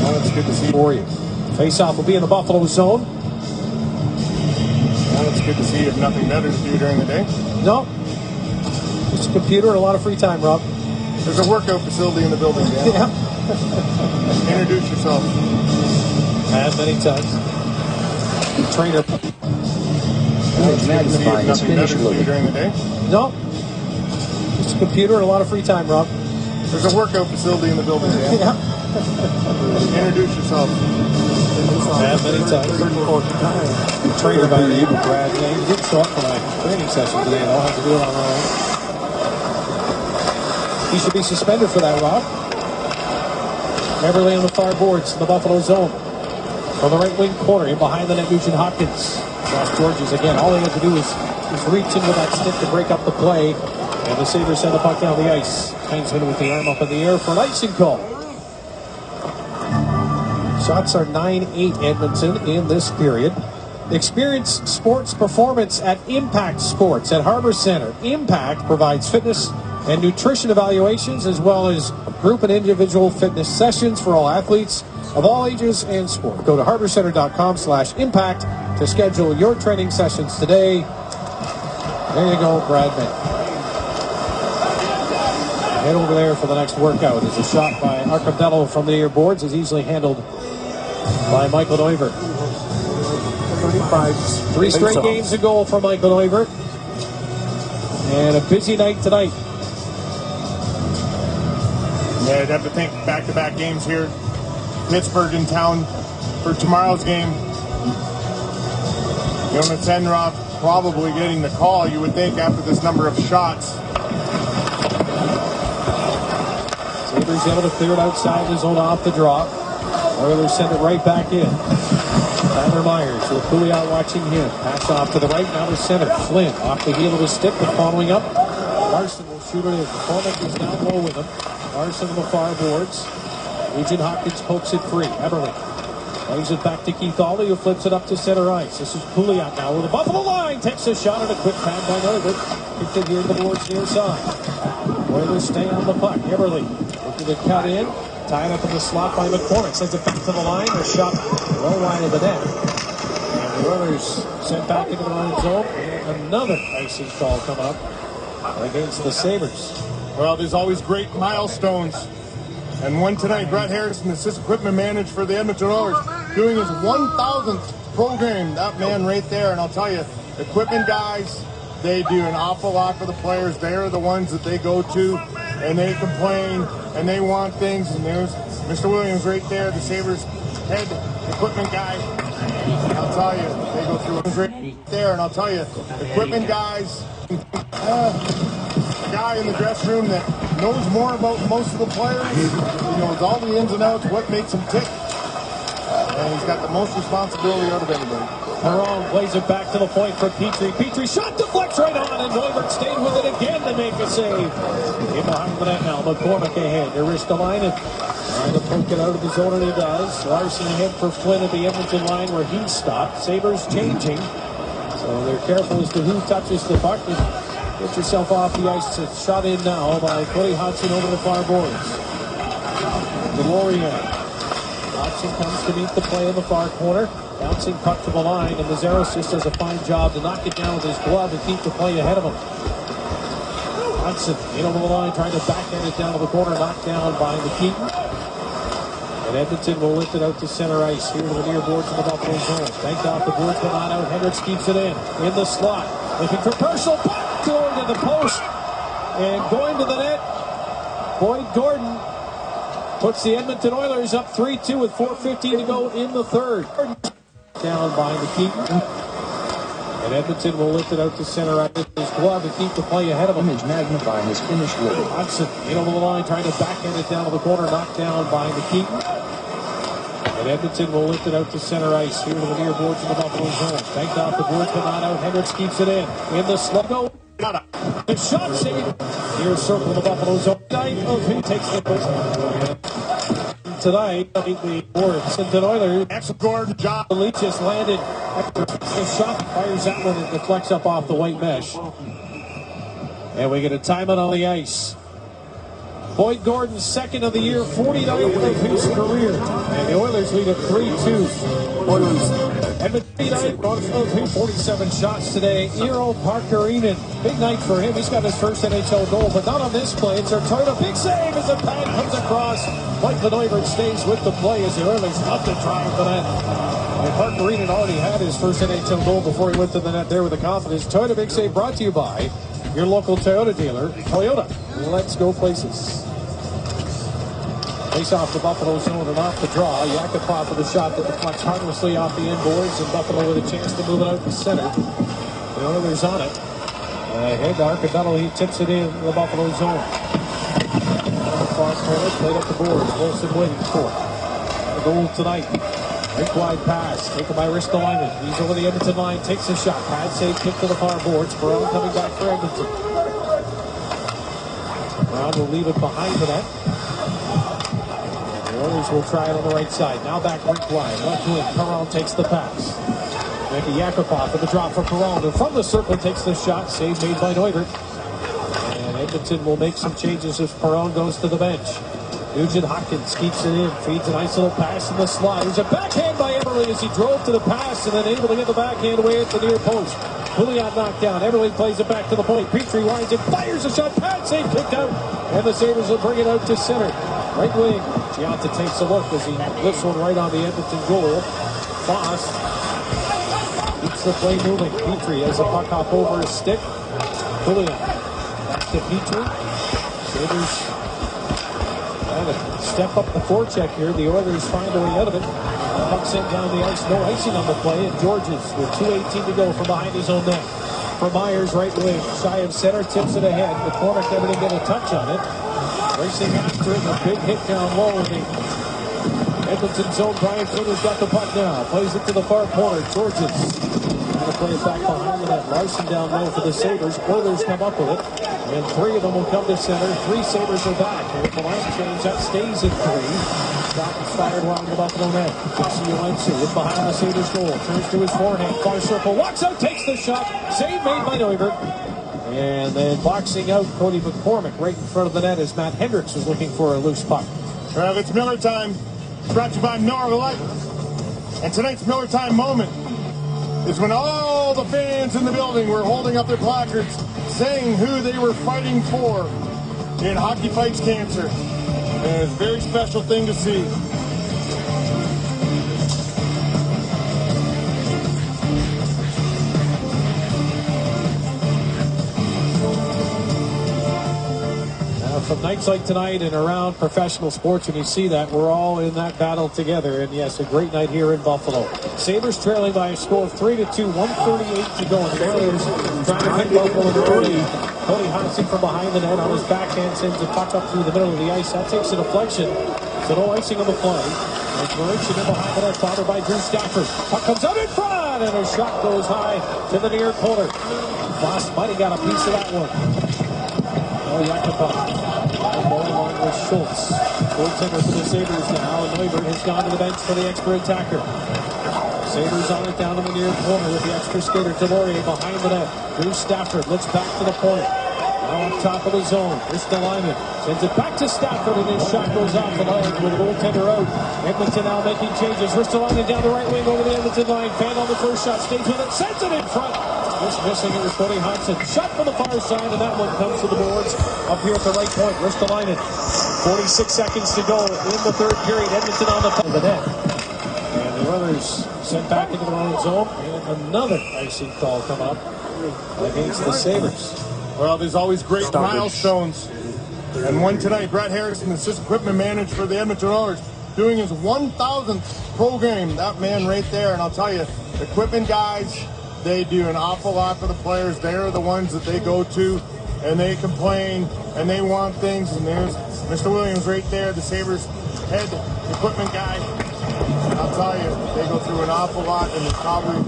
Well, it's good to see For you. Face-off will be in the Buffalo zone. Well, it's good to see you have nothing better to do during the day. No. Just a computer and a lot of free time, Rob. There's a workout facility in the building, Dan. Yeah. Introduce yourself. I have many times. Trainer. Image magnify is finished do loading. during the day. No. Just a computer and a lot of free time, Rob. There's a workout facility in the building, Dan. Yeah. Introduce yourself. I have many times. Trainer by the name of Brad. He didn't show up for my training session today, and I'll have to do it on my own. He should be suspended for that, Rob. Everly on the far boards in the Buffalo zone. From the right wing corner, in behind the net, Nugent Hopkins. Josh Georges again. All he had to do is reach in with that stick to break up the play. And the Sabres send the puck down the ice. Heinzman with the arm up in the air for an icing call. Shots are 9-8 Edmonton in this period. Experience sports performance at Impact Sports at Harbor Center. Impact provides fitness and nutrition evaluations as well as group and individual fitness sessions for all athletes of all ages and sport. Go to harborcenter.com/impact to schedule your training sessions today. There you go, Brad May. Head over there for the next workout. Is a shot by Arcabdello from the near boards is easily handled by Michael Neuvirth. 3 straight games a goal for Michael Neuvirth. And a busy night tonight. Yeah, I'd have to think back-to-back games here. Pittsburgh in town for tomorrow's game. Jonas Enroth probably getting the call, you would think, after this number of shots. Sabres able to clear it outside the zone off the draw. Oilers send it right back in. Tyler Myers with Pouliot watching him. Pass off to the right, now to center. Flynn off the heel of his stick, but following up. Larson will shoot it in. McCormick is down low with him. Larson on the far boards. Nugent Hopkins pokes it free. Everly lays it back to Keith Ollie, who flips it up to center ice. This is Pouliot now with the Buffalo line. Takes a shot at a quick pad by Neuvirth. Kicked it here to the boards near side. Oilers stay on the puck. Everly looking to cut in. Tied up in the slot by McCormick. Sends it back to the line. A shot well wide of the net. And the Oilers sent back into the own zone. And another icing call come up against the Sabres. Well, there's always great milestones. And one tonight, Brett Harrison, assistant equipment manager for the Edmonton Oilers, doing his 1,000th program. That man right there. And I'll tell you, equipment guys, they do an awful lot for the players. They are the ones that they go to, and they complain, and they want things. And there's Mr. Williams right there, the Sabres head equipment guy. I'll tell you, they go through right there. And I'll tell you, equipment guys, a guy in the dressing room that knows more about most of the players. He knows all the ins and outs, what makes them tick. And he's got the most responsibility out of anybody. Perron plays it back to the point for Petrie. Petrie shot deflects right on, and Neuvirth stayed with it again to make a save. In behind the net now, McCormick ahead. Ristolainen trying to poke it out of the zone, and he does. Larson ahead for Flynn at the Edmonton line where he stopped. Sabres changing. So they're careful as to who touches the puck. Get yourself off the ice. It's shot in now by Cody Hodgson over the far boards. DeLorean. Hodgson comes to meet the play in the far corner. Bouncing puck to the line, and Mazeros just does a fine job to knock it down with his glove and keep the play ahead of him. Hodgson in over the line, trying to backhand it down to the corner, knocked down by McKeaton. And Edmonton will lift it out to center ice here to the near boards of the Buffalo zone. Banked off the boards, but not out. Hendricks keeps it in the slot. Looking for Purcell, back door to the post, and going to the net. Boyd Gordon puts the Edmonton Oilers up 3-2 with 4:15 to go in the third. Down by McKeaton. And Edmonton will lift it out to center ice with his glove and keep the play ahead of him. Image magnify has finished loading. Hodgson in over the line, trying to backhand it down to the corner, knocked down by McKeaton. And Edmonton will lift it out to center ice here to the near boards of the Buffalo zone. Banked off the boards, but not out. Hendricks keeps it in the slot. The shot save. Near circle the Buffalo zone. Who takes the push. Tonight, the boards. Edmonton Oilers. Excellent Gordon job. The lead just landed. The shot fires that one and deflects up off the white mesh. And we get a timeout on the ice. Boyd Gordon's second of the year, 49th of his career. And the Oilers lead at 3-2. Oilers. Edmonton 49th of his 47 shots today. Parker Enan. Big night for him. He's got his first NHL goal, but not on this play. It's Arturo. Big save as the pad comes across. Mike Lenoir stays with the play as the Oilers love to drive the net. And Parker Enan already had his first NHL goal before he went to the net there with the confidence. Toyota Big Save brought to you by your local Toyota dealer. Toyota. Let's go places. Face off the Buffalo zone and off the draw. Yakupov with a shot that deflects harmlessly off the inboards, and Buffalo with a chance to move it out to center. The Oilers on it. Hagar Cadello, he tips it in the Buffalo zone. Far corner, played up the boards. Wilson waiting for it. A goal tonight. Rink wide pass, taken by Ristolainen. He's over the Edmonton line, takes a shot. Pad save, kick to the far boards. Perron coming back for Edmonton. Perron will leave it behind the net. The Oilers will try it on the right side. Now back rink wide. Left wing. Perron takes the pass. Mickey Yakupov with the drop for Perron, who from the circle takes the shot. Save made by Neuvert. And Edmonton will make some changes as Perron goes to the bench. Nugent Hopkins keeps it in. Feeds a nice little pass in the slide. There's a backhand by Eberle as he drove to the pass and then able to get the backhand away at the near post. Pouliot knocked down. Eberle plays it back to the point. Petrie winds it, fires a shot. Pad save kicked out. And the Sabres will bring it out to center. Right wing. Gianta takes a look as he lifts one right on the Edmonton goal. Foss keeps the play moving. Petrie has a puck hop over his stick. Pouliot back to Petrie. Sabres trying to step up the forecheck here. The Oilers find a way out of it. Puck sent down the ice. No icing on the play. And Georges with 2:18 to go from behind his own net. For Myers, right wing. Shy of center, tips it ahead. McCormick never did get a touch on it. Racing after it. A big hit down low. The Edmonton zone. Brian Finger's got the puck now. Plays it to the far corner. Georges trying to play it back behind the net. Larson down low for the Sabres. Oilers come up with it. And three of them will come to center. Three Sabres are back. And with the line change, that stays at three. Shot is fired wide the Buffalo net. Jesse Ulensi is behind the Sabres goal. Turns to his forehand. Far circle. Walks out. Takes the shot. Save made by Neuvert. And then boxing out Cody McCormick right in front of the net as Matt Hendricks was looking for a loose puck. It's Miller time. Brought to you by Miller Lite. And tonight's Miller time moment is when all the fans in the building were holding up their placards saying who they were fighting for in Hockey Fights Cancer. And it's a very special thing to see. From nights like tonight and around professional sports, when you see that, we're all in that battle together. And yes, a great night here in Buffalo. Sabres trailing by a score of 3-2, 1:38 to go. And the Oilers trying to hit Buffalo in the early. Cody Hodgson from behind the net on his backhand sends a puck up through the middle of the ice. That takes a deflection. So no icing on the play. And Mauricio in behind the net, followed by Drew Stafford. Puck comes out in front, and a shot goes high to the near corner. Voss might have got a piece of that one. Oh, Yakupov. Ball along with Schultz. Goaltender for the Sabres now. And Neuvert has gone to the bench for the extra attacker. Sabres on it down to the near corner with the extra skater. Delorier behind the net. Drew Stafford looks back to the point. Now on top of the zone. Ristolainen sends it back to Stafford, and his shot goes off the leg with the goaltender out. Edmonton now making changes. Ristolainen down the right wing over the Edmonton line. Fan on the first shot. Stays with it. Sends it in front. Just missing it was Cody Hodgson. Shot from the far side, and that one comes to the boards up here at the right point. Ristolainen. 46 seconds to go in the third period. Edmonton on the top of the net. And the Oilers sent back into the own zone. And another icing call come up against the Sabres. Well, there's always great milestones. And one tonight, Brett Harrison, assistant equipment manager for the Edmonton Oilers, doing his 1,000th pro game. That man right there. And I'll tell you, equipment guys, they do an awful lot for the players. They're the ones that they go to, and they complain, and they want things. And there's Mr. Williams right there, the Sabres head equipment guy. And I'll tell you, they go through an awful lot, and there's probably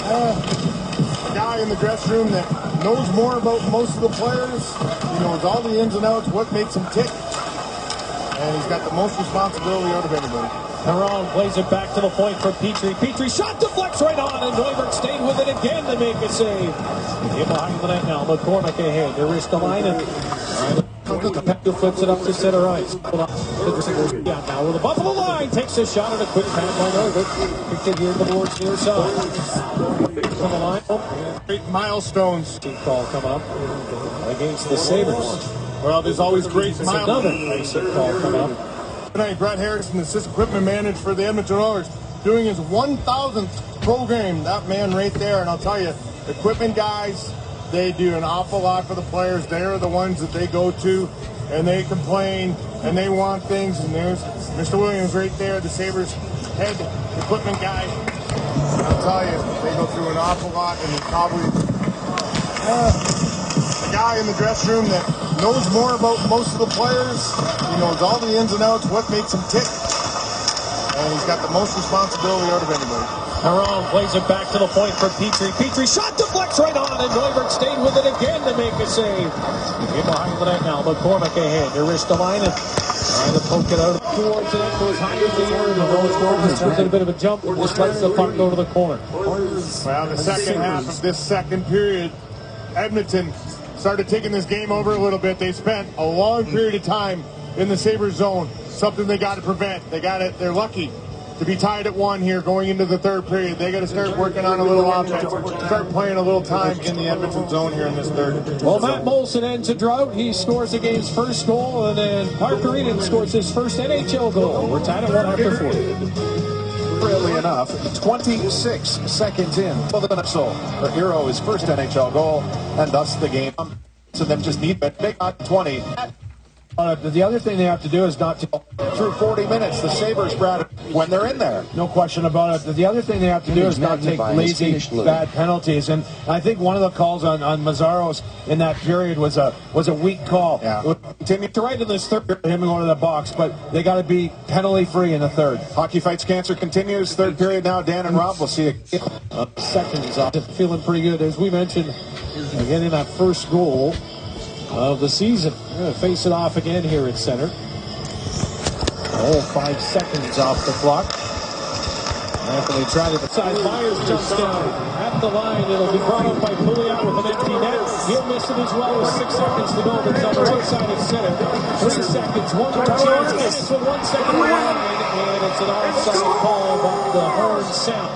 a guy in the dressing room that knows more about most of the players. He knows all the ins and outs, what makes him tick. And he's got the most responsibility out of anybody. Perron plays it back to the point for Petrie. Petrie shot deflects right on, and Neuberg stayed with it again to make a save. In behind the net now, McCormick ahead. There is the line, and flips it up to center ice. Yeah, now with the Buffalo line, takes a shot at a quick pass by Neuberg. Picked it here in the boards near side. From the line, great milestones. Call coming up against the Sabres. Well, there's always great milestones. Another call coming up. Tonight, Brett Harrison, assistant equipment manager for the Edmonton Oilers, doing his 1,000th pro game. That man right there, and I'll tell you, equipment guys, they do an awful lot for the players. They're the ones that they go to, and they complain, and they want things. And there's Mr. Williams right there, the Sabres head equipment guy. And I'll tell you, they go through an awful lot, and he's probably the guy in the dressing room that knows more about most of the players. He knows all the ins and outs, what makes him tick. And he's got the most responsibility out of anybody. Perron plays it back to the point for Petrie. Petrie shot deflects right on, and Neuberg stayed with it again to make a save. In behind the net now, McCormick ahead. There is the line, and trying to poke it out towards the net for as high as the air. And the goal scorer a bit of a jump and just lets the puck go to the corner. Well, the second half of this second period, Edmonton started taking this game over a little bit. They spent a long period of time in the Sabres zone, something they got to prevent. They're lucky to be tied at 1 here going into the third period. They got to start working on a little offense, start playing a little time in the Edmonton zone here in this third. Well, Matt Molson ends a drought. He scores the game's first goal, and then Parker Eden scores his first NHL goal. We're tied at 1 after 4. Appropriately enough, 26 seconds in for the Minnesota. The hero his first NHL goal, and thus the game. So them just need to make 20. The other thing they have to do is not to through 40 minutes. The Sabres, Brad, when they're in there. No question about it. The other thing they have to do is not take lazy, bad penalties. And I think one of the calls on Mazzaro's in that period was a weak call. Yeah. Timmy to right in this third, him going to the box, but they got to be penalty free in the third. Hockey Fights Cancer continues. Third period now. Dan and Rob will see you. Seconds off. Feeling pretty good, as we mentioned, getting that first goal of the season. We're going to face it off again here at center. 5 seconds off the clock. Anthony tried it. Side Myers jumps down at the line. It'll be brought up by Pouliot with an empty net. He'll miss it as well with 6 seconds to go. But it's on the right side of center. 3 seconds. One more chance. Inis with 1 second left. And it's an onside call, but the horn sound.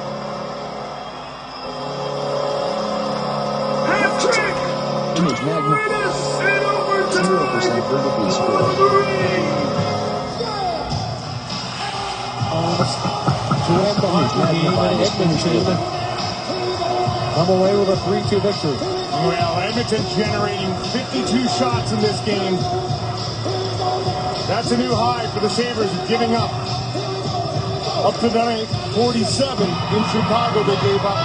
Image magnified. 0% vertically scored. To end the hockey game in Edmonton. Come away with a 3-2 victory. Well, Edmonton generating 52 shots in this game. That's a new high for the Sabres, giving up. Up to tonight, 47 in Chicago they gave up.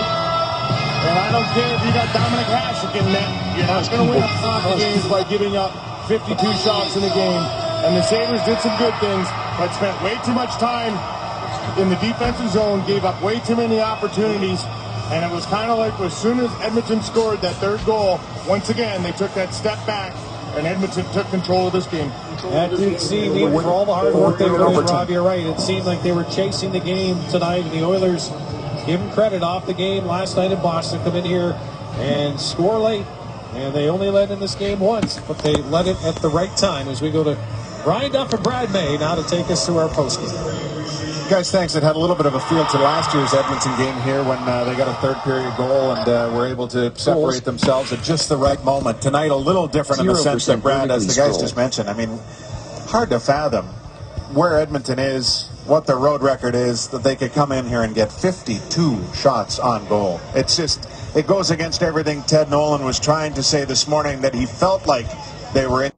And I don't care if you got Dominic Hasek in net. You're not going to win hockey games by giving up 52 shots in a game. And the Sabres did some good things, but spent way too much time in the defensive zone, gave up way too many opportunities. And it was kind of like as soon as Edmonton scored that third goal, once again, they took that step back, and Edmonton took control of this game. That did seem, even for all the hard work they put in, Rob, you're right. It seemed like they were chasing the game tonight, and the Oilers, give them credit, off the game last night in Boston, come in here and score late. And they only led in this game once, but they led it at the right time as we go to Brian Duff and Brad May now to take us through our postgame. Guys, thanks. It had a little bit of a feel to last year's Edmonton game here when they got a third period goal and were able to separate themselves at just the right moment. Tonight, a little different in the sense that, Brad, as the guys just mentioned, I mean, hard to fathom where Edmonton is, what their road record is, that they could come in here and get 52 shots on goal. It's just, it goes against everything Ted Nolan was trying to say this morning, that he felt like they were in.